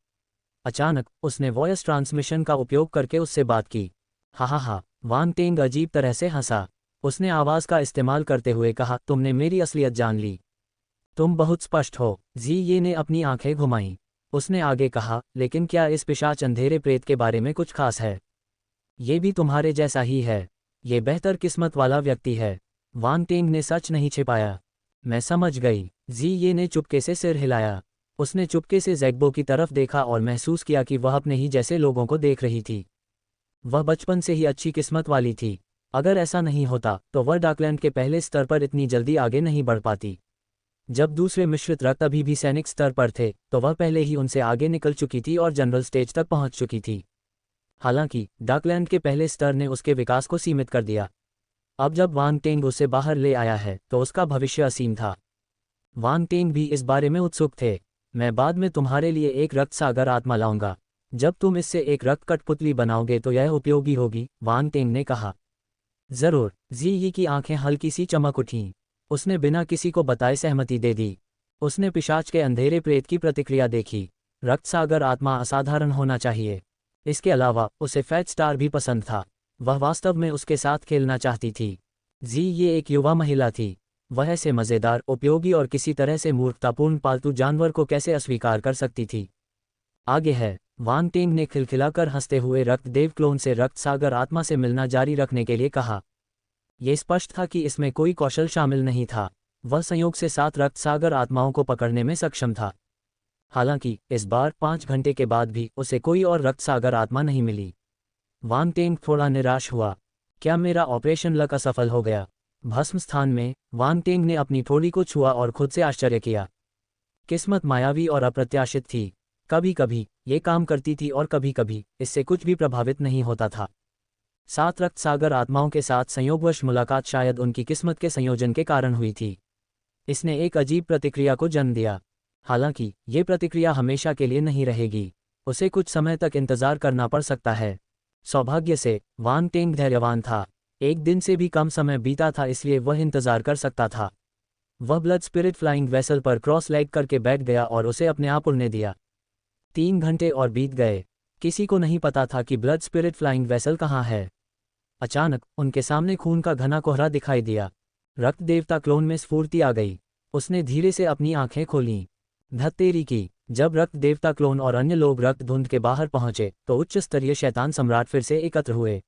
अचानक उसने वॉयस ट्रांसमिशन का उपयोग करके उससे बात की। हा, वांग टेंग अजीब तरह से हंसा। उसने आवाज़ का इस्तेमाल करते हुए कहा, तुमने मेरी असलियत जान ली। तुम बहुत स्पष्ट हो। ज़ीये ने अपनी आंखें घुमाईं। उसने आगे कहा, लेकिन क्या इस पिशाच अंधेरे प्रेत के बारे में कुछ खास है? ये भी तुम्हारे जैसा ही है। ये बेहतर किस्मत वाला व्यक्ति है। वांग टेंग ने सच नहीं छिपाया। मैं समझ गई। ज़ीये ने चुपके से सिर हिलाया। उसने चुपके से ज़ैग्बो की तरफ देखा और महसूस किया कि वह अपने ही जैसे लोगों को देख रही थी। वह बचपन से ही अच्छी किस्मत वाली थी। अगर ऐसा नहीं होता तो वह डार्कलैंड के पहले स्तर पर इतनी जल्दी आगे नहीं बढ़ पाती। जब दूसरे मिश्रित रक्त अभी भी सैनिक स्तर पर थे तो वह पहले ही उनसे आगे निकल चुकी थी और जनरल स्टेज तक पहुंच चुकी थी। हालांकि डार्कलैंड के पहले स्तर ने उसके विकास को सीमित कर दिया। अब जब वांग टेंग उसे बाहर ले आया है तो उसका भविष्य असीम था। वांग टेंग भी इस बारे में उत्सुक थे। मैं बाद में तुम्हारे लिए एक रक्त सागर आत्मा लाऊंगा। जब तुम इससे एक रक्त कठपुतली बनाओगे तो यह उपयोगी होगी, वांग टेंग ने कहा। जरूर। ज़ीये की आंखें हल्की सी चमक उठीं। उसने बिना किसी को बताए सहमति दे दी। उसने पिशाच के अंधेरे प्रेत की प्रतिक्रिया देखी। रक्त सागर आत्मा असाधारण होना चाहिए। इसके अलावा उसे फेट स्टार भी पसंद था। वह वास्तव में उसके साथ खेलना चाहती थी। ज़ीये एक युवा महिला थी। वह ऐसे मज़ेदार, उपयोगी और किसी तरह से मूर्खतापूर्ण पालतू जानवर को कैसे अस्वीकार कर सकती थी? आगे है। वांग टेंग ने खिलखिलाकर हंसते हुए रक्त देव क्लोन से रक्त सागर आत्मा से मिलना जारी रखने के लिए कहा। यह स्पष्ट था कि इसमें कोई कौशल शामिल नहीं था। वह संयोग से 7 रक्त सागर आत्माओं को पकड़ने में सक्षम था। हालांकि इस बार 5 घंटे के बाद भी उसे कोई और रक्त सागर आत्मा नहीं मिली। वांग टेंग थोड़ा निराश हुआ। क्या मेरा ऑपरेशन लक असफल हो गया? भस्म स्थान में वांग टेंग ने अपनी थोड़ी को छुआ और खुद से आश्चर्य किया। किस्मत मायावी और अप्रत्याशित थी। कभी कभी ये काम करती थी और कभी कभी इससे कुछ भी प्रभावित नहीं होता था। 7 रक्त सागर आत्माओं के साथ संयोगवश मुलाकात शायद उनकी किस्मत के संयोजन के कारण हुई थी। इसने एक अजीब प्रतिक्रिया को जन्म दिया। हालांकि ये प्रतिक्रिया हमेशा के लिए नहीं रहेगी। उसे कुछ समय तक इंतजार करना पड़ सकता है। सौभाग्य से वांग टेंग धैर्यवान था। एक दिन से भी कम समय बीता था, इसलिए वह इंतजार कर सकता था। वह ब्लड स्पिरिट फ्लाइंग वेसल पर क्रॉस लेग करके बैठ गया और उसे अपने आप उड़ने दिया। 3 घंटे और बीत गए। किसी को नहीं पता था कि ब्लड स्पिरिट फ्लाइंग वेसल कहाँ है। अचानक उनके सामने खून का घना कोहरा दिखाई दिया। रक्त देवता क्लोन में स्फूर्ति आ गई। उसने धीरे से अपनी आंखें खोलीं। धत्तेरी की। जब रक्त देवता क्लोन और अन्य लोग रक्त धुंध के बाहर पहुंचे तो उच्च स्तरीय शैतान सम्राट फिर से एकत्र हुए।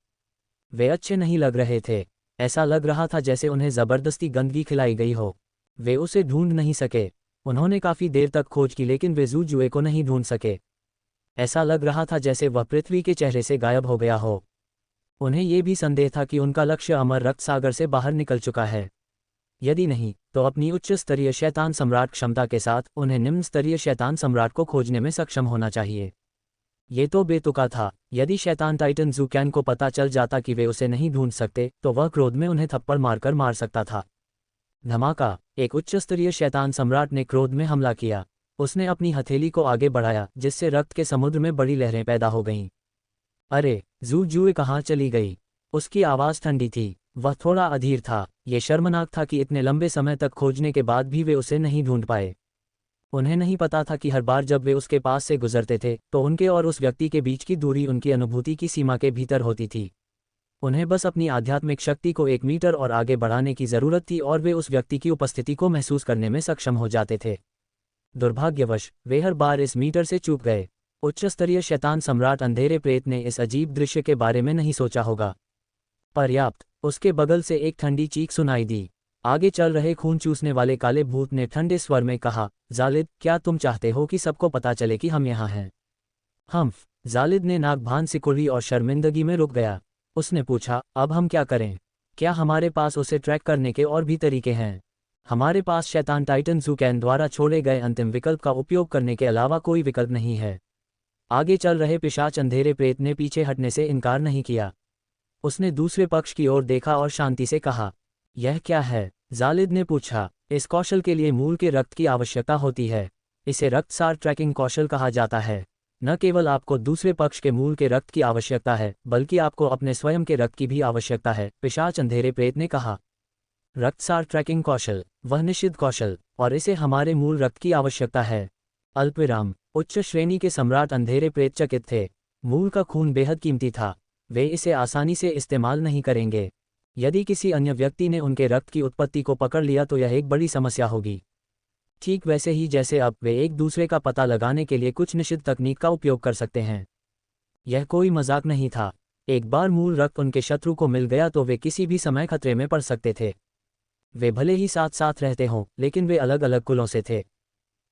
वे अच्छे नहीं लग रहे थे। ऐसा लग रहा था जैसे उन्हें जबरदस्ती गंदगी खिलाई गई हो। वे उसे ढूंढ नहीं सके। उन्होंने काफी देर तक खोज की, लेकिन वे ज़ू जुए को नहीं ढूंढ सके। ऐसा लग रहा था जैसे वह पृथ्वी के चेहरे से गायब हो गया हो। उन्हें ये भी संदेह था कि उनका लक्ष्य अमर रक्त सागर से बाहर निकल चुका है। यदि नहीं तो अपनी उच्च स्तरीय शैतान सम्राट क्षमता के साथ उन्हें निम्न स्तरीय शैतान सम्राट को खोजने में सक्षम होना चाहिए। ये तो बेतुका था। यदि शैतान टाइटन ज़ूकैन को पता चल जाता कि वे उसे नहीं ढूंढ सकते तो वह क्रोध में उन्हें थप्पड़ मारकर मार सकता था। धमाका! एक उच्च स्तरीय शैतान सम्राट ने क्रोध में हमला किया। उसने अपनी हथेली को आगे बढ़ाया जिससे रक्त के समुद्र में बड़ी लहरें पैदा हो गईं। अरे, ज़ू जुए कहाँ चली गई? उसकी आवाज़ ठंडी थी। वह थोड़ा अधीर था। ये शर्मनाक था कि इतने लंबे समय तक खोजने के बाद भी वे उसे नहीं ढूंढ पाए। उन्हें नहीं पता था कि हर बार जब वे उसके पास से गुजरते थे तो उनके और उस व्यक्ति के बीच की दूरी उनकी अनुभूति की सीमा के भीतर होती थी। उन्हें बस अपनी आध्यात्मिक शक्ति को 1 मीटर और आगे बढ़ाने की ज़रूरत थी और वे उस व्यक्ति की उपस्थिति को महसूस करने में सक्षम हो जाते थे। दुर्भाग्यवश वे हर बार इस मीटर से चूक गए। उच्च स्तरीय शैतान सम्राट अंधेरे प्रेत ने इस अजीब दृश्य के बारे में नहीं सोचा होगा। पर्याप्त! उसके बगल से एक ठंडी चीख सुनाई दी। आगे चल रहे खून चूसने वाले काले भूत ने ठंडे स्वर में कहा, जालिद, क्या तुम चाहते हो कि सबको पता चले कि हम यहाँ हैं? हम्फ! जालिद ने नाक भान सिकुड़ी और शर्मिंदगी में रुक गया। उसने पूछा, अब हम क्या करें? क्या हमारे पास उसे ट्रैक करने के और भी तरीके हैं? हमारे पास शैतान टाइटन ज़ूकैन द्वारा छोड़े गए अंतिम विकल्प का उपयोग करने के अलावा कोई विकल्प नहीं है। आगे चल रहे पिशाच अंधेरे प्रेत ने पीछे हटने से इनकार नहीं किया। उसने दूसरे पक्ष की ओर देखा और शांति से कहा, यह क्या है? जालिद ने पूछा। इस कौशल के लिए मूल के रक्त की आवश्यकता होती है। इसे रक्तसार ट्रैकिंग कौशल कहा जाता है। न केवल आपको दूसरे पक्ष के मूल के रक्त की आवश्यकता है बल्कि आपको अपने स्वयं के रक्त की भी आवश्यकता है, पिशाच अंधेरे प्रेत ने कहा। रक्तसार ट्रैकिंग कौशल, वह निषिद्ध कौशल, और इसे हमारे मूल रक्त की आवश्यकता है। अल्पविराम। उच्च श्रेणी के सम्राट अंधेरे प्रेत चकित थे। मूल का खून बेहद कीमती था। वे इसे आसानी से इस्तेमाल नहीं करेंगे। यदि किसी अन्य व्यक्ति ने उनके रक्त की उत्पत्ति को पकड़ लिया तो यह एक बड़ी समस्या होगी। ठीक वैसे ही जैसे अब वे एक दूसरे का पता लगाने के लिए कुछ निषिद्ध तकनीक का उपयोग कर सकते हैं। यह कोई मजाक नहीं था। एक बार मूल रक्त उनके शत्रु को मिल गया तो वे किसी भी समय खतरे में पड़ सकते थे। वे भले ही साथ साथ रहते हों, लेकिन वे अलग अलग कुलों से थे।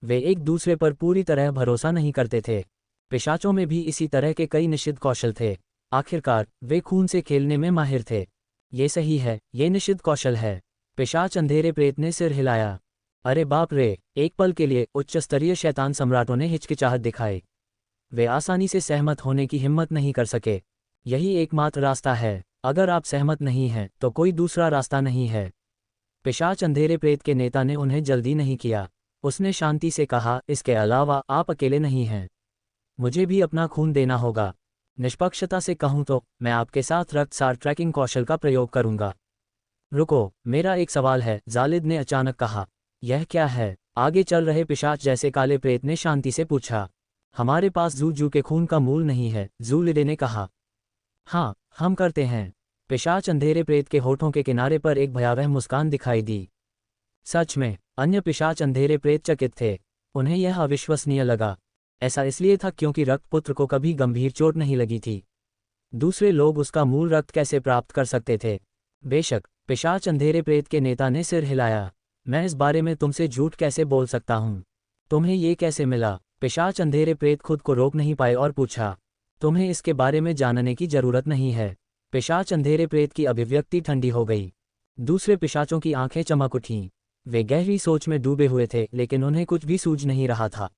वे एक दूसरे पर पूरी तरह भरोसा नहीं करते थे। पिशाचों में भी इसी तरह के कई निषिद्ध कौशल थे। आखिरकार वे खून से खेलने में माहिर थे। ये सही है, ये निषिद्ध कौशल है। पिशाच अंधेरे प्रेत ने सिर हिलाया। अरे बाप रे! एक पल के लिए उच्च स्तरीय शैतान सम्राटों ने हिचकिचाहट दिखाई। वे आसानी से सहमत होने की हिम्मत नहीं कर सके। यही एकमात्र रास्ता है। अगर आप सहमत नहीं हैं तो कोई दूसरा रास्ता नहीं है। पिशाच अंधेरे प्रेत के नेता ने उन्हें जल्दी नहीं किया। उसने शांति से कहा, इसके अलावा आप अकेले नहीं हैं। मुझे भी अपना खून देना होगा। निष्पक्षता से कहूं तो मैं आपके साथ रक्तसार ट्रैकिंग कौशल का प्रयोग करूंगा। रुको, मेरा एक सवाल है, जालिद ने अचानक कहा। यह क्या है? आगे चल रहे पिशाच जैसे काले प्रेत ने शांति से पूछा। हमारे पास जू के खून का मूल नहीं है, ज़ूलिडे ने कहा। हाँ, हम करते हैं। पिशाच अंधेरे प्रेत के होठों के किनारे पर एक भयावह मुस्कान दिखाई दी। सच में? अन्य पिशाच अंधेरे प्रेत चकित थे। उन्हें यह अविश्वसनीय लगा। ऐसा इसलिए था क्योंकि रक्तपुत्र को कभी गंभीर चोट नहीं लगी थी। दूसरे लोग उसका मूल रक्त कैसे प्राप्त कर सकते थे? बेशक, पिशाच अंधेरे प्रेत के नेता ने सिर हिलाया। मैं इस बारे में तुमसे झूठ कैसे बोल सकता हूँ? तुम्हें ये कैसे मिला? पिशाच अंधेरे प्रेत खुद को रोक नहीं पाए और पूछा। तुम्हें इसके बारे में जानने की जरूरत नहीं है। पिशाच अंधेरे प्रेत की अभिव्यक्ति ठंडी हो गई। दूसरे पिशाचों की आंखें चमक उठीं। वे गहरी सोच में डूबे हुए थे लेकिन उन्हें कुछ भी सूझ नहीं रहा था।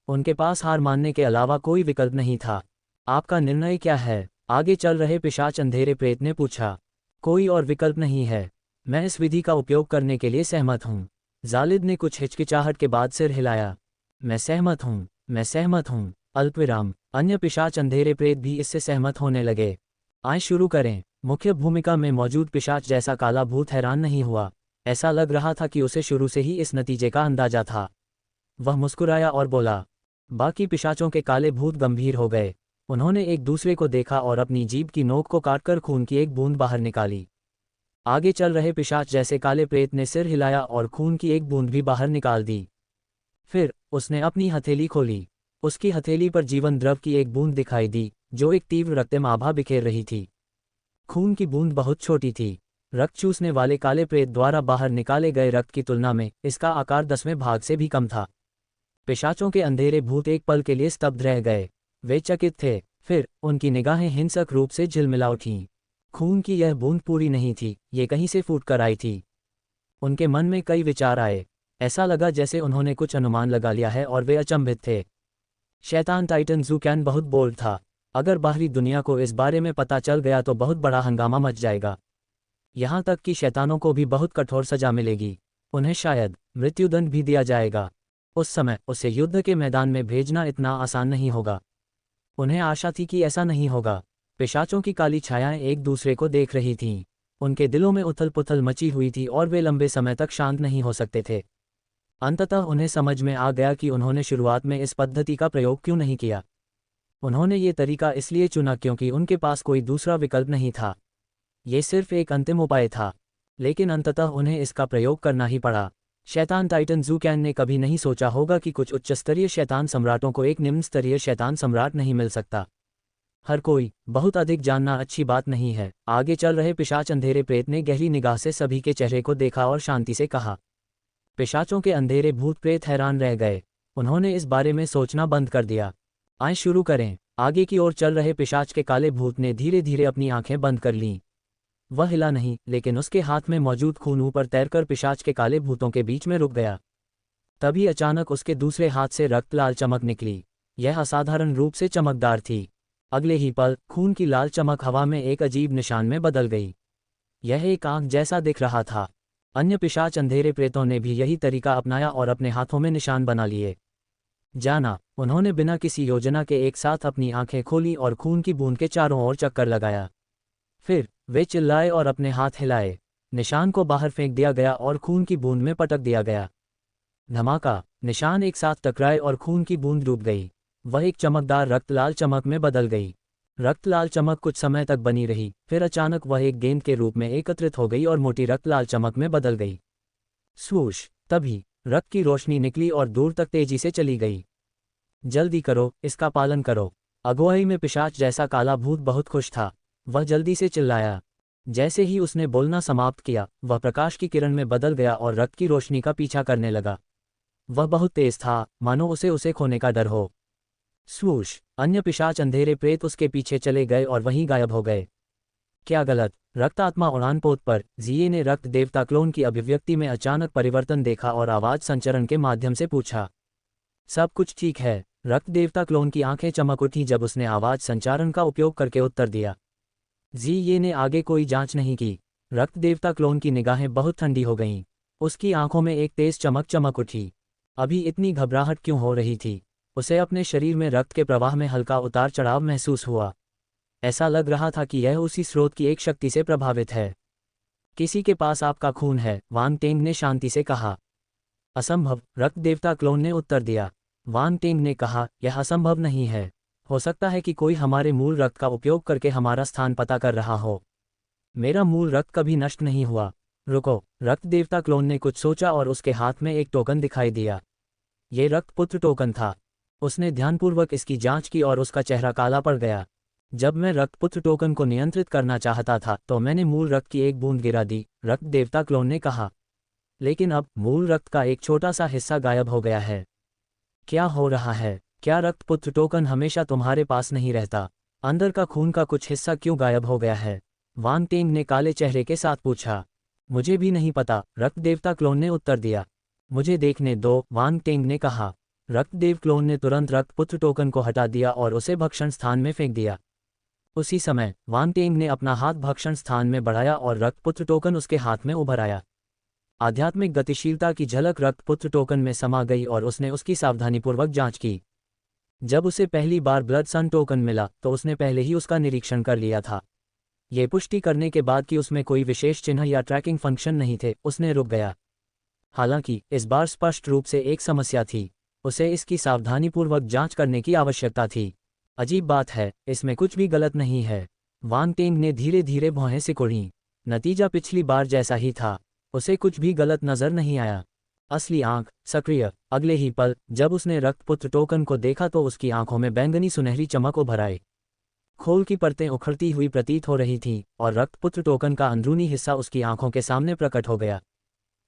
उनके पास हार मानने के अलावा कोई विकल्प नहीं था। आपका निर्णय क्या है? आगे चल रहे पिशाच अंधेरे प्रेत ने पूछा। कोई और विकल्प नहीं है। मैं इस विधि का उपयोग करने के लिए सहमत हूँ। जालिद ने कुछ हिचकिचाहट के बाद सिर हिलाया। मैं सहमत हूँ, मैं सहमत हूँ। अल्पविराम। अन्य पिशाच अंधेरे प्रेत भी इससे सहमत होने लगे। आइए शुरू करें। मुख्य भूमिका में मौजूद पिशाच जैसा काला भूत हैरान नहीं हुआ। ऐसा लग रहा था कि उसे शुरू से ही इस नतीजे का अंदाजा था। वह मुस्कुराया और बोला। बाकी पिशाचों के काले भूत गंभीर हो गए। उन्होंने एक दूसरे को देखा और अपनी जीभ की नोक को काटकर खून की एक बूंद बाहर निकाली। आगे चल रहे पिशाच जैसे काले प्रेत ने सिर हिलाया और खून की एक बूंद भी बाहर निकाल दी। फिर उसने अपनी हथेली खोली। उसकी हथेली पर जीवन द्रव की एक बूंद दिखाई दी जो एक तीव्र रक्तम आभा बिखेर रही थी। खून की बूंद बहुत छोटी थी। रक्त चूसने वाले काले प्रेत द्वारा बाहर निकाले गए रक्त की तुलना में इसका आकार 10वें भाग से भी कम था। पिशाचों के अंधेरे भूत एक पल के लिए स्तब्ध रह गए। वे चकित थे। फिर उनकी निगाहें हिंसक रूप से झिलमिला उठीं। खून की यह बूंद पूरी नहीं थी, ये कहीं से फूट कर आई थी। उनके मन में कई विचार आए। ऐसा लगा जैसे उन्होंने कुछ अनुमान लगा लिया है और वे अचंभित थे। शैतान टाइटन ज़ुकैन बहुत बोल्ड था। अगर बाहरी दुनिया को इस बारे में पता चल गया तो बहुत बड़ा हंगामा मच जाएगा। यहाँ तक कि शैतानों को भी बहुत कठोर सजा मिलेगी। उन्हें शायद मृत्युदंड भी दिया जाएगा। उस समय उसे युद्ध के मैदान में भेजना इतना आसान नहीं होगा। उन्हें आशा थी कि ऐसा नहीं होगा। पिशाचों की काली छायाएं एक दूसरे को देख रही थीं। उनके दिलों में उथल पुथल मची हुई थी और वे लंबे समय तक शांत नहीं हो सकते थे। अंततः उन्हें समझ में आ गया कि उन्होंने शुरुआत में इस पद्धति का प्रयोग क्यों नहीं किया। उन्होंने ये तरीका इसलिए चुना क्योंकि उनके पास कोई दूसरा विकल्प नहीं था। ये सिर्फ एक अंतिम उपाय था, लेकिन अंततः उन्हें इसका प्रयोग करना ही पड़ा। शैतान टाइटन ज़ुकैन ने कभी नहीं सोचा होगा कि कुछ उच्च स्तरीय शैतान सम्राटों को एक निम्न स्तरीय शैतान सम्राट नहीं मिल सकता। हर कोई बहुत अधिक जानना अच्छी बात नहीं है। आगे चल रहे पिशाच अंधेरे प्रेत ने गहरी निगाह से सभी के चेहरे को देखा और शांति से कहा। पिशाचों के अंधेरे भूत प्रेत हैरान रह गए। उन्होंने इस बारे में सोचना बंद कर दिया। आइए शुरू करें। आगे की ओर चल रहे पिशाच के काले भूत ने धीरे धीरे अपनी आंखें बंद कर लीं। वह हिला नहीं, लेकिन उसके हाथ में मौजूद खून ऊपर तैरकर पिशाच के काले भूतों के बीच में रुक गया। तभी अचानक उसके दूसरे हाथ से रक्त लाल चमक निकली। यह असाधारण रूप से चमकदार थी। अगले ही पल खून की लाल चमक हवा में एक अजीब निशान में बदल गई। यह एक आंख जैसा दिख रहा था। अन्य पिशाच अंधेरे प्रेतों ने भी यही तरीका अपनाया और अपने हाथों में निशान बना लिए। जाना, उन्होंने बिना किसी योजना के एक साथ अपनी आंखें खोली और खून की बूंद के चारों ओर चक्कर लगाया। फिर वे चिल्लाए और अपने हाथ हिलाए। निशान को बाहर फेंक दिया गया और खून की बूंद में पटक दिया गया। धमाका, निशान एक साथ टकराए और खून की बूंद डूब गई। वह एक चमकदार रक्त लाल चमक में बदल गई। रक्त लाल चमक कुछ समय तक बनी रही, फिर अचानक वह एक गेंद के रूप में एकत्रित हो गई और मोटी रक्त लाल चमक में बदल गई। स्वूश, तभी रक्त की रोशनी निकली और दूर तक तेजी से चली गई। जल्दी करो, इसका पालन करो। अगुवाई में पिशाच जैसा काला भूत बहुत खुश था। वह जल्दी से चिल्लाया। जैसे ही उसने बोलना समाप्त किया, वह प्रकाश की किरण में बदल गया और रक्त की रोशनी का पीछा करने लगा। वह बहुत तेज था, मानो उसे खोने का डर हो। स्वूश, अन्य पिशाच अंधेरे प्रेत उसके पीछे चले गए और वहीं गायब हो गए। क्या गलत? रक्त आत्मा उड़ान पोत पर जिये ने रक्त देवता क्लोन की अभिव्यक्ति में अचानक परिवर्तन देखा और आवाज संचरण के माध्यम से पूछा। सब कुछ ठीक है। रक्त देवता क्लोन की आंखें चमक उठी जब उसने आवाज संचारण का उपयोग करके उत्तर दिया। जिये ने आगे कोई जांच नहीं की। रक्त देवता क्लोन की निगाहें बहुत ठंडी हो गईं। उसकी आंखों में एक तेज चमक उठी। अभी इतनी घबराहट क्यों हो रही थी? उसे अपने शरीर में रक्त के प्रवाह में हल्का उतार चढ़ाव महसूस हुआ। ऐसा लग रहा था कि यह उसी स्रोत की एक शक्ति से प्रभावित है। किसी के पास आपका खून है, वांग टेंग ने शांति से कहा। असंभव, रक्त देवता क्लोन ने उत्तर दिया। वांग टेंग ने कहा, यह असंभव नहीं है। हो सकता है कि कोई हमारे मूल रक्त का उपयोग करके हमारा स्थान पता कर रहा हो। मेरा मूल रक्त कभी नष्ट नहीं हुआ। रुको, रक्त देवता क्लोन ने कुछ सोचा और उसके हाथ में एक टोकन दिखाई दिया। ये रक्तपुत्र टोकन था। उसने ध्यानपूर्वक इसकी जांच की और उसका चेहरा काला पड़ गया। जब मैं रक्तपुत्र टोकन को नियंत्रित करना चाहता था तो मैंने मूल रक्त की एक बूंद गिरा दी, रक्त देवता क्लोन ने कहा। लेकिन अब मूल रक्त का एक छोटा सा हिस्सा गायब हो गया है। क्या हो रहा है? क्या रक्तपुत्र टोकन हमेशा तुम्हारे पास नहीं रहता? अंदर का खून का कुछ हिस्सा क्यों गायब हो गया है? वांग टेंग ने काले चेहरे के साथ पूछा। मुझे भी नहीं पता, रक्त देवता क्लोन ने उत्तर दिया। मुझे देखने दो, वांग टेंग ने कहा। रक्तदेव क्लोन ने तुरंत रक्तपुत्र टोकन को हटा दिया और उसे भक्षण स्थान में फेंक दिया। उसी समय वांग टेंग ने अपना हाथ भक्षण स्थान में बढ़ाया और रक्तपुत्र टोकन उसके हाथ में उभर आया। आध्यात्मिक गतिशीलता की झलक रक्तपुत्र टोकन में समा गई और उसने उसकी सावधानीपूर्वक जांच की। जब उसे पहली बार ब्लड सन टोकन मिला तो उसने पहले ही उसका निरीक्षण कर लिया था। ये पुष्टि करने के बाद कि उसमें कोई विशेष चिन्ह या ट्रैकिंग फंक्शन नहीं थे, उसने रुक गया। हालांकि इस बार स्पष्ट रूप से एक समस्या थी। उसे इसकी सावधानीपूर्वक जांच करने की आवश्यकता थी। अजीब बात है, इसमें कुछ भी गलत नहीं है। वांग टेंग ने धीरे धीरे भौहें सिकुड़ी। नतीजा पिछली बार जैसा ही था। उसे कुछ भी गलत नजर नहीं आया। असली आंख सक्रिय। अगले ही पल जब उसने रक्तपुत्र टोकन को देखा तो उसकी आंखों में बैंगनी सुनहरी चमक उभर आई। खोल की परतें उखड़ती हुई प्रतीत हो रही थीं और रक्तपुत्र टोकन का अंदरूनी हिस्सा उसकी आंखों के सामने प्रकट हो गया।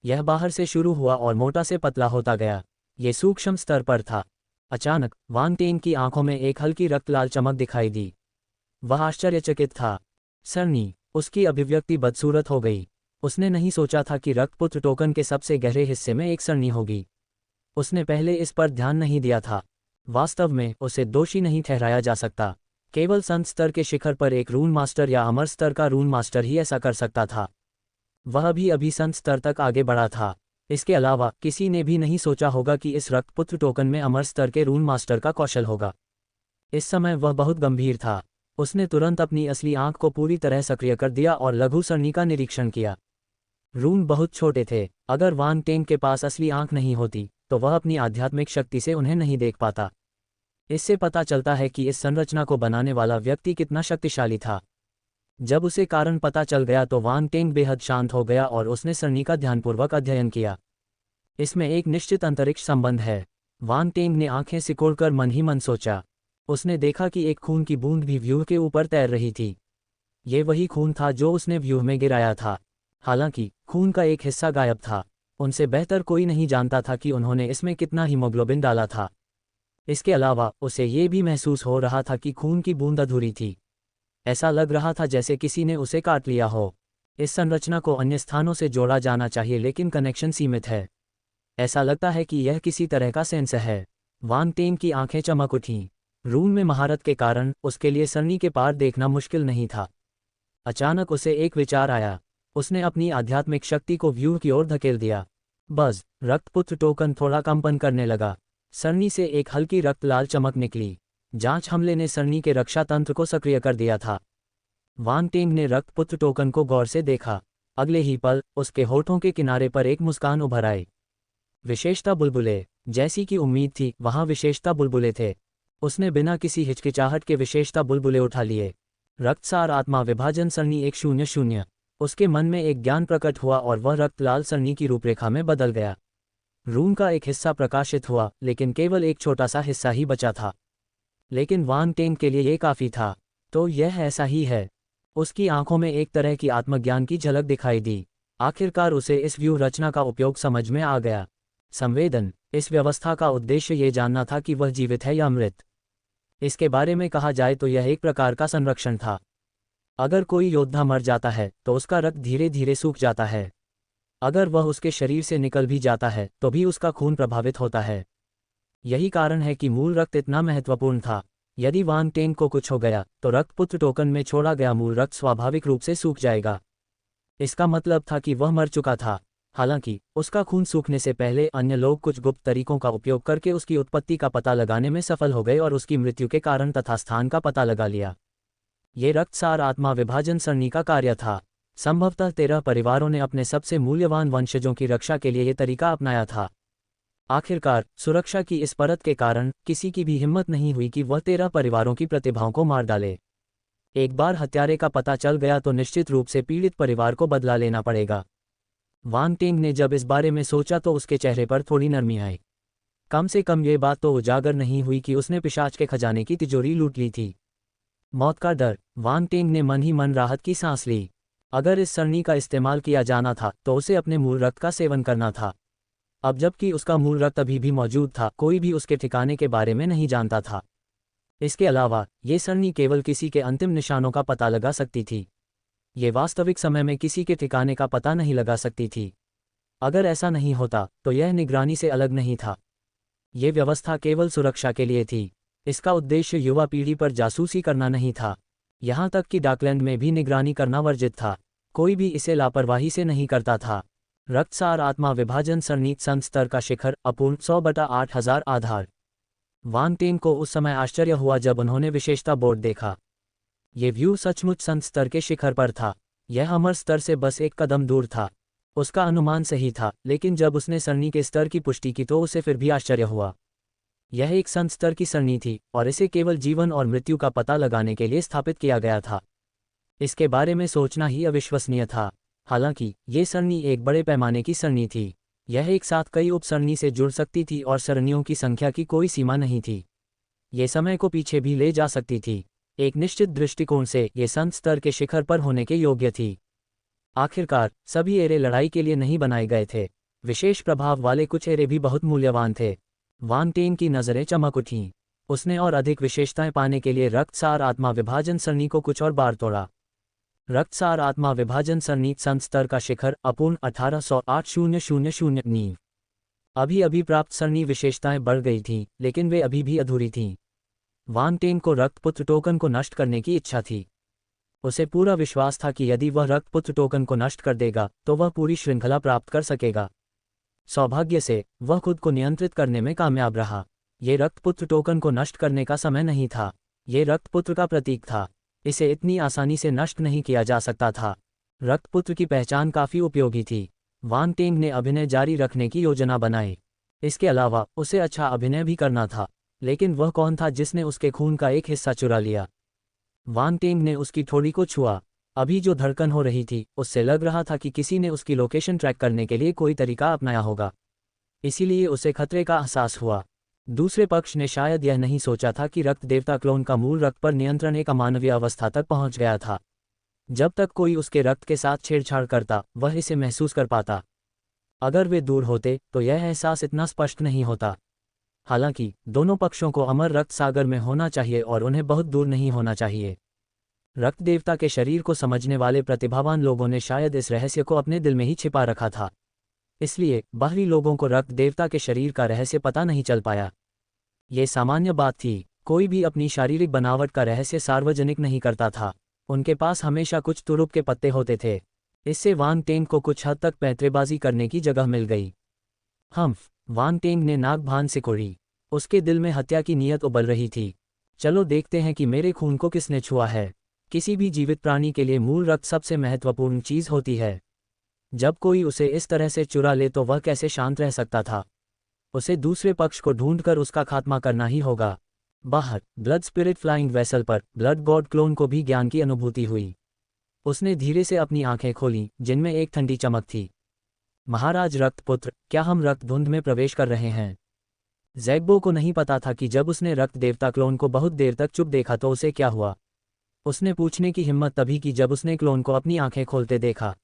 यह बाहर से शुरू हुआ और मोटा से पतला होता गया। ये सूक्ष्म स्तर पर था। अचानक वांग टेंग की आंखों में एक हल्की रक्त लाल चमक दिखाई दी। वह आश्चर्यचकित था। सरनी, उसकी अभिव्यक्ति बदसूरत हो गई। उसने नहीं सोचा था कि रक्तपुत्र टोकन के सबसे गहरे हिस्से में एक सरनी होगी। उसने पहले इस पर ध्यान नहीं दिया था। वास्तव में उसे दोषी नहीं ठहराया जा सकता। केवल संत स्तर के शिखर पर एक रून मास्टर या अमर स्तर का रून मास्टर ही ऐसा कर सकता था। वह भी अभी संत स्तर तक आगे बढ़ा था। इसके अलावा किसी ने भी नहीं सोचा होगा कि इस रक्तपुत्र टोकन में अमर स्तर के रून मास्टर का कौशल होगा। इस समय वह बहुत गंभीर था। उसने तुरंत अपनी असली आंख को पूरी तरह सक्रिय कर दिया और लघु सरणी का निरीक्षण किया। रून बहुत छोटे थे। अगर वान टेंग के पास असली आंख नहीं होती तो वह अपनी आध्यात्मिक शक्ति से उन्हें नहीं देख पाता। इससे पता चलता है कि इस संरचना को बनाने वाला व्यक्ति कितना शक्तिशाली था। जब उसे कारण पता चल गया तो वान टेंग बेहद शांत हो गया और उसने सरणी का ध्यानपूर्वक अध्ययन किया। इसमें एक निश्चित अंतरिक्ष संबंध है। वान टेंग ने आंखें सिकोड़कर मन ही मन सोचा। उसने देखा कि एक खून की बूंद भी व्यूह के ऊपर तैर रही थी। ये वही खून था जो उसने व्यूह में गिराया था। हालांकि खून का एक हिस्सा गायब था। उनसे बेहतर कोई नहीं जानता था कि उन्होंने इसमें कितना हीमोग्लोबिन डाला था। इसके अलावा उसे ये भी महसूस हो रहा था कि खून की बूंद अधूरी थी। ऐसा लग रहा था जैसे किसी ने उसे काट लिया हो। इस संरचना को अन्य स्थानों से जोड़ा जाना चाहिए लेकिन कनेक्शन सीमित है। ऐसा लगता है कि यह किसी तरह का सेंस है। वान टेंग की आंखें चमक उठीं। रून में महारत के कारण उसके लिए सरणी के पार देखना मुश्किल नहीं था। अचानक उसे एक विचार आया। उसने अपनी आध्यात्मिक शक्ति को व्यूह की ओर धकेल दिया। बस रक्तपुत्र टोकन थोड़ा कंपन करने लगा। सरणी से एक हल्की रक्त लाल चमक निकली। जांच हमले ने सरणी के रक्षा तंत्र को सक्रिय कर दिया था। वान टेंग ने रक्तपुत्र टोकन को गौर से देखा। अगले ही पल उसके होठों के किनारे पर एक मुस्कान उभर आई। विशेषता बुलबुले। जैसी कि उम्मीद थी वहां विशेषता बुलबुले थे। उसने बिना किसी हिचकिचाहट के विशेषता बुलबुले उठा लिए। रक्तसार आत्मा विभाजन सरणी 100। उसके मन में एक ज्ञान प्रकट हुआ और वह रक्त लाल सरणी की रूपरेखा में बदल गया। रून का एक हिस्सा प्रकाशित हुआ लेकिन केवल एक छोटा सा हिस्सा ही बचा था। लेकिन वान टेंग के लिए ये काफी था। तो यह ऐसा ही है। उसकी आंखों में एक तरह की आत्मज्ञान की झलक दिखाई दी। आखिरकार उसे इस व्यूह रचना का उपयोग समझ में आ गया। संवेदन। इस व्यवस्था का उद्देश्य ये जानना था कि वह जीवित है या मृत। इसके बारे में कहा जाए तो यह एक प्रकार का संरक्षण था। अगर कोई योद्धा मर जाता है तो उसका रक्त धीरे धीरे सूख जाता है। अगर वह उसके शरीर से निकल भी जाता है तो भी उसका खून प्रभावित होता है। यही कारण है कि मूल रक्त इतना महत्वपूर्ण था। यदि वान टेंग को कुछ हो गया तो रक्तपुत्र टोकन में छोड़ा गया मूल रक्त स्वाभाविक रूप से सूख जाएगा। इसका मतलब था कि वह मर चुका था। हालांकि उसका खून सूखने से पहले अन्य लोग कुछ गुप्त तरीकों का उपयोग करके उसकी उत्पत्ति का पता लगाने में सफल हो गए और उसकी मृत्यु के कारण तथा स्थान का पता लगा लिया। ये रक्तसार आत्मा विभाजन सरणी का कार्य था। संभवतः 13 परिवारों ने अपने सबसे मूल्यवान वंशजों की रक्षा के लिए ये तरीका अपनाया था। आखिरकार सुरक्षा की इस परत के कारण किसी की भी हिम्मत नहीं हुई कि वह 13 परिवारों की प्रतिभाओं को मार डाले। एक बार हत्यारे का पता चल गया तो निश्चित रूप से पीड़ित परिवार को बदला लेना पड़ेगा। वान टेंग ने जब इस बारे में सोचा तो उसके चेहरे पर थोड़ी नरमी आई। कम से कम ये बात तो उजागर नहीं हुई कि उसने पिशाच के खजाने की तिजोरी लूट ली थी। मौत का डर। वान टेंग ने मन ही मन राहत की सांस ली। अगर इस सरणी का इस्तेमाल किया जाना था तो उसे अपने मूल रक्त का सेवन करना था। अब जबकि उसका मूल रक्त अभी भी मौजूद था कोई भी उसके ठिकाने के बारे में नहीं जानता था। इसके अलावा ये सरणी केवल किसी के अंतिम निशानों का पता लगा सकती थी। ये वास्तविक समय में किसी के ठिकाने का पता नहीं लगा सकती थी। अगर ऐसा नहीं होता तो यह निगरानी से अलग नहीं था। ये व्यवस्था केवल सुरक्षा के लिए थी। इसका उद्देश्य युवा पीढ़ी पर जासूसी करना नहीं था। यहाँ तक कि डाकलैंड में भी निगरानी करना वर्जित था। कोई भी इसे लापरवाही से नहीं करता था। रक्तसार आत्मा विभाजन सरणी संत स्तर का शिखर अपूर्ण 100/8000 आधार। वान टेंग को उस समय आश्चर्य हुआ जब उन्होंने विशेषता बोर्ड देखा। ये व्यू सचमुच संत स्तर के शिखर पर था। यह अमर स्तर से बस एक कदम दूर था। उसका अनुमान सही था लेकिन जब उसने सरणी के स्तर की पुष्टि की तो उसे फिर भी आश्चर्य हुआ। यह एक संत स्तर की सरणी थी और इसे केवल जीवन और मृत्यु का पता लगाने के लिए स्थापित किया गया था। इसके बारे में सोचना ही अविश्वसनीय था। हालांकि ये सरणी एक बड़े पैमाने की सरणी थी। यह एक साथ कई उप सरणी से जुड़ सकती थी और सरणियों की संख्या की कोई सीमा नहीं थी। ये समय को पीछे भी ले जा सकती थी। एक निश्चित दृष्टिकोण से ये संत स्तर के शिखर पर होने के योग्य थी। आखिरकार सभी एरे लड़ाई के लिए नहीं बनाए गए थे। विशेष प्रभाव वाले कुछ एरे भी बहुत मूल्यवान थे। वान टेंग की नज़रें चमक उठीं। उसने और अधिक विशेषताएं पाने के लिए रक्तसार आत्मा विभाजन सरणी को कुछ और बार तोड़ा। रक्तसार आत्मा विभाजन सरणी संत स्तर का शिखर अपूर्ण 1808 000 नींव। अभी अभी प्राप्त सरनी विशेषताएं बढ़ गई थीं, लेकिन वे अभी भी अधूरी थीं। वांग टेंग को रक्तपुत्र टोकन को नष्ट करने की इच्छा थी। उसे पूरा विश्वास था कि यदि वह रक्तपुत्र टोकन को नष्ट कर देगा तो वह पूरी श्रृंखला प्राप्त कर सकेगा। सौभाग्य से वह खुद को नियंत्रित करने में कामयाब रहा। ये रक्तपुत्र टोकन को नष्ट करने का समय नहीं था। ये रक्तपुत्र का प्रतीक था। इसे इतनी आसानी से नष्ट नहीं किया जा सकता था। रक्तपुत्र की पहचान काफ़ी उपयोगी थी। वांग टेंग ने अभिनय जारी रखने की योजना बनाई। इसके अलावा उसे अच्छा अभिनय भी करना था, लेकिन वह कौन था जिसने उसके खून का एक हिस्सा चुरा लिया? वांग टेंग ने उसकी ठोड़ी को छुआ। अभी जो धड़कन हो रही थी उससे लग रहा था कि किसी ने उसकी लोकेशन ट्रैक करने के लिए कोई तरीका अपनाया होगा। इसीलिए उसे खतरे का एहसास हुआ। दूसरे पक्ष ने शायद यह नहीं सोचा था कि रक्त देवता क्लोन का मूल रक्त पर नियंत्रण एक अमानवीय अवस्था तक पहुंच गया था। जब तक कोई उसके रक्त के साथ छेड़छाड़ करता वह इसे महसूस कर पाता। अगर वे दूर होते तो यह एहसास इतना स्पष्ट नहीं होता। हालांकि दोनों पक्षों को अमर रक्त सागर में होना चाहिए और उन्हें बहुत दूर नहीं होना चाहिए। रक्त देवता के शरीर को समझने वाले प्रतिभावान लोगों ने शायद इस रहस्य को अपने दिल में ही छिपा रखा था। इसलिए बाहरी लोगों को रक्त देवता के शरीर का रहस्य पता नहीं चल पाया। ये सामान्य बात थी। कोई भी अपनी शारीरिक बनावट का रहस्य सार्वजनिक नहीं करता था। उनके पास हमेशा कुछ तुरुप के पत्ते होते थे। इससे वांग टेंग को कुछ हद तक पैंतरेबाजी करने की जगह मिल गई। वांग टेंग ने नाक भान सिकोड़ी। उसके दिल में हत्या की नीयत उबल रही थी। चलो देखते हैं कि मेरे खून को किसने छुआ है। किसी भी जीवित प्राणी के लिए मूल रक्त सबसे महत्वपूर्ण चीज होती है। जब कोई उसे इस तरह से चुरा ले तो वह कैसे शांत रह सकता था? उसे दूसरे पक्ष को ढूंढकर उसका खात्मा करना ही होगा। बाहर ब्लड स्पिरिट फ्लाइंग वेसल पर ब्लड गॉड क्लोन को भी ज्ञान की अनुभूति हुई। उसने धीरे से अपनी आंखें खोलीं, जिनमें एक ठंडी चमक थी। महाराज रक्तपुत्र, क्या हम रक्त धुंध में प्रवेश कर रहे हैं? ज़ैग्बो को नहीं पता था कि जब उसने रक्त देवता क्लोन को बहुत देर तक चुप देखा तो उसे क्या हुआ। उसने पूछने की हिम्मत तभी की जब उसने क्लोन को अपनी आंखें खोलते देखा।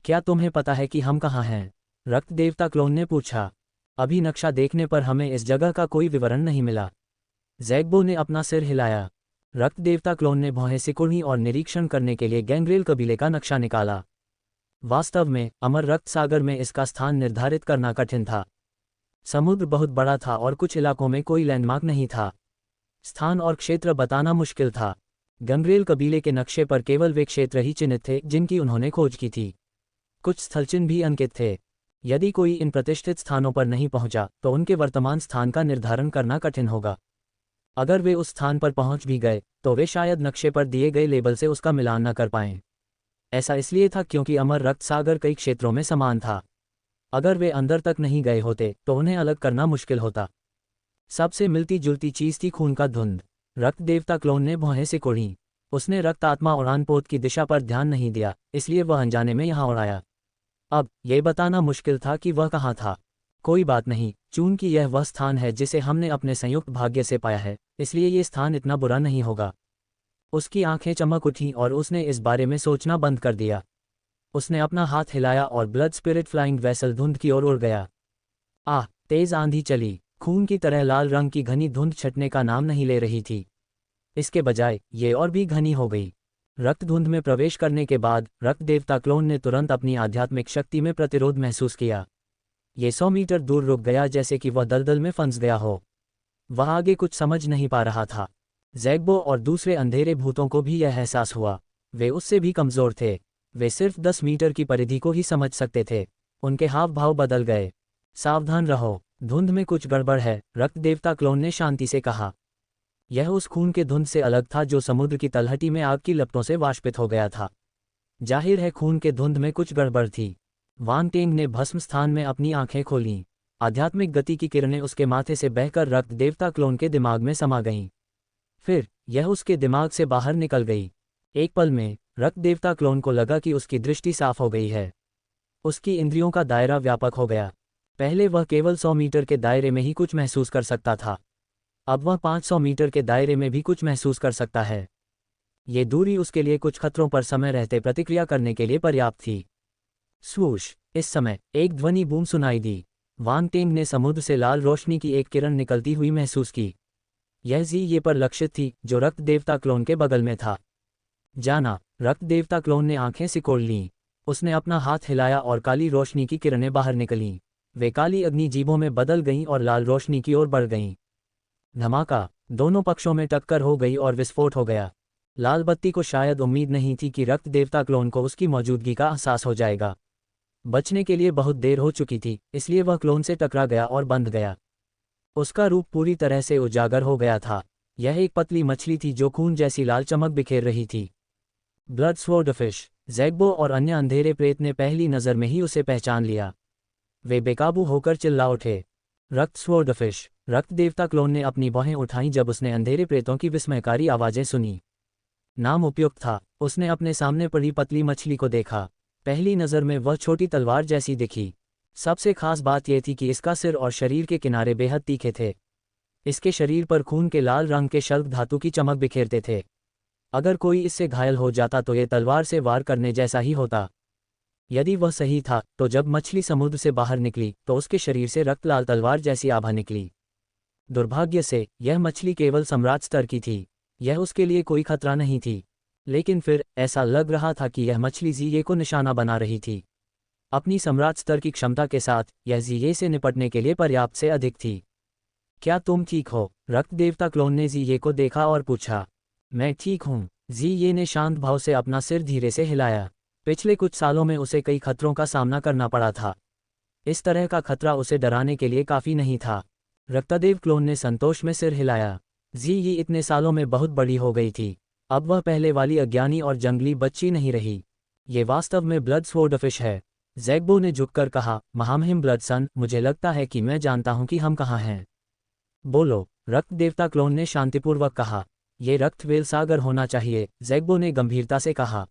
क्या तुम्हें पता है कि हम कहाँ हैं? रक्त देवता क्लोन ने पूछा। अभी नक्शा देखने पर हमें इस जगह का कोई विवरण नहीं मिला। ज़ैग्बो ने अपना सिर हिलाया। रक्त देवता क्लोन ने भौहें सिकुड़ी और निरीक्षण करने के लिए गैंग्रेल कबीले का नक्शा निकाला। वास्तव में अमर रक्त सागर में इसका स्थान निर्धारित करना कठिन था। समुद्र बहुत बड़ा था और कुछ इलाकों में कोई लैंडमार्क नहीं था। स्थान और क्षेत्र बताना मुश्किल था। गंग्रेल कबीले के नक्शे पर केवल वे क्षेत्र ही चिन्हित थे जिनकी उन्होंने खोज की थी। कुछ स्थलचिन्ह भी अंकित थे। यदि कोई इन प्रतिष्ठित स्थानों पर नहीं पहुंचा तो उनके वर्तमान स्थान का निर्धारण करना कठिन होगा। अगर वे उस स्थान पर पहुंच भी गए तो वे शायद नक्शे पर दिए गए लेबल से उसका मिलान न कर पाएं। ऐसा इसलिए था क्योंकि अमर रक्त सागर कई क्षेत्रों में समान था। अगर वे अंदर तक नहीं गए होते तो उन्हें अलग करना मुश्किल होता। सबसे मिलती जुलती चीज थी खून का धुंध। रक्त देवता क्लोन ने भौहें सिकोड़ी। उसने रक्त आत्मा उड़ानपोत की दिशा पर ध्यान नहीं दिया, इसलिए वह अनजाने में यहाँ उड़ाया। अब यह बताना मुश्किल था कि वह कहाँ था। कोई बात नहीं, चूंकि यह वह स्थान है जिसे हमने अपने संयुक्त भाग्य से पाया है, इसलिए ये स्थान इतना बुरा नहीं होगा। उसकी आंखें चमक उठीं और उसने इस बारे में सोचना बंद कर दिया। उसने अपना हाथ हिलाया और ब्लड स्पिरिट फ्लाइंग वेसल धुंध की ओर उड़ गया। तेज आंधी चली। खून की तरह लाल रंग की घनी धुंध छटने का नाम नहीं ले रही थी। इसके बजाय ये और भी घनी हो गई। रक्त धुंध में प्रवेश करने के बाद रक्त देवता क्लोन ने तुरंत अपनी आध्यात्मिक शक्ति में प्रतिरोध महसूस किया। ये 100 मीटर दूर रुक गया, जैसे कि वह दलदल में फंस गया हो। वह आगे कुछ समझ नहीं पा रहा था। ज़ैग्बो और दूसरे अंधेरे भूतों को भी यह एहसास हुआ। वे उससे भी कमज़ोर थे। वे सिर्फ 10 मीटर की परिधि को ही समझ सकते थे। उनके हाव भाव बदल गए। सावधान रहो, धुंध में कुछ गड़बड़ है, रक्त देवता क्लोन ने शांति से कहा। यह उस खून के धुंध से अलग था जो समुद्र की तलहटी में आग की लपटों से वाष्पित हो गया था। जाहिर है खून के धुंध में कुछ गड़बड़ थी। वांग टेंग ने भस्म स्थान में अपनी आंखें खोलीं। आध्यात्मिक गति की किरणें उसके माथे से बहकर रक्त देवता क्लोन के दिमाग में समा गईं। फिर यह उसके दिमाग से बाहर निकल गई। एक पल में रक्त देवता क्लोन को लगा कि उसकी दृष्टि साफ हो गई है। उसकी इंद्रियों का दायरा व्यापक हो गया। पहले वह केवल 100 मीटर के दायरे में ही कुछ महसूस कर सकता था। अब वह 500 मीटर के दायरे में भी कुछ महसूस कर सकता है। ये दूरी उसके लिए कुछ खतरों पर समय रहते प्रतिक्रिया करने के लिए पर्याप्त थी। स्वूश! इस समय एक ध्वनि बूम सुनाई दी। वांग टेंग ने समुद्र से लाल रोशनी की एक किरण निकलती हुई महसूस की। यह ये पर लक्षित थी जो रक्त देवता क्लोन के बगल में था। जाना! रक्त देवता क्लोन ने आंखें सिकोड़ लीं। उसने अपना हाथ हिलाया और काली रोशनी की किरणें बाहर निकलीं। वे काली अग्नि जीभों में बदल गईं और लाल रोशनी की ओर बढ़ गईं। धमाका, दोनों पक्षों में टक्कर हो गई और विस्फोट हो गया। लाल बत्ती को शायद उम्मीद नहीं थी कि रक्त देवता क्लोन को उसकी मौजूदगी का एहसास हो जाएगा। बचने के लिए बहुत देर हो चुकी थी, इसलिए वह क्लोन से टकरा गया और बंध गया। उसका रूप पूरी तरह से उजागर हो गया था। यह एक पतली मछली थी जो खून जैसी लाल चमक बिखेर रही थी। ब्लड स्वॉर्डफिश, ज़ैग्बो और अन्य अंधेरे प्रेत ने पहली नज़र में ही उसे पहचान लिया। वे बेकाबू होकर चिल्ला उठे, रक्त स्वॉर्डफिश। रक्त देवता क्लोन ने अपनी बाहें उठाईं जब उसने अंधेरे प्रेतों की विस्मयकारी आवाज़ें सुनी। नाम उपयुक्त था। उसने अपने सामने पड़ी पतली मछली को देखा। पहली नज़र में वह छोटी तलवार जैसी दिखी। सबसे खास बात यह थी कि इसका सिर और शरीर के किनारे बेहद तीखे थे। इसके शरीर पर खून के लाल रंग के शल्क धातु की चमक बिखेरते थे। अगर कोई इससे घायल हो जाता तो ये तलवार से वार करने जैसा ही होता। यदि वह सही था तो जब मछली समुद्र से बाहर निकली तो उसके शरीर से रक्त लाल तलवार जैसी आभा निकली। दुर्भाग्य से यह मछली केवल सम्राट स्तर की थी। यह उसके लिए कोई खतरा नहीं थी, लेकिन फिर ऐसा लग रहा था कि यह मछली ज़ीये को निशाना बना रही थी। अपनी सम्राट स्तर की क्षमता के साथ यह ज़ीये से निपटने के लिए पर्याप्त से अधिक थी। क्या तुम ठीक हो? रक्त देवता क्लोन ने ज़ीये को देखा और पूछा। मैं ठीक हूँ। ज़ीये ने शांत भाव से अपना सिर धीरे से हिलाया। पिछले कुछ सालों में उसे कई खतरों का सामना करना पड़ा था। इस तरह का खतरा उसे डराने के लिए काफ़ी नहीं था। रक्तदेव क्लोन ने संतोष में सिर हिलाया। ज़ीये इतने सालों में बहुत बड़ी हो गई थी। अब वह पहले वाली अज्ञानी और जंगली बच्ची नहीं रही। ये वास्तव में ब्लड स्वॉर्डफिश है। ज़ैग्बो ने झुककर कहा, महामहिम ब्लड सन, मुझे लगता है कि मैं जानता हूं कि हम कहाँ हैं। बोलो, रक्त देवता क्लोन ने शांतिपूर्वक कहा। ये रक्त वेल सागर होना चाहिए, ज़ैग्बो ने गंभीरता से कहा।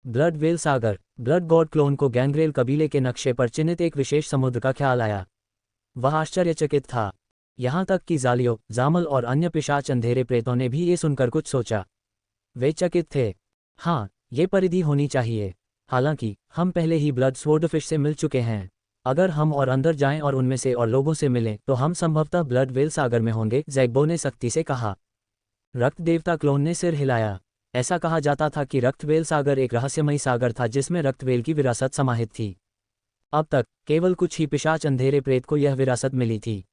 ब्लड वेल सागर। ब्लड गॉड क्लोन को गैंग्रेल कबीले के नक्शे पर चिन्हित एक विशेष समुद्र का ख्याल आया। वह आश्चर्यचकित था। यहाँ तक कि जालियो, जामल और अन्य पिशाच अंधेरे प्रेतों ने भी ये सुनकर कुछ सोचा। वे चकित थे। हाँ, ये परिधि होनी चाहिए। हालांकि हम पहले ही ब्लड स्वॉर्डफिश से मिल चुके हैं। अगर हम और अंदर जाएं और उनमें से और लोगों से मिलें तो हम संभवतः ब्लड वेल सागर में होंगे, ज़ैग्बो ने सख्ती से कहा। रक्त देवता क्लोन ने सिर हिलाया। ऐसा कहा जाता था कि रक्तवेल सागर एक रहस्यमयी सागर था जिसमें रक्तवेल की विरासत समाहित थी। अब तक केवल कुछ ही पिशाच अंधेरे प्रेत को यह विरासत मिली थी।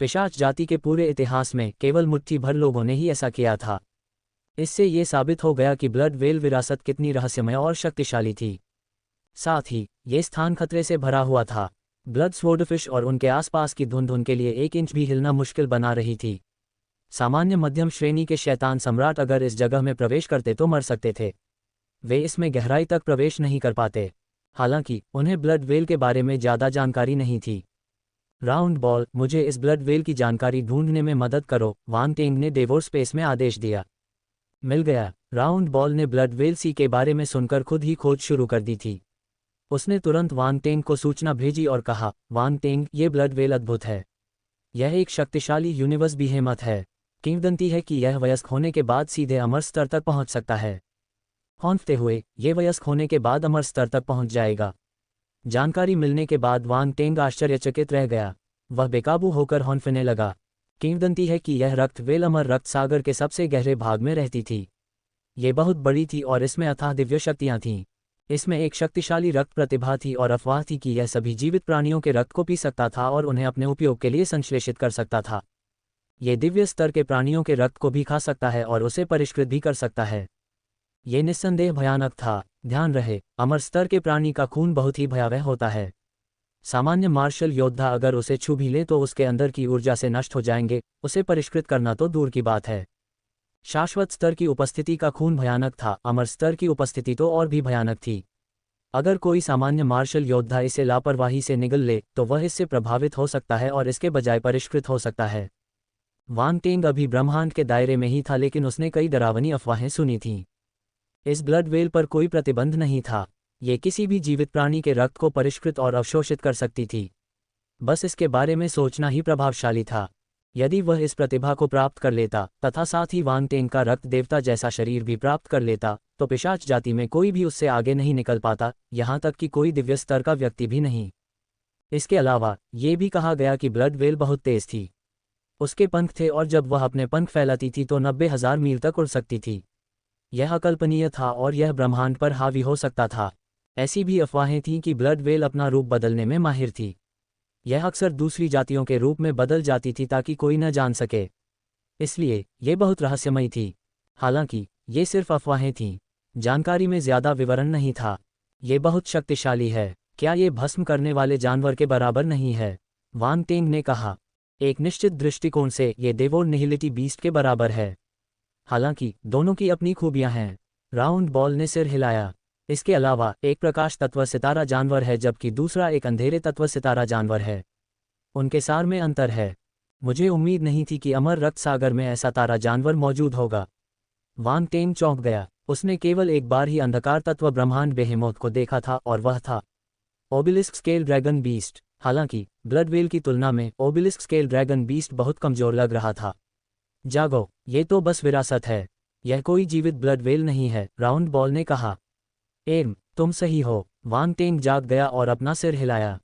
पिशाच जाति के पूरे इतिहास में केवल मुट्ठी भर लोगों ने ही ऐसा किया था। इससे ये साबित हो गया कि ब्लड वेल विरासत कितनी रहस्यमय और शक्तिशाली थी। साथ ही ये स्थान खतरे से भरा हुआ था। ब्लड स्वॉर्डफिश और उनके आसपास की धुंध उनके लिए 1 इंच भी हिलना मुश्किल बना रही थी। सामान्य मध्यम श्रेणी के शैतान सम्राट अगर इस जगह में प्रवेश करते तो मर सकते थे। वे इसमें गहराई तक प्रवेश नहीं कर पाते। हालांकि उन्हें ब्लड वेल के बारे में ज़्यादा जानकारी नहीं थी। राउंड बॉल, मुझे इस ब्लड वेल की जानकारी ढूंढने में मदद करो, वांग टेंग ने डेवोर स्पेस में आदेश दिया। मिल गया। राउंड बॉल ने ब्लड वेल सी के बारे में सुनकर खुद ही खोज शुरू कर दी थी। उसने तुरंत वांग टेंग को सूचना भेजी और कहा, वांग टेंग, ये ब्लड वेल अद्भुत है। यह एक शक्तिशाली यूनिवर्स बीहेमथ है। किंवदंती है कि यह वयस्क होने के बाद सीधे अमर स्तर तक पहुंच सकता है। हौंफते हुए, ये वयस्क होने के बाद अमर स्तर तक पहुंच जाएगा। जानकारी मिलने के बाद वांग टेंग आश्चर्यचकित रह गया। वह बेकाबू होकर हौंफने लगा। किंवदंती है कि यह रक्त वेल अमर रक्त सागर के सबसे गहरे भाग में रहती थी। ये बहुत बड़ी थी और इसमें अथाह दिव्य शक्तियाँ थीं। इसमें एक शक्तिशाली रक्त प्रतिभा थी और अफवाह थी कि यह सभी जीवित प्राणियों के रक्त को पी सकता था और उन्हें अपने उपयोग के लिए संश्लेषित कर सकता था। ये दिव्य स्तर के प्राणियों के रक्त को भी खा सकता है और उसे परिष्कृत भी कर सकता है। ये निस्संदेह भयानक था। ध्यान रहे, अमर स्तर के प्राणी का खून बहुत ही भयावह होता है। सामान्य मार्शल योद्धा अगर उसे छू भी ले तो उसके अंदर की ऊर्जा से नष्ट हो जाएंगे, उसे परिष्कृत करना तो दूर की बात है। शाश्वत स्तर की उपस्थिति का खून भयानक था, अमर स्तर की उपस्थिति तो और भी भयानक थी। अगर कोई सामान्य मार्शल योद्धा इसे लापरवाही से निगल ले तो वह इससे प्रभावित हो सकता है और इसके बजाय परिष्कृत हो सकता है। वांग टेंग अभी ब्रह्मांड के दायरे में ही था, लेकिन उसने कई डरावनी अफवाहें सुनी थीं। इस ब्लड वेल पर कोई प्रतिबंध नहीं था। ये किसी भी जीवित प्राणी के रक्त को परिष्कृत और अवशोषित कर सकती थी। बस इसके बारे में सोचना ही प्रभावशाली था। यदि वह इस प्रतिभा को प्राप्त कर लेता तथा साथ ही वांग टेंग का रक्त देवता जैसा शरीर भी प्राप्त कर लेता तो पिशाच जाति में कोई भी उससे आगे नहीं निकल पाता, यहाँ तक कि कोई दिव्य स्तर का व्यक्ति भी नहीं। इसके अलावा ये भी कहा गया कि ब्लड वेल बहुत तेज थी। उसके पंख थे और जब वह अपने पंख फैलाती थी तो 90,000 मील तक उड़ सकती थी। यह अकल्पनीय था और यह ब्रह्मांड पर हावी हो सकता था। ऐसी भी अफवाहें थीं कि ब्लड वेल अपना रूप बदलने में माहिर थी। यह अक्सर दूसरी जातियों के रूप में बदल जाती थी ताकि कोई न जान सके, इसलिए ये बहुत रहस्यमयी थी। हालांकि ये सिर्फ अफवाहें थीं, जानकारी में ज्यादा विवरण नहीं था। ये बहुत शक्तिशाली है, क्या ये भस्म करने वाले जानवर के बराबर नहीं है? वांग टेंग ने कहा। एक निश्चित दृष्टिकोण से ये देवोर निहिलिटी बीस्ट के बराबर है। हालांकि दोनों की अपनी खूबियां हैं। राउंड बॉल ने सिर हिलाया। इसके अलावा एक प्रकाश तत्व सितारा जानवर है जबकि दूसरा एक अंधेरे तत्व सितारा जानवर है। उनके सार में अंतर है। मुझे उम्मीद नहीं थी कि अमर रक्त सागर में ऐसा तारा जानवर मौजूद होगा। वांग टेंग चौंक गया। उसने केवल एक बार ही अंधकार तत्व ब्रह्मांड बेहेमोथ को देखा था और वह था ओबेलिस्क स्केल ड्रैगन बीस्ट। हालांकि ब्लड वेल की तुलना में ओबेलिस्क स्केल ड्रैगन बीस्ट बहुत कमजोर लग रहा था। जागो, ये तो बस विरासत है, यह कोई जीवित ब्लड वेल नहीं है, राउंड बॉल ने कहा। तुम सही हो। वांग टेंग जाग गया और अपना सिर हिलाया।